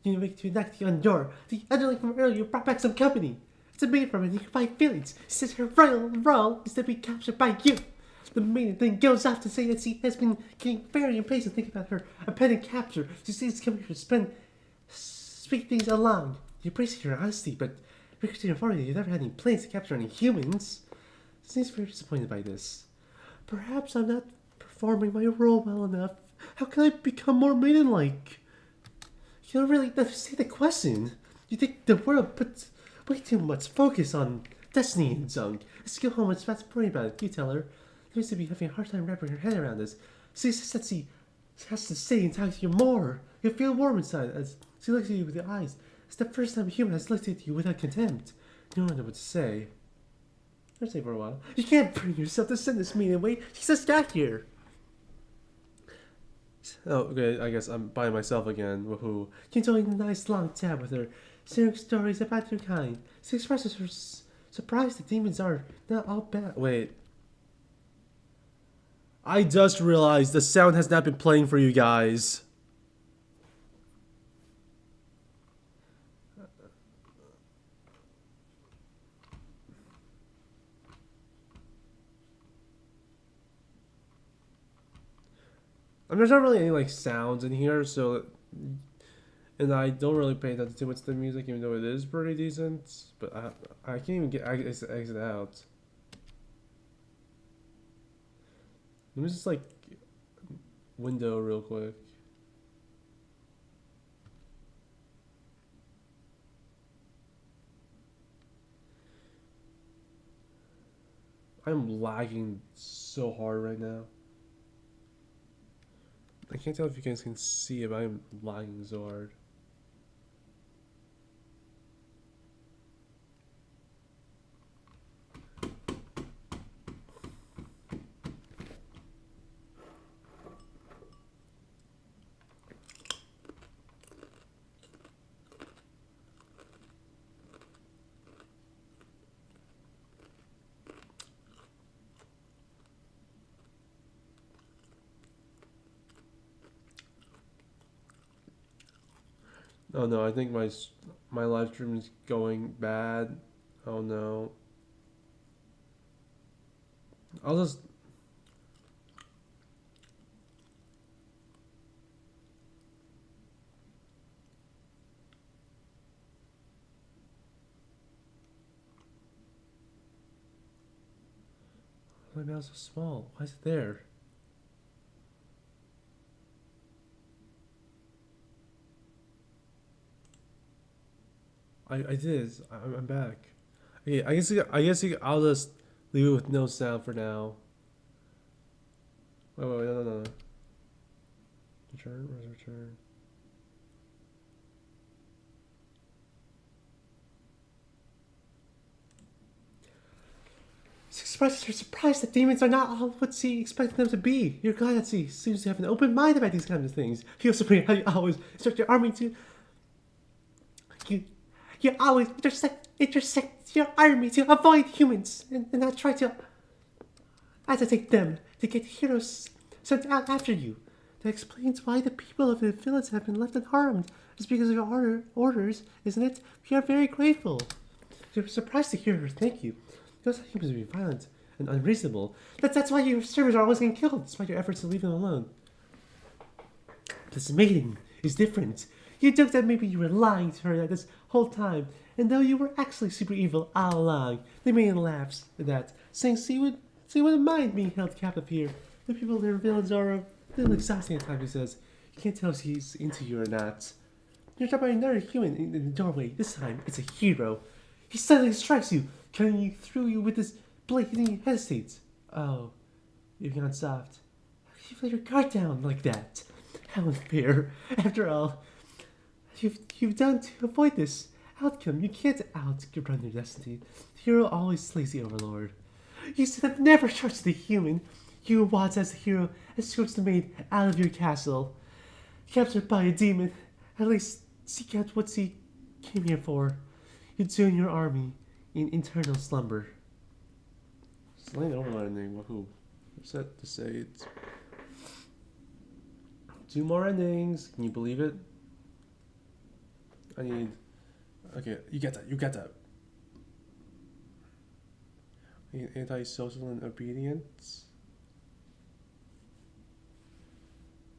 You make to enact on your the underling from earlier brought back some company. It's a maiden from nearby village. She says her royal role is to be captured by you. The maiden then goes off to say that she has been getting very impatient thinking about her impending capture. She says it's coming here to speak things along. You appreciate your honesty, but Rick informed you you've never had any plans to capture any humans. She seems very disappointed by this. Perhaps I'm not performing my role well enough. How can I become more maiden-like? You don't really understand the question. You think the world puts way too much focus on destiny and junk. Let's go home and start worrying about it. You tell her. She seems to be having a hard time wrapping her head around this. She says that she has to stay and talk to you more. You feel warm inside as she looks at you with her eyes. It's the first time a human has looked at you without contempt. You don't know what to say. I'll say for a while. You can't bring yourself to send this mean away. She just got here. Oh, okay, I guess I'm by myself again. Woohoo. She's doing a nice long chat with her, sharing stories about your kind. She expresses her surprise that demons are not all bad. Wait. I just realized the sound has not been playing for you guys. I mean, there's not really any like sounds in here, so, and I don't really pay attention too much to the music, even though it is pretty decent. But I can't even get exit out. Let me just like window real quick. I'm lagging so hard right now. I can't tell if you guys can see it, but I'm lagging so hard. Oh no, I think my live stream is going bad. Oh no. I'll just my mouse is small. Why is it there? I did. I'm back. Okay, I'll just leave it with no sound for now. Wait, no. Return? Where's return? She expresses her surprise that demons are not all what she expected them to be. You're glad that she seems to have an open mind about these kinds of things. You also bring how you always instruct your army to... You always intersect your army to avoid humans and not try to agitate them to get heroes sent out after you. That explains why the people of the village have been left unharmed. It's because of your orders, isn't it? We are very grateful. You're surprised to hear her thank you. You also humans to be violent and unreasonable. That's why your servants are always getting killed, despite your efforts to leave them alone. This mating is different. You joked that maybe you were lying to her this whole time, and though you were actually super evil all along, the maiden laughs at that, saying she wouldn't mind being held captive here. The people in their village are a little exhausting at times, he says. You can't tell if she's into you or not. You're talking about another human in the doorway. This time, it's a hero. He suddenly strikes you, cutting you through you with his blade, and he hesitates. Oh, you've gone soft. How can you let your guard down like that? How unfair. After all, you've done to avoid this outcome. You can't outrun your destiny. The hero always slays the overlord. You should have never trusted the human. You once as the hero escorts the maid out of your castle. Captured by a demon. At least seek out what she came here for. You join your army in eternal slumber. Slain overlord ending. Woohoo. Set to say it. 2 more endings. Can you believe it? I need... Okay, you get that. I need antisocial and obedience.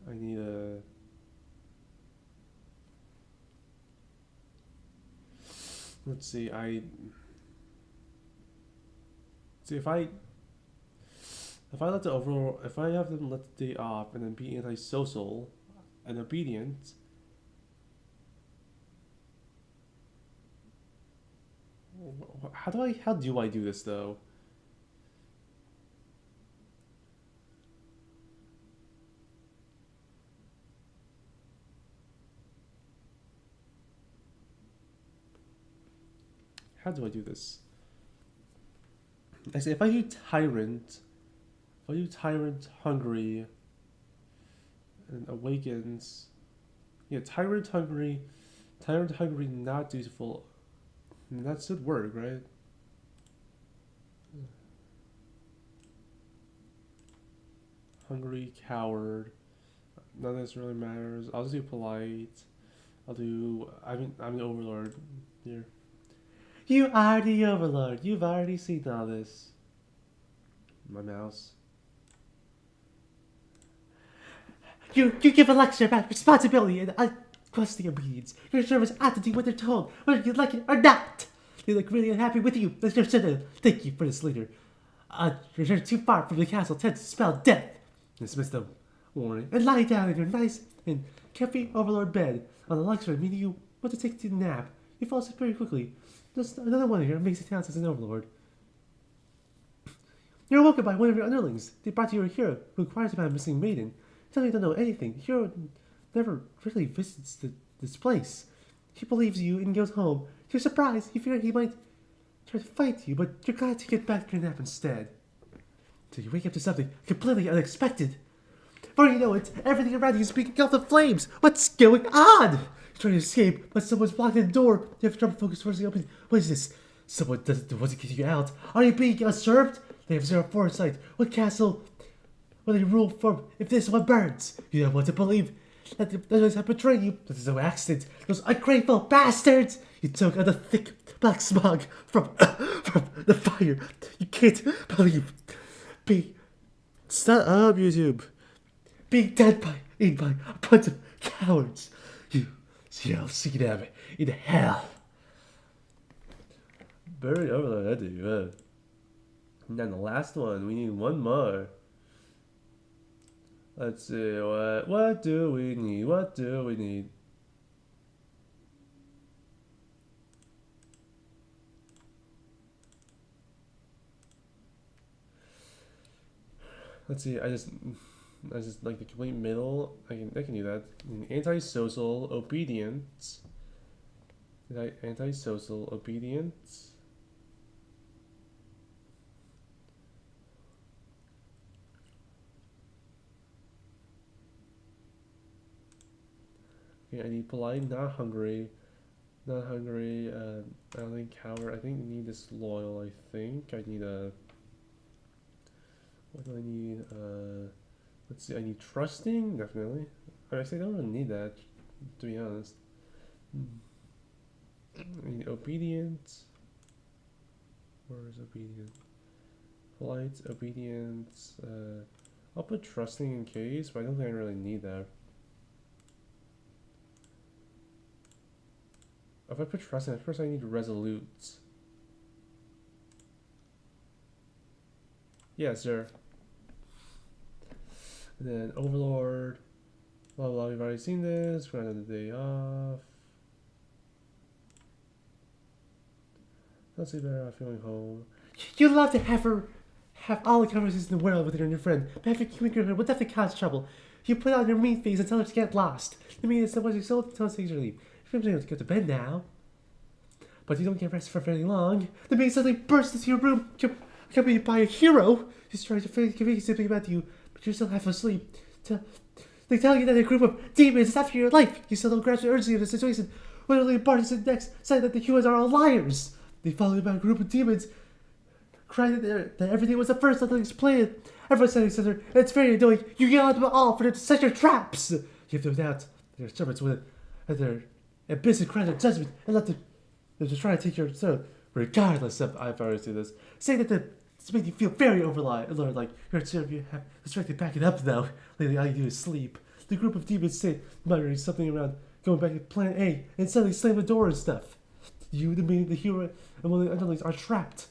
I need a... Let's see, if I have them let the day off and then be antisocial and obedient, how do I do this though? How do I do this? I say if I do tyrant hungry, and awakens. Yeah, tyrant hungry, not dutiful. And that should work, right? Hungry, coward. None of this really matters. I'll just do polite. I'm the overlord here. You are the overlord. You've already seen all this. My mouse. You give a lecture about responsibility and unquestioning obedience. Your servants ought to do what they're told, whether you like it or not. They look really unhappy with you. Let's just thank you for this leader. You're too far from the castle tends to spell death. Dismiss them. Warning. And lie down in your nice and comfy overlord bed on the luxury, meaning you want to take a nap. You fall asleep very quickly. Just another one of your amazing talents as an overlord. You're woken by one of your underlings. They brought you a hero who inquires about a missing maiden. Tell you don't know anything. The hero never really visits this place. He believes you and goes home. You're surprised. You fear he might try to fight you, but you're glad to get back to your nap instead. So you wake up to something completely unexpected. Before you know it, everything around you is speaking out the flames. What's going on? You're trying to escape, but someone's blocking the door. You have trouble focusing forcing open. What is this? Someone wasn't getting you out. Are you being usurped? They have zero foresight. What castle will they rule from if this one burns? You don't want to believe that the others have betrayed you. This is no accident. Those ungrateful bastards! You took on the thick black smog from the fire. You can't believe Shut up, YouTube. Being dead by a bunch of cowards. You shall see them in hell. Very overload, I do. And then the last one, we need one more. Let's see, what do we need? What do we need? Let's see, I just like the complete middle. I can do that. Antisocial obedience. Antisocial obedience. Okay, I need polite, not hungry. Not hungry, I don't think coward. I think I need disloyal, I think. I need a... What do I need? Let's see, I need trusting, definitely. Actually, I don't really need that, to be honest. I need obedient. Where is obedient? Polite, obedience. I'll put trusting in case, but I don't think I really need that. If I put trusting, at first I need resolute. Yes, sir. And then overlord. Blah blah. We've already seen this. Granted the day off. Let's see better off feeling home. You'd love to have all the conversations in the world with her and your friend, but having communicated with her would definitely cause trouble. You put on your mean face and tell her to get lost. I mean, it's so much you so tell things to leave. You're able to go to bed now, but you don't get rest for very long. The maid suddenly bursts into your room, accompanied by a hero. She's trying to convey something about you, but you're still half asleep. They tell you that a group of demons is after your life. You still don't grasp the urgency of the situation. Literally, Barnes and next say that the humans are all liars. They follow you by a group of demons, crying that everything was the first nothing's planned. Everyone's saying something, and it's very annoying. You yell at them all for them to set your traps. You have no doubt their servants with their ambition, cry their judgment, and let them just try to take your soul, regardless of I've already seen this. Say that this made you feel very overlord, like you're sure you have the strength to back it up though. Lately all you do is sleep. The group of demons say, muttering something around going back to plan A, and suddenly slam the door and stuff. You, the hero, and one of the underlings are trapped.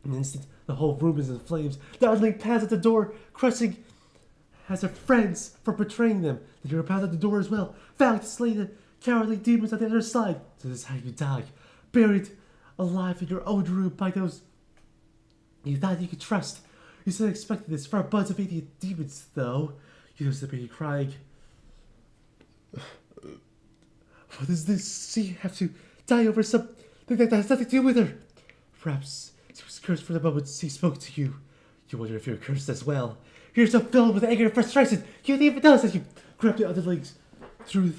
In an instant, the whole room is in flames. The underling pounds at the door, crushing as her friends for betraying them. The hero pounds at the door as well, vowing to slay the cowardly demons on the other side. So this is how you die, buried alive in your own room by those you thought you could trust. You still expected this for a bunch of idiot demons, though. You don't be crying. What does this? She have to die over something that has nothing to do with her? Perhaps she was cursed for the moment she spoke to you. You wonder if you're cursed as well. You're so filled with anger and frustration, you don't even notice as you grab the other legs through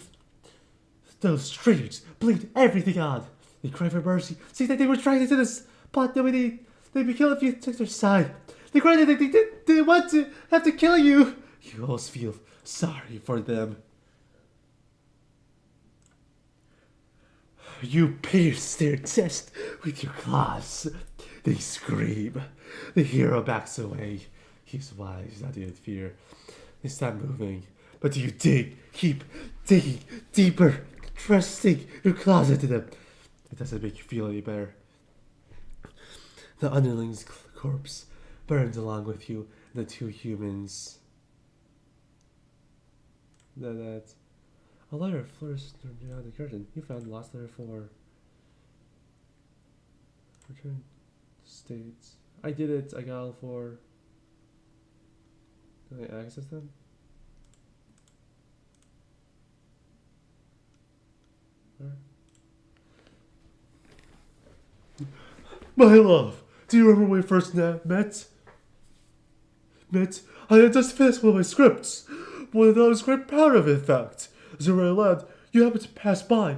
those strings, bleed everything out. They cry for mercy, see that they were trying to do this, but they'd be killed if you took their side. They cried that they didn't want to have to kill you. You always feel sorry for them. You pierce their chest with your claws. They scream. The hero backs away. He's wise, not in fear. They stop moving. But you keep digging deeper, thrusting your claws into them. It doesn't make you feel any better. The underling's corpse burns along with you, the two humans. That a letter flourished behind the curtain. You found the lost letter for return to States. I did it. I got all four. Can I access them? Where? My love, do you remember when we first met? I had just finished one of my scripts. One that I was quite proud of, in fact. As a rare lad, you happened to pass by.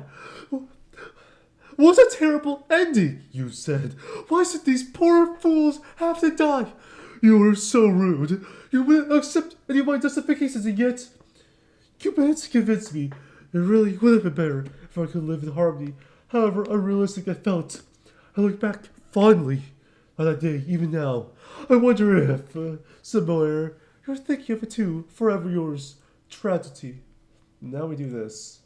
What a terrible ending, you said. Why should these poor fools have to die? You were so rude. You wouldn't accept any of my justifications, and yet you managed to convince me. It really would have been better if I could live in harmony, however unrealistic I felt. I look back fondly on that day, even now. I wonder if, somewhere, you're thinking of it too. Forever yours, Tragedy. Now we do this.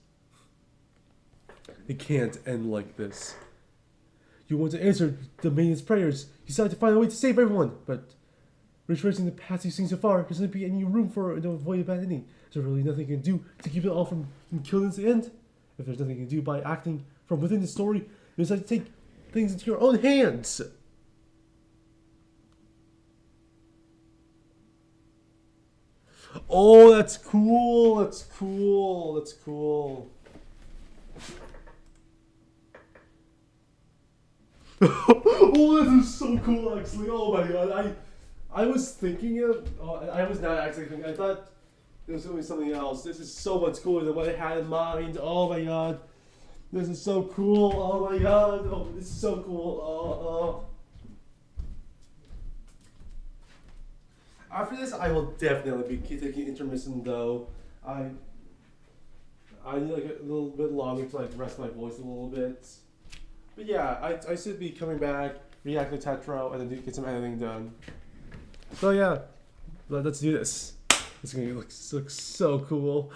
It can't end like this. You want to answer the maiden's prayers. You decided to find a way to save everyone, but retracing the path you've seen so far, there's not be any room for to avoid a bad ending. Is there really nothing you can do to keep it all from killing at the end? If there's nothing you can do by acting from within the story, you decide to take things into your own hands. Oh, that's cool. That's cool. That's cool. Oh, this is so cool, actually. Oh my god. I was thinking of... Oh, I was not actually thinking. I thought there was going to be something else. This is so much cooler than what I had in mind. Oh my god. This is so cool. Oh my god. Oh, this is so cool. Oh. After this, I will definitely be taking intermission, though. I need like a little bit longer to like rest my voice a little bit. But yeah, I should be coming back, react to Tetro, and then get some editing done. So yeah, let's do this. It's gonna look so cool.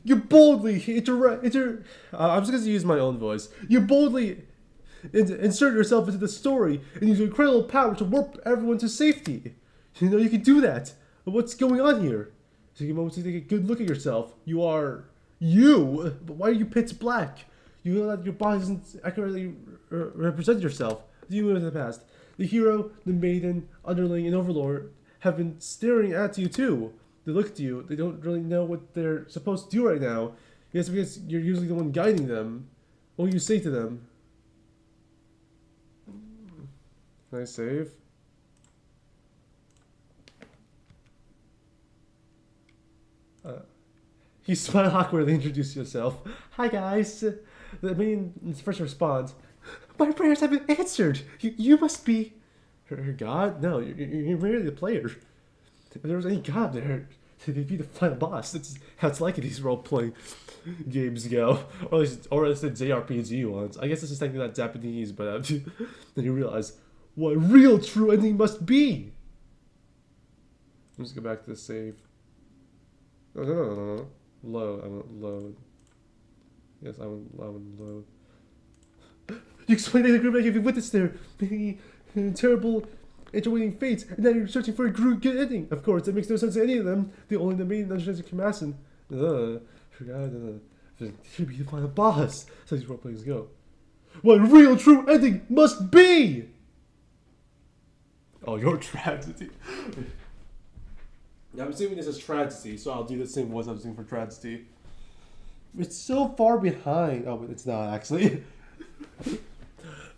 You boldly I'm just gonna use my own voice. You boldly insert yourself into the story and use your incredible power to warp everyone to safety. You know, you can do that. But what's going on here? So you moment to take a good look at yourself. You are you. But why are you pitch black? You know that your body doesn't accurately represent yourself. As you move in the past, the hero, the maiden, underling, and overlord have been staring at you too. They look at you. They don't really know what they're supposed to do right now. Yes, because you're usually the one guiding them. What will you say to them? Can I save? You smile awkwardly, introduce yourself. Hi guys. The main first responds, my prayers have been answered. You must be her god? No, you're merely the player. If there was any god there, they'd be the final boss. That's how it's like in these role-playing games go. Or at least the JRPG ones. I guess this is technically not Japanese, but then you realize what a real true ending must be. Let's go back to the save. No. Load. I want load. Yes, I want load. You explained that the group like if you witnessed there, maybe terrible interweaving fates, and now you're searching for a good ending. Of course, that makes no sense to any of them. Only the main understands the Kamasin. Forgot should be the final boss. So these role players go. What a real true ending must be! Oh, your tragedy. I'm assuming this is tragedy, so I'll do the same voice I was doing for tragedy. It's so far behind. Oh, but it's not actually.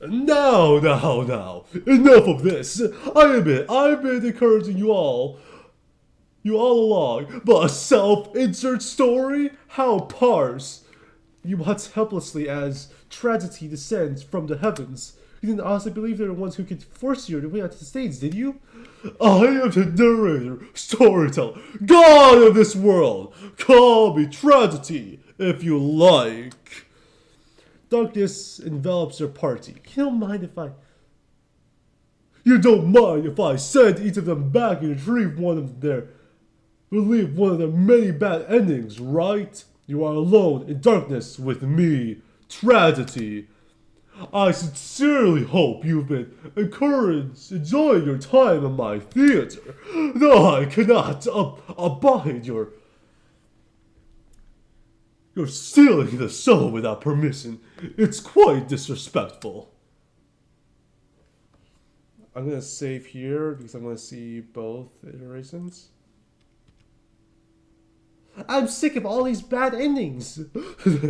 No. Enough of this. I admit, I've been encouraging you all you all along, but a self-insert story? How parse? You watch helplessly as tragedy descends from the heavens. You didn't honestly believe they were the ones who could force you to wait onto the stage, did you? I am the narrator, storyteller, god of this world. Call me tragedy, if you like. Darkness envelops your party. You don't mind if I... You don't mind if I send each of them back and relieve one of their many bad endings, right? You are alone in darkness with me, tragedy. I sincerely hope you've been encouraged, enjoying your time in my theater, though I cannot abide your stealing the show without permission. It's quite disrespectful. I'm gonna save here because I'm gonna see both iterations. I'm sick of all these bad endings.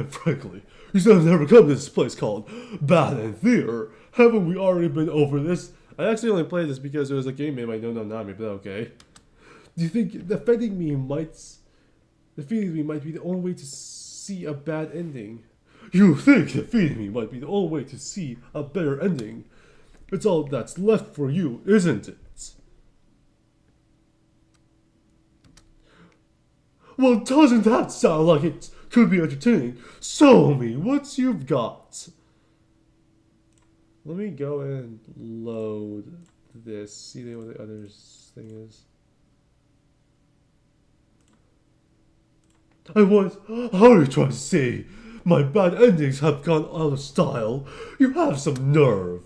Frankly, you should have never come to this place called Bad and Theater. Haven't we already been over this? I actually only played this because it was a game made by No No Nami, but okay. Do you think defeating me might be the only way to see a bad ending? You think defeating me might be the only way to see a better ending? It's all that's left for you, isn't it? Well, doesn't that sound like it could be entertaining? Show me what you've got. Let me go and load this. See what the other thing is. How are you trying to say? My bad endings have gone out of style. You have some nerve.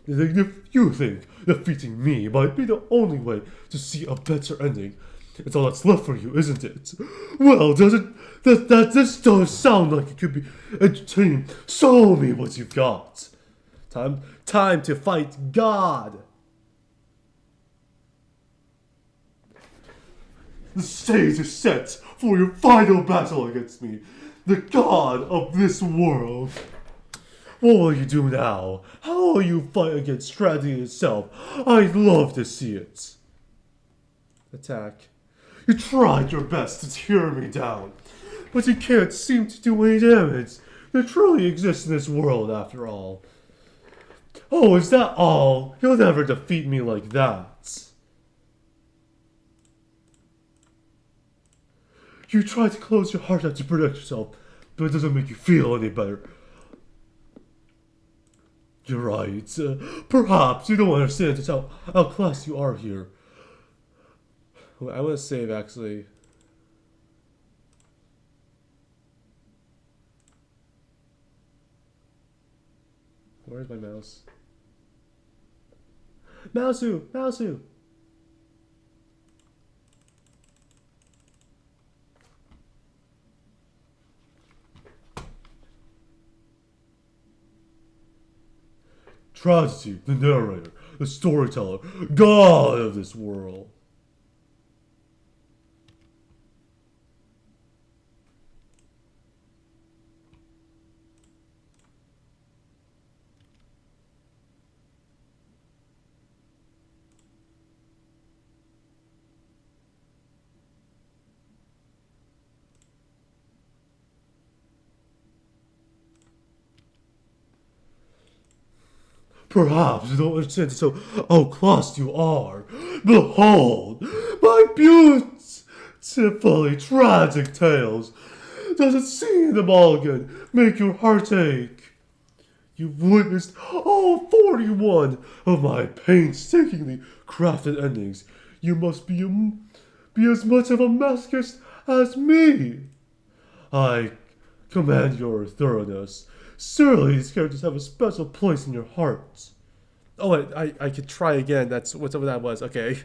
You think defeating me might be the only way to see a better ending. It's all that's left for you, isn't it? Well, this does sound like it could be entertaining. Show me what you've got. Time to fight God. The stage is set for your final battle against me, the God of this world. What will you do now? How will you fight against tragedy itself? I'd love to see it. Attack. You tried your best to tear me down, but you can't seem to do any damage. You truly exist in this world, after all. Oh, is that all? You'll never defeat me like that. You try to close your heart out to protect yourself, but it doesn't make you feel any better. You're right. Perhaps you don't understand just how outclassed you are here. I want to save, actually. Where's my mouse? Mouseu! Mouseu! Tragedy, the narrator, the storyteller, God of this world. Perhaps you don't understand just how outclassed you are. Behold, my beautifully tragic tales. Doesn't seeing them all again make your heart ache? You've witnessed all 41 of my painstakingly crafted endings. You must be as much of a masochist as me. I command your thoroughness. Surely these characters have a special place in your hearts. Oh wait, I could try again. That's whatever that was. Okay.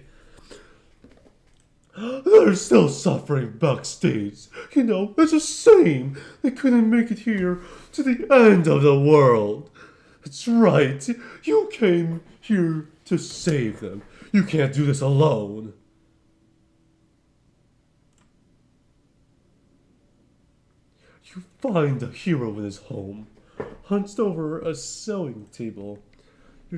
They're still suffering backstage. You know, it's a shame they couldn't make it here to the end of the world. That's right. You came here to save them. You can't do this alone. You find a hero in his home, hunched over a sewing table. You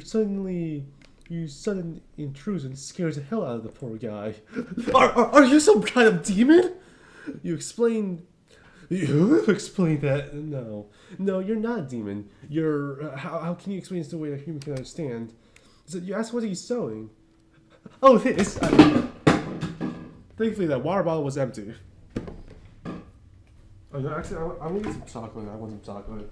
Your sudden intrusion scares the hell out of the poor guy. Are you some kind of demon? You explain that. No, you're not a demon. You're how can you explain this in a way that a human can understand? So you ask what he's sewing. Oh, this. Thankfully, that water bottle was empty. Oh no, actually, I want some chocolate. I want some chocolate.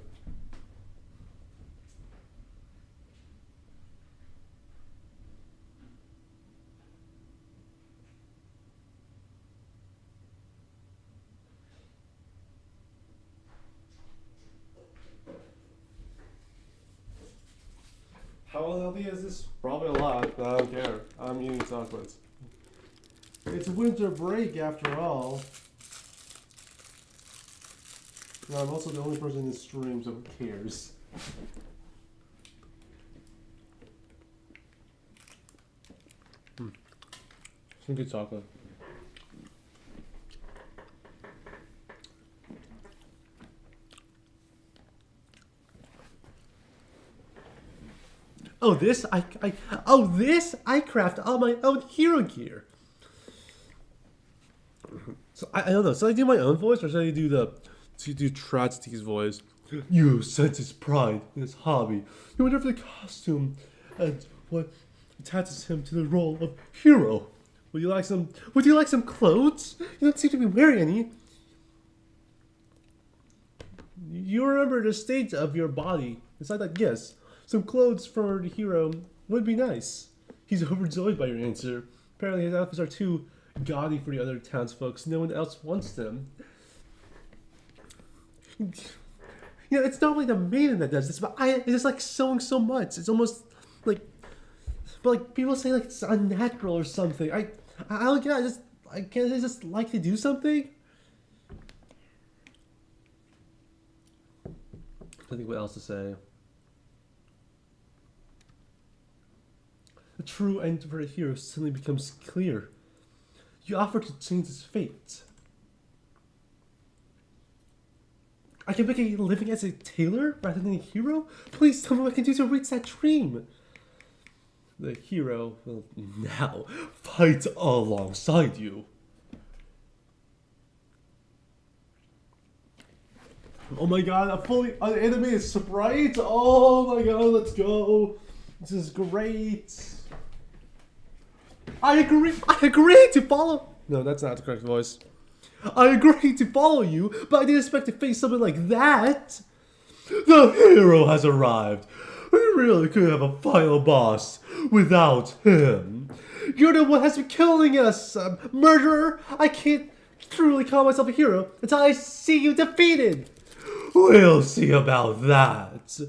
How unhealthy is this? Probably a lot, but I don't care. I'm eating chocolates. It's winter break after all. And I'm also the only person in this stream, so who cares? Some good chocolate. Oh, this I craft all my own hero gear. So I don't know. Should I do my own voice or should I do Tragedy's voice? You sense his pride in his hobby. You wonder if the costume and what attaches him to the role of hero. Would you like some clothes? You don't seem to be wearing any. You remember the state of your body. It's like that, yes. Some clothes for the hero would be nice. He's overjoyed by your answer. Apparently his outfits are too gaudy for the other townsfolk. No one else wants them. You know, it's not only the maiden that does this, but it's just like sewing so much. It's almost like, but like people say like it's unnatural or something. I don't get it. I can't just like to do something. I think what else to say. The true end for the hero suddenly becomes clear. You offer to change his fate. I can make a living as a tailor rather than a hero? Please tell me what I can do to reach that dream. The hero will now fight alongside you. Oh my god, a fully unanimated sprite! Oh my god, let's go! This is great! I agree to follow... No, that's not the correct voice. I agree to follow you, but I didn't expect to face something like that! The hero has arrived! We really could have a final boss without him. You're the one who has been killing us, murderer! I can't truly call myself a hero until I see you defeated! We'll see about that.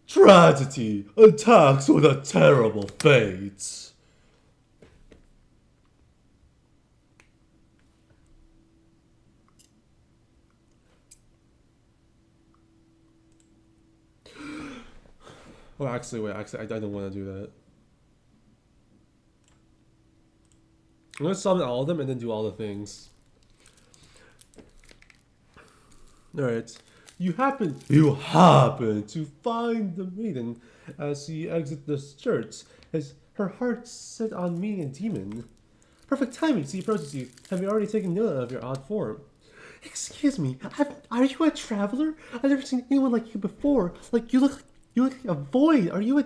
Tragedy attacks with a terrible fate. Oh, actually, I don't want to do that. I'm going to summon all of them and then do all the things. Alright. You happen to find the maiden as she exits the church, as her heart set on meeting a demon. Perfect timing, she approaches you. Have you already taken note of your odd form? Excuse me, are you a traveler? I've never seen anyone like you before. Like, you look like a void. Are you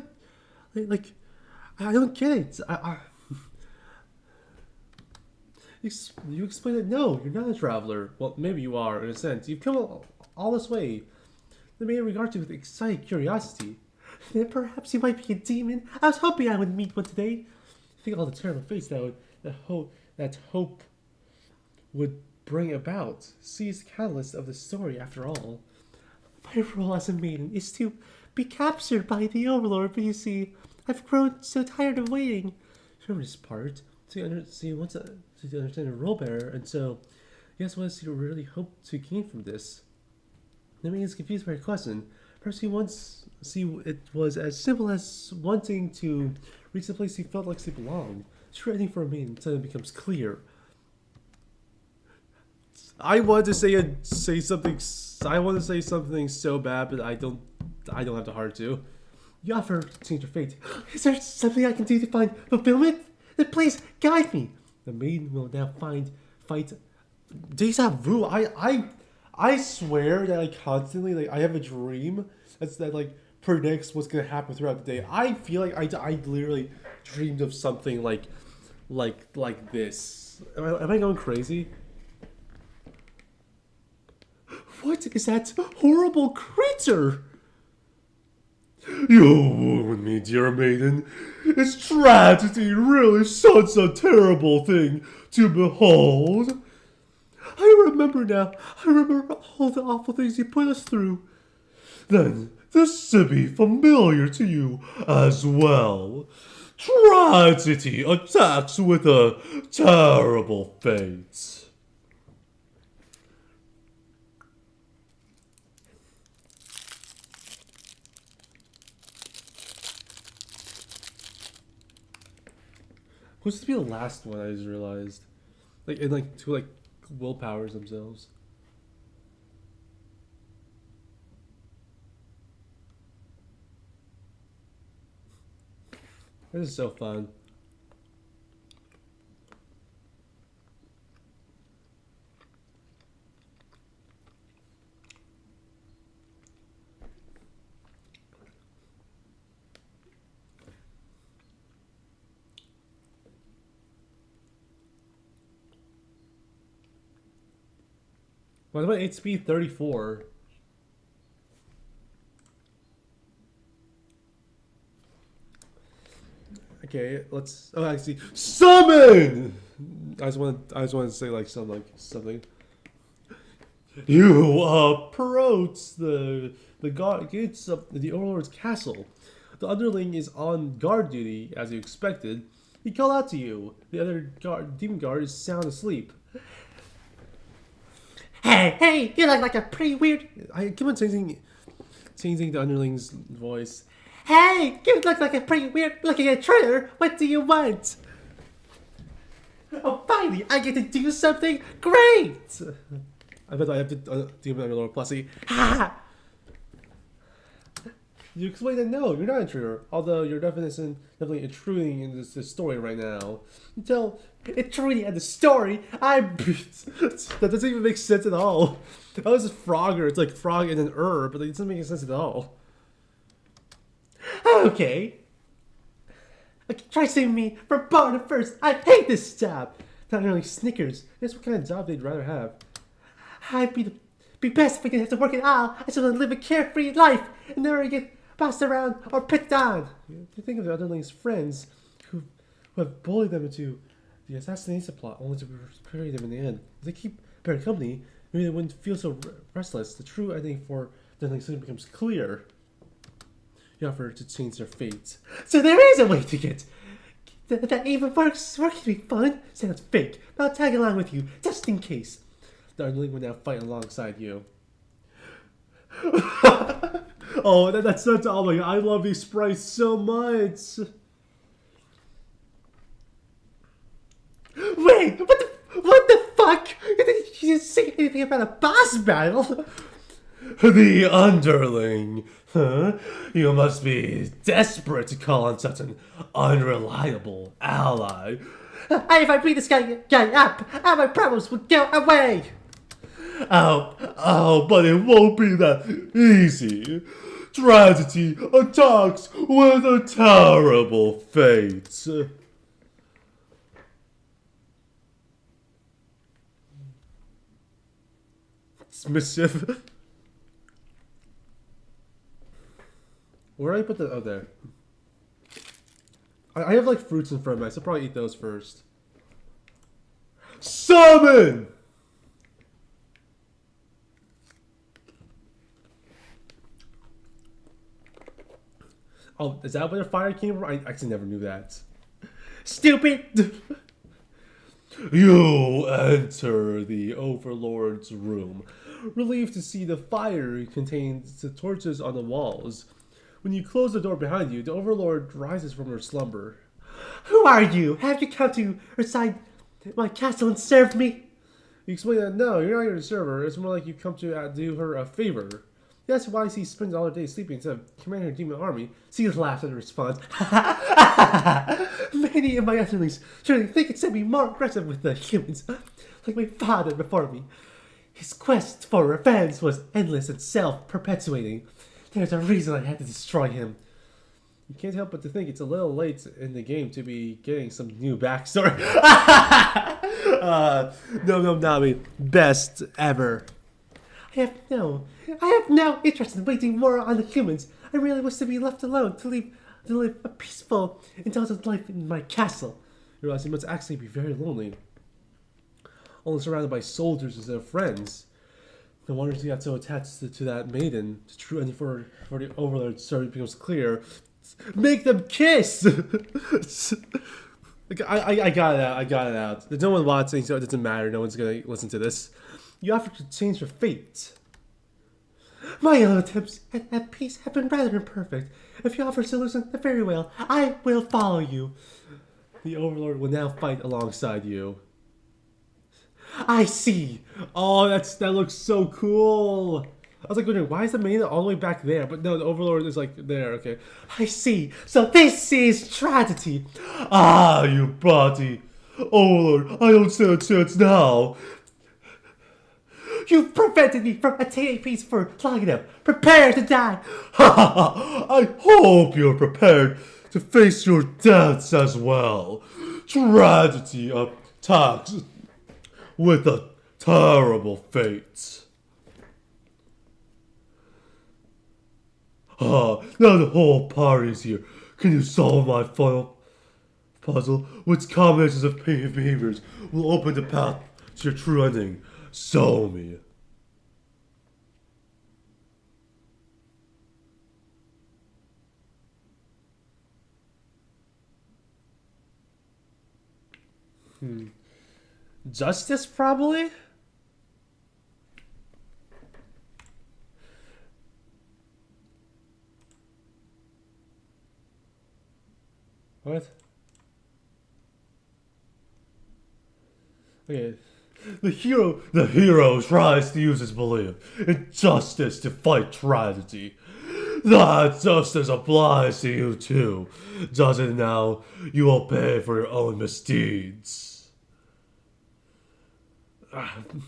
like I don't get it. You explain that no, you're not a traveler. Well, maybe you are in a sense. You've come all this way. They may regard you with excited curiosity. Then perhaps you might be a demon. I was hoping I would meet one today. Think all the terrible fates that hope would bring about. See, it's the catalyst of the story after all. My role as a maiden is to be captured by the Overlord, but you see, I've grown so tired of waiting. Remember this part? So you want to understand a role bearer, and so you guys want to see what you really hope to gain from this. The maiden is confused by her question. Perhaps he wants to see it was as simple as wanting to reach the place he felt like he belonged. True ending for a maiden suddenly becomes clear. I want to say something so bad, but I don't have the heart to. You offer to change your fate. Is there something I can do to find fulfillment? Then please guide me. The maiden will now fight deja vu. I swear that I constantly, like, I have a dream that like predicts what's gonna happen throughout the day. I feel like I literally dreamed of something like this. Am I going crazy? What is that horrible creature? You wound me, dear maiden. Is tragedy really such a terrible thing to behold? I remember now. I remember all the awful things you put us through. Then this should be familiar to you as well. Tragedy attacks with a terrible fate. Who's to be the last one? I just realized, like, and like two like willpowers themselves. This is so fun. What about 8 speed 34? Okay, let's. Oh, actually, summon. I just want to say like something. You approach the gates of the Overlord's castle. The underling is on guard duty, as you expected. He called out to you. The other demon guard is sound asleep. Hey, you look like a pretty weird. I keep on changing the underling's voice. Hey, you look like a pretty weird looking intruder. What do you want? Oh, finally, I get to do something great. I bet I have to demon underlord plussy. Ha! You explain that no, you're not an intruder. Although you're definitely intruding in this story right now. Until intruding in the story, that doesn't even make sense at all. That was a frogger. It's like frog and an herb, but it doesn't make sense at all. Okay, try saving me from bottom first. I hate this job. Not only Snickers. That's what kind of job they'd rather have. I'd be best if I didn't have to work at all. I just want to live a carefree life and never get passed around or picked on. You think of the underlings' friends who have bullied them into the assassination plot, only to betray them in the end. If they keep better company, maybe they wouldn't feel so restless. The true ending for the underlings soon becomes clear. You offer to change their fate. So there is a way to get that even works. Work can be fun. Sounds fake, but I'll tag along with you just in case. The underling will now fight alongside you. Oh, that's such. Oh my god, I love these sprites so much. Wait, what the fuck? You didn't say anything about a boss battle. The underling. Huh? You must be desperate to call on such an unreliable ally. If I beat this guy up, all my problems will go away. Oh, but it won't be that easy. Tragedy attacks with a terrible fate. It's mischief. Where do I put the... Oh, there. I have, like, fruits in front of me. I should probably eat those first. Summon! Oh, is that where the fire came from? I actually never knew that. Stupid! You enter the Overlord's room, relieved to see the fire contains the torches on the walls. When you close the door behind you, the Overlord rises from her slumber. Who are you? Have you come to reside my castle and serve me? You explain that no, you're not here to serve her. It's more like you come to do her a favor. That's why he spends all day sleeping instead of commanding her demon army. She laughs at the response. Many of my underlings surely think it's to be more aggressive with the humans, like my father before me. His quest for revenge was endless and self-perpetuating. There's a reason I had to destroy him. You can't help but to think it's a little late in the game to be getting some new backstory. No, not me. Best ever. I have no interest in waiting more on the humans. I really wish to be left alone to live a peaceful, indulgent life in my castle. You realize it must actually be very lonely. Only surrounded by soldiers instead of friends. No wonder he got so attached to that maiden. The true ending for the Overlord story becomes clear. Make them kiss! I got it out. No one watching, so it doesn't matter. No one's gonna listen to this. You offer to change your fate. My own attempts at peace have been rather imperfect. If you offer a solution, then very well. I will follow you. The Overlord will now fight alongside you. I see. Oh, that looks so cool. I was like wondering, why is the maiden all the way back there? But no, the Overlord is like there, okay. I see. So this is tragedy. Ah, you body. Overlord, I don't stand a chance now. You've prevented me from attaining peace for long enough. Prepare to die. Ha ha ha. I hope you're prepared to face your deaths as well. Tragedy attacks with a terrible fate. Now the whole party's here. Can you solve my final puzzle? Which combinations of behaviors will open the path to your true ending? Show me. Justice, probably? What? Okay. The hero tries to use his belief in justice to fight tragedy. That justice applies to you too. Does it now? You will pay for your own misdeeds. I'm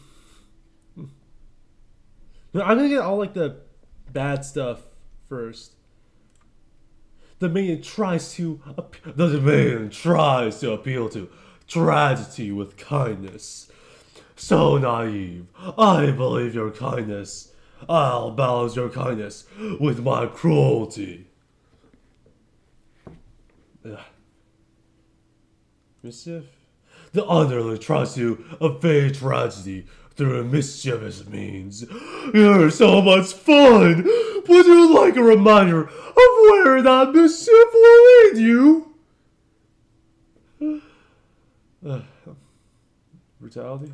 gonna get all like the bad stuff first. The maiden tries to appeal to tragedy with kindness. So naive. I believe your kindness. I'll balance your kindness with my cruelty. Mischief? The underling tries to evade tragedy through mischievous means. You're so much fun! Would you like a reminder of where that mischief will lead you? Brutality?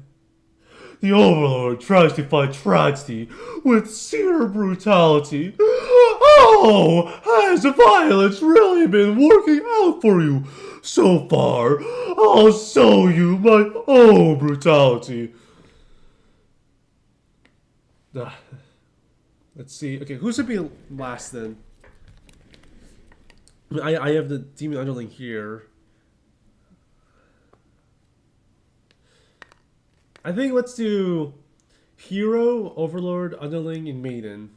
The Overlord tries to fight tragedy with sheer brutality. Oh, has violence really been working out for you so far? I'll show you my own brutality. Let's see. Okay, who should be last then? I have the demon underling here. I think let's do hero, overlord, underling, and maiden.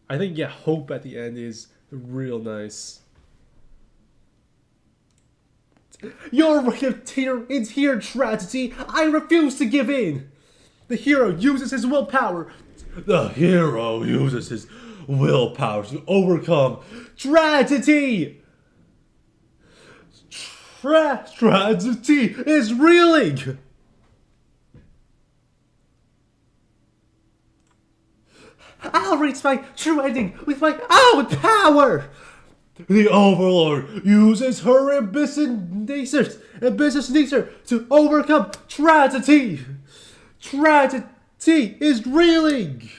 I think, yeah, hope at the end is real nice. Your right of terror is here, tragedy. I refuse to give in. The hero uses his willpower. The hero uses his willpower to overcome tragedy. Tragedy is reeling. I'll reach my true ending with my own power. The Overlord uses her ambitious nature to overcome tragedy. Tragedy is reeling.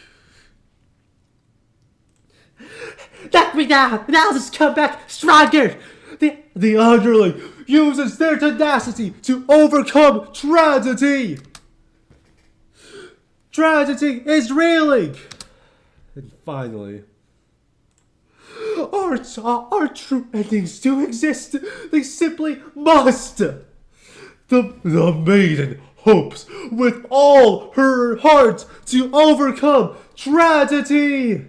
Knock me down, and I'll just come back stronger. The underling uses their tenacity to overcome tragedy. Tragedy is reeling. And finally, our true endings do exist. They simply must. The maiden hopes with all her heart to overcome tragedy.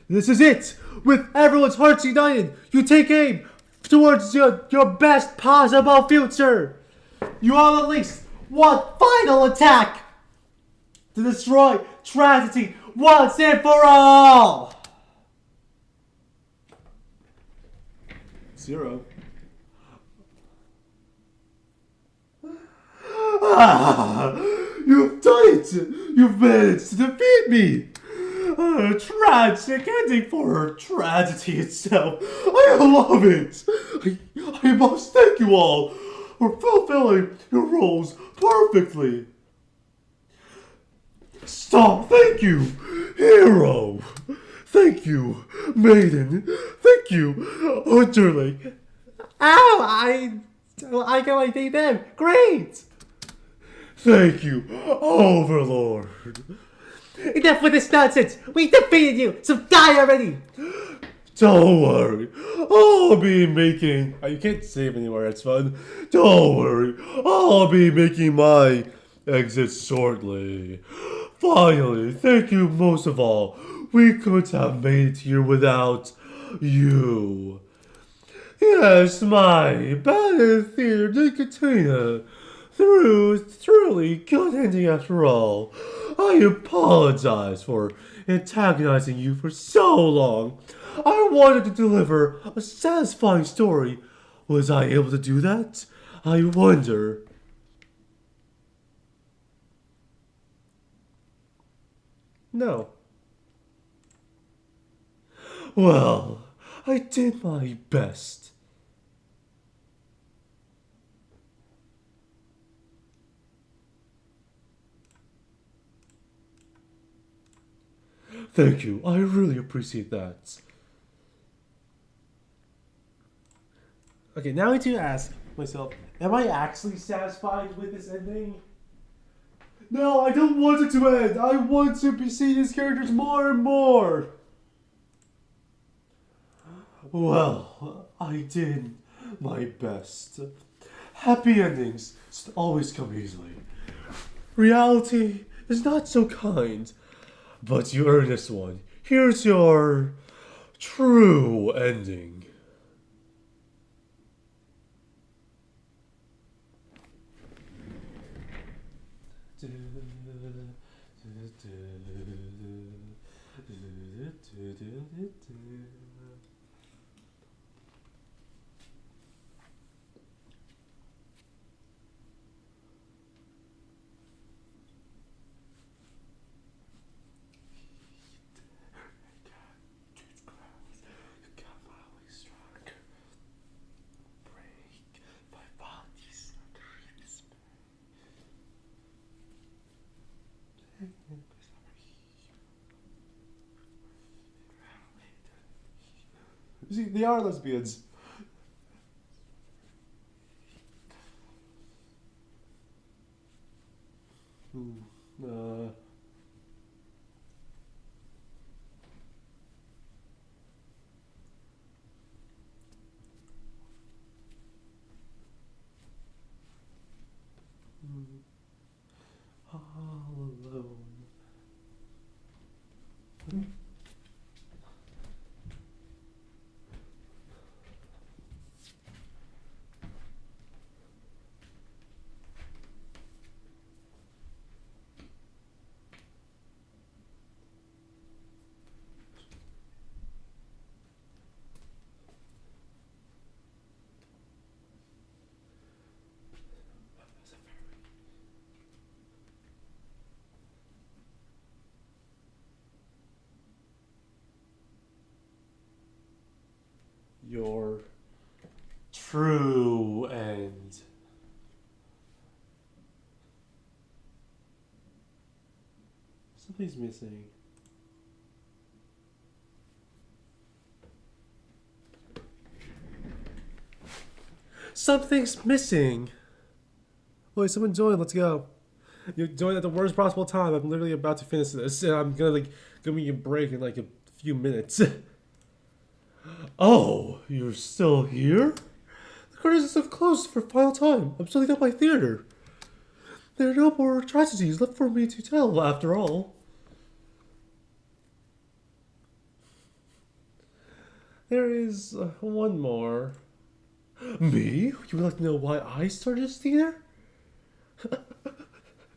This is it. With everyone's hearts united, you take aim towards your best possible future. You all unleash one final attack to destroy tragedy once and for all. 0. You've done it! You've managed to defeat me! A tragic ending for tragedy itself. I love it! I must thank you all for fulfilling your roles perfectly. Stop! Thank you, hero! Thank you, maiden! Thank you, underling! Ow! I got my thing then! Great! Thank you, overlord! Enough with this nonsense! We defeated you, so die already! Don't worry, I'll be making... You can't save anywhere, it's fun. Don't worry, I'll be making my exit shortly. Finally, thank you most of all. We couldn't have made it here without you. Yes, my bad theater did continue. Through truly good ending after all. I apologize for antagonizing you for so long. I wanted to deliver a satisfying story. Was I able to do that? I wonder. No. Well, I did my best. Thank you. I really appreciate that. Okay, now I need to ask myself, am I actually satisfied with this ending? No, I don't want it to end. I want to see these characters more and more. Well, I did my best. Happy endings always come easily. Reality is not so kind. But you earned this one. Here's your true ending. See, they are lesbians. All alone. Your true end. Something's missing. Something's missing. Wait, someone join. Let's go. You're doing it at the worst possible time. I'm literally about to finish this, and I'm gonna like give me a break in like a few minutes. Oh, you're still here? The curtains have closed for final time. I'm starting up my theater. There are no more tragedies left for me to tell, after all. There is one more. Me? You would like to know why I started this theater?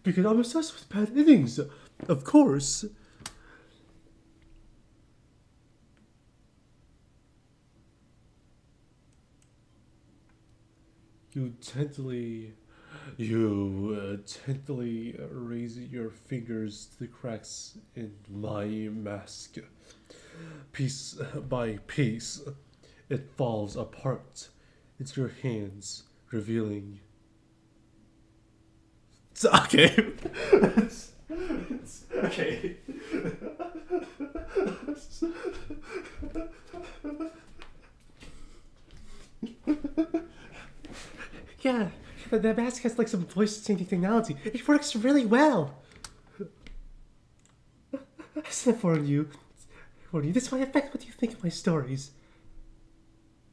Because I'm obsessed with bad endings, of course. You gently raise your fingers to the cracks in my mask. Piece by piece, it falls apart into your hands, revealing. It's okay. It's okay. Yeah, the mask has like some voice changing technology. It works really well. I said for you. This is why affect what you think of my stories.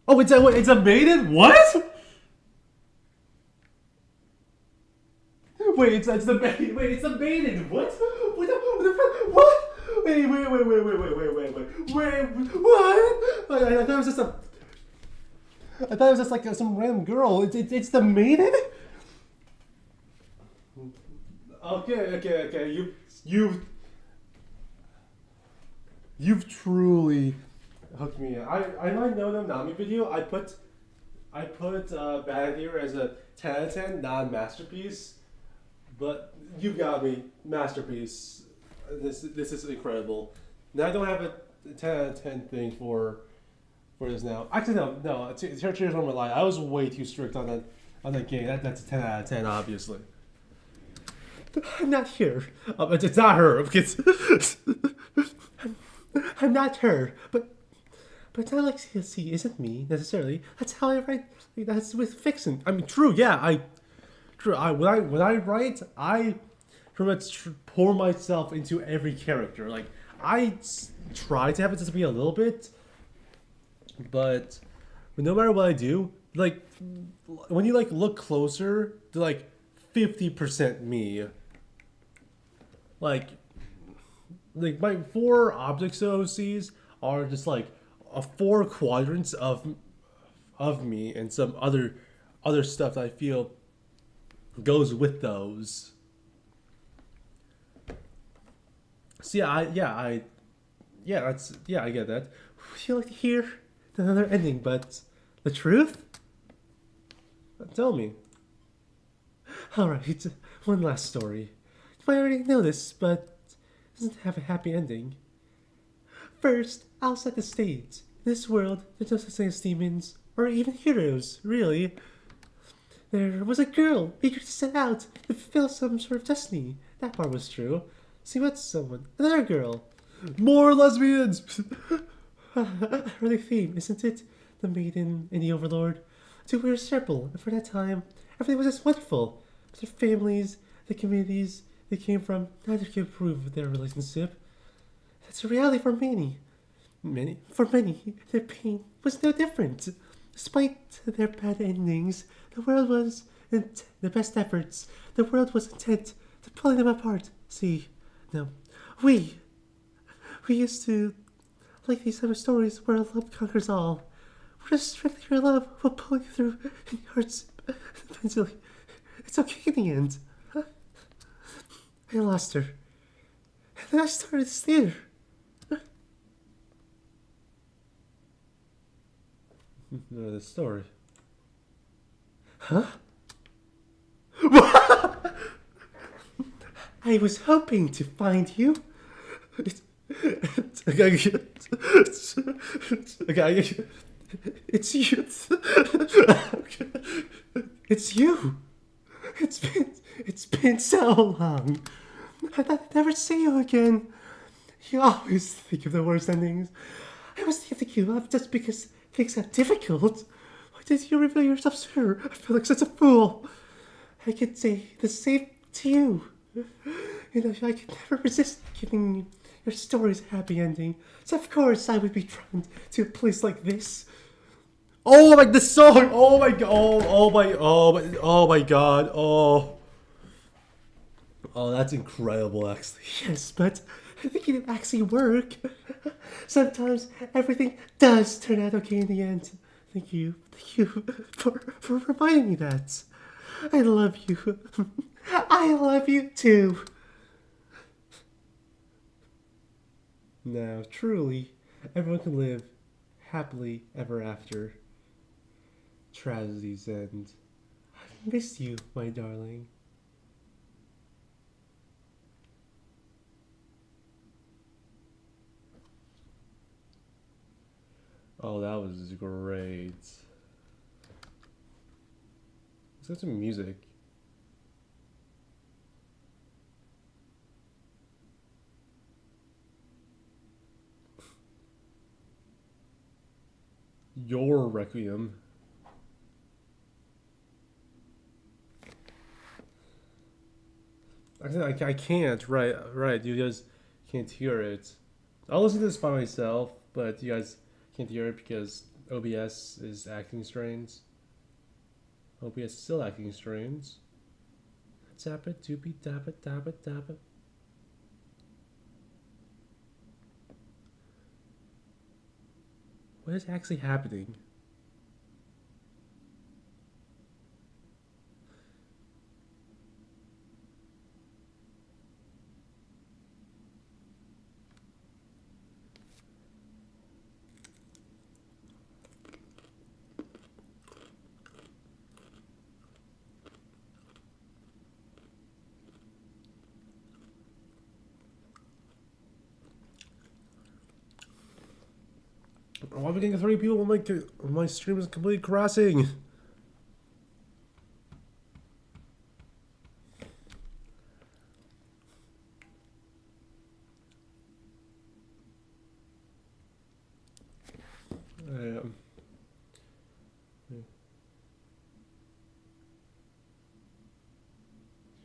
Oh, it's a maiden? What? Wait, it's the maiden. Wait, it's the maiden. What? What? Wait, what? I thought it was just a. I thought it was just like some random girl. It's the maiden. Okay. You've truly hooked me in. I might know the Nami video. I put Bad here as a 10 out of 10 non-masterpiece, but you got me, masterpiece. This is incredible. Now I don't have a 10 out of 10 thing for this now. Actually no. Cheers on my lie. I was way too strict on that game. That's a 10 out of 10, obviously. I'm not here. It's not her. Because I'm not her, but it's not like CSC isn't me necessarily. That's how I write. That's with fiction. I mean, true. Yeah, when I write, I pretty much pour myself into every character. Like I try to have it just be a little bit, but no matter what I do, like when you like look closer, they're like 50% me. Like my 4 objects OCs are just like 4 quadrants of me and some other stuff that I feel goes with those. So I get that. Would you like to hear another ending, but the truth? Tell me. Alright, one last story. You might already know this, but it doesn't have a happy ending. First, I'll set the stage. In this world, there's no such thing as demons, or even heroes, really. There was a girl eager to set out to fulfill some sort of destiny. That part was true. She met someone, another girl. More lesbians! Early theme, isn't it? The maiden and the overlord. Two were a circle, and for that time, everything was just wonderful. But their families, the communities they came from, neither could approve of their relationship. That's a reality for many. For many, their pain was no different. Despite their bad endings, the world was, in the best efforts, the world was intent to pulling them apart. See, no, we used to like these type of stories where love conquers all. We're just strictly your love will pull you through in your hearts eventually. It's okay in the end. I lost her. And then I started this theater. The story. Huh? I was hoping to find you. It's you. It's you. It's been so long. I thought I'd never see you again. You always think of the worst endings. I was thinking you up just because things got difficult. Why did you reveal yourself sooner? I feel like such a fool. I could say the same to you. You know, I could never resist giving your stories a happy ending. So of course I would be drawn to a place like this. Oh, like the song! Oh my god! Oh my god! Oh, that's incredible, actually. Yes, but I think it'll actually work. Sometimes everything does turn out okay in the end. Thank you for reminding me that. I love you. I love you too. Now, truly, everyone can live happily ever after. Tragedies end. I've missed you, my darling. Oh, that was great. Let's get some music. Your Requiem. I can't. Right. You guys can't hear it. I'll listen to this by myself, but you guys can't hear it because OBS is acting strange. OBS is still acting strange. Tap it, doopy, tap it, tap it, tap it. What is actually happening? Why are we getting 3 people when my stream is completely crashing?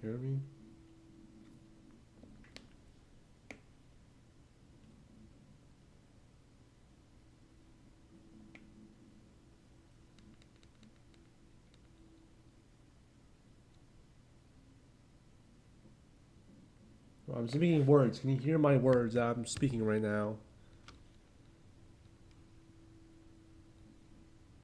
Hear me? I'm speaking words. Can you hear my words? I'm speaking right now.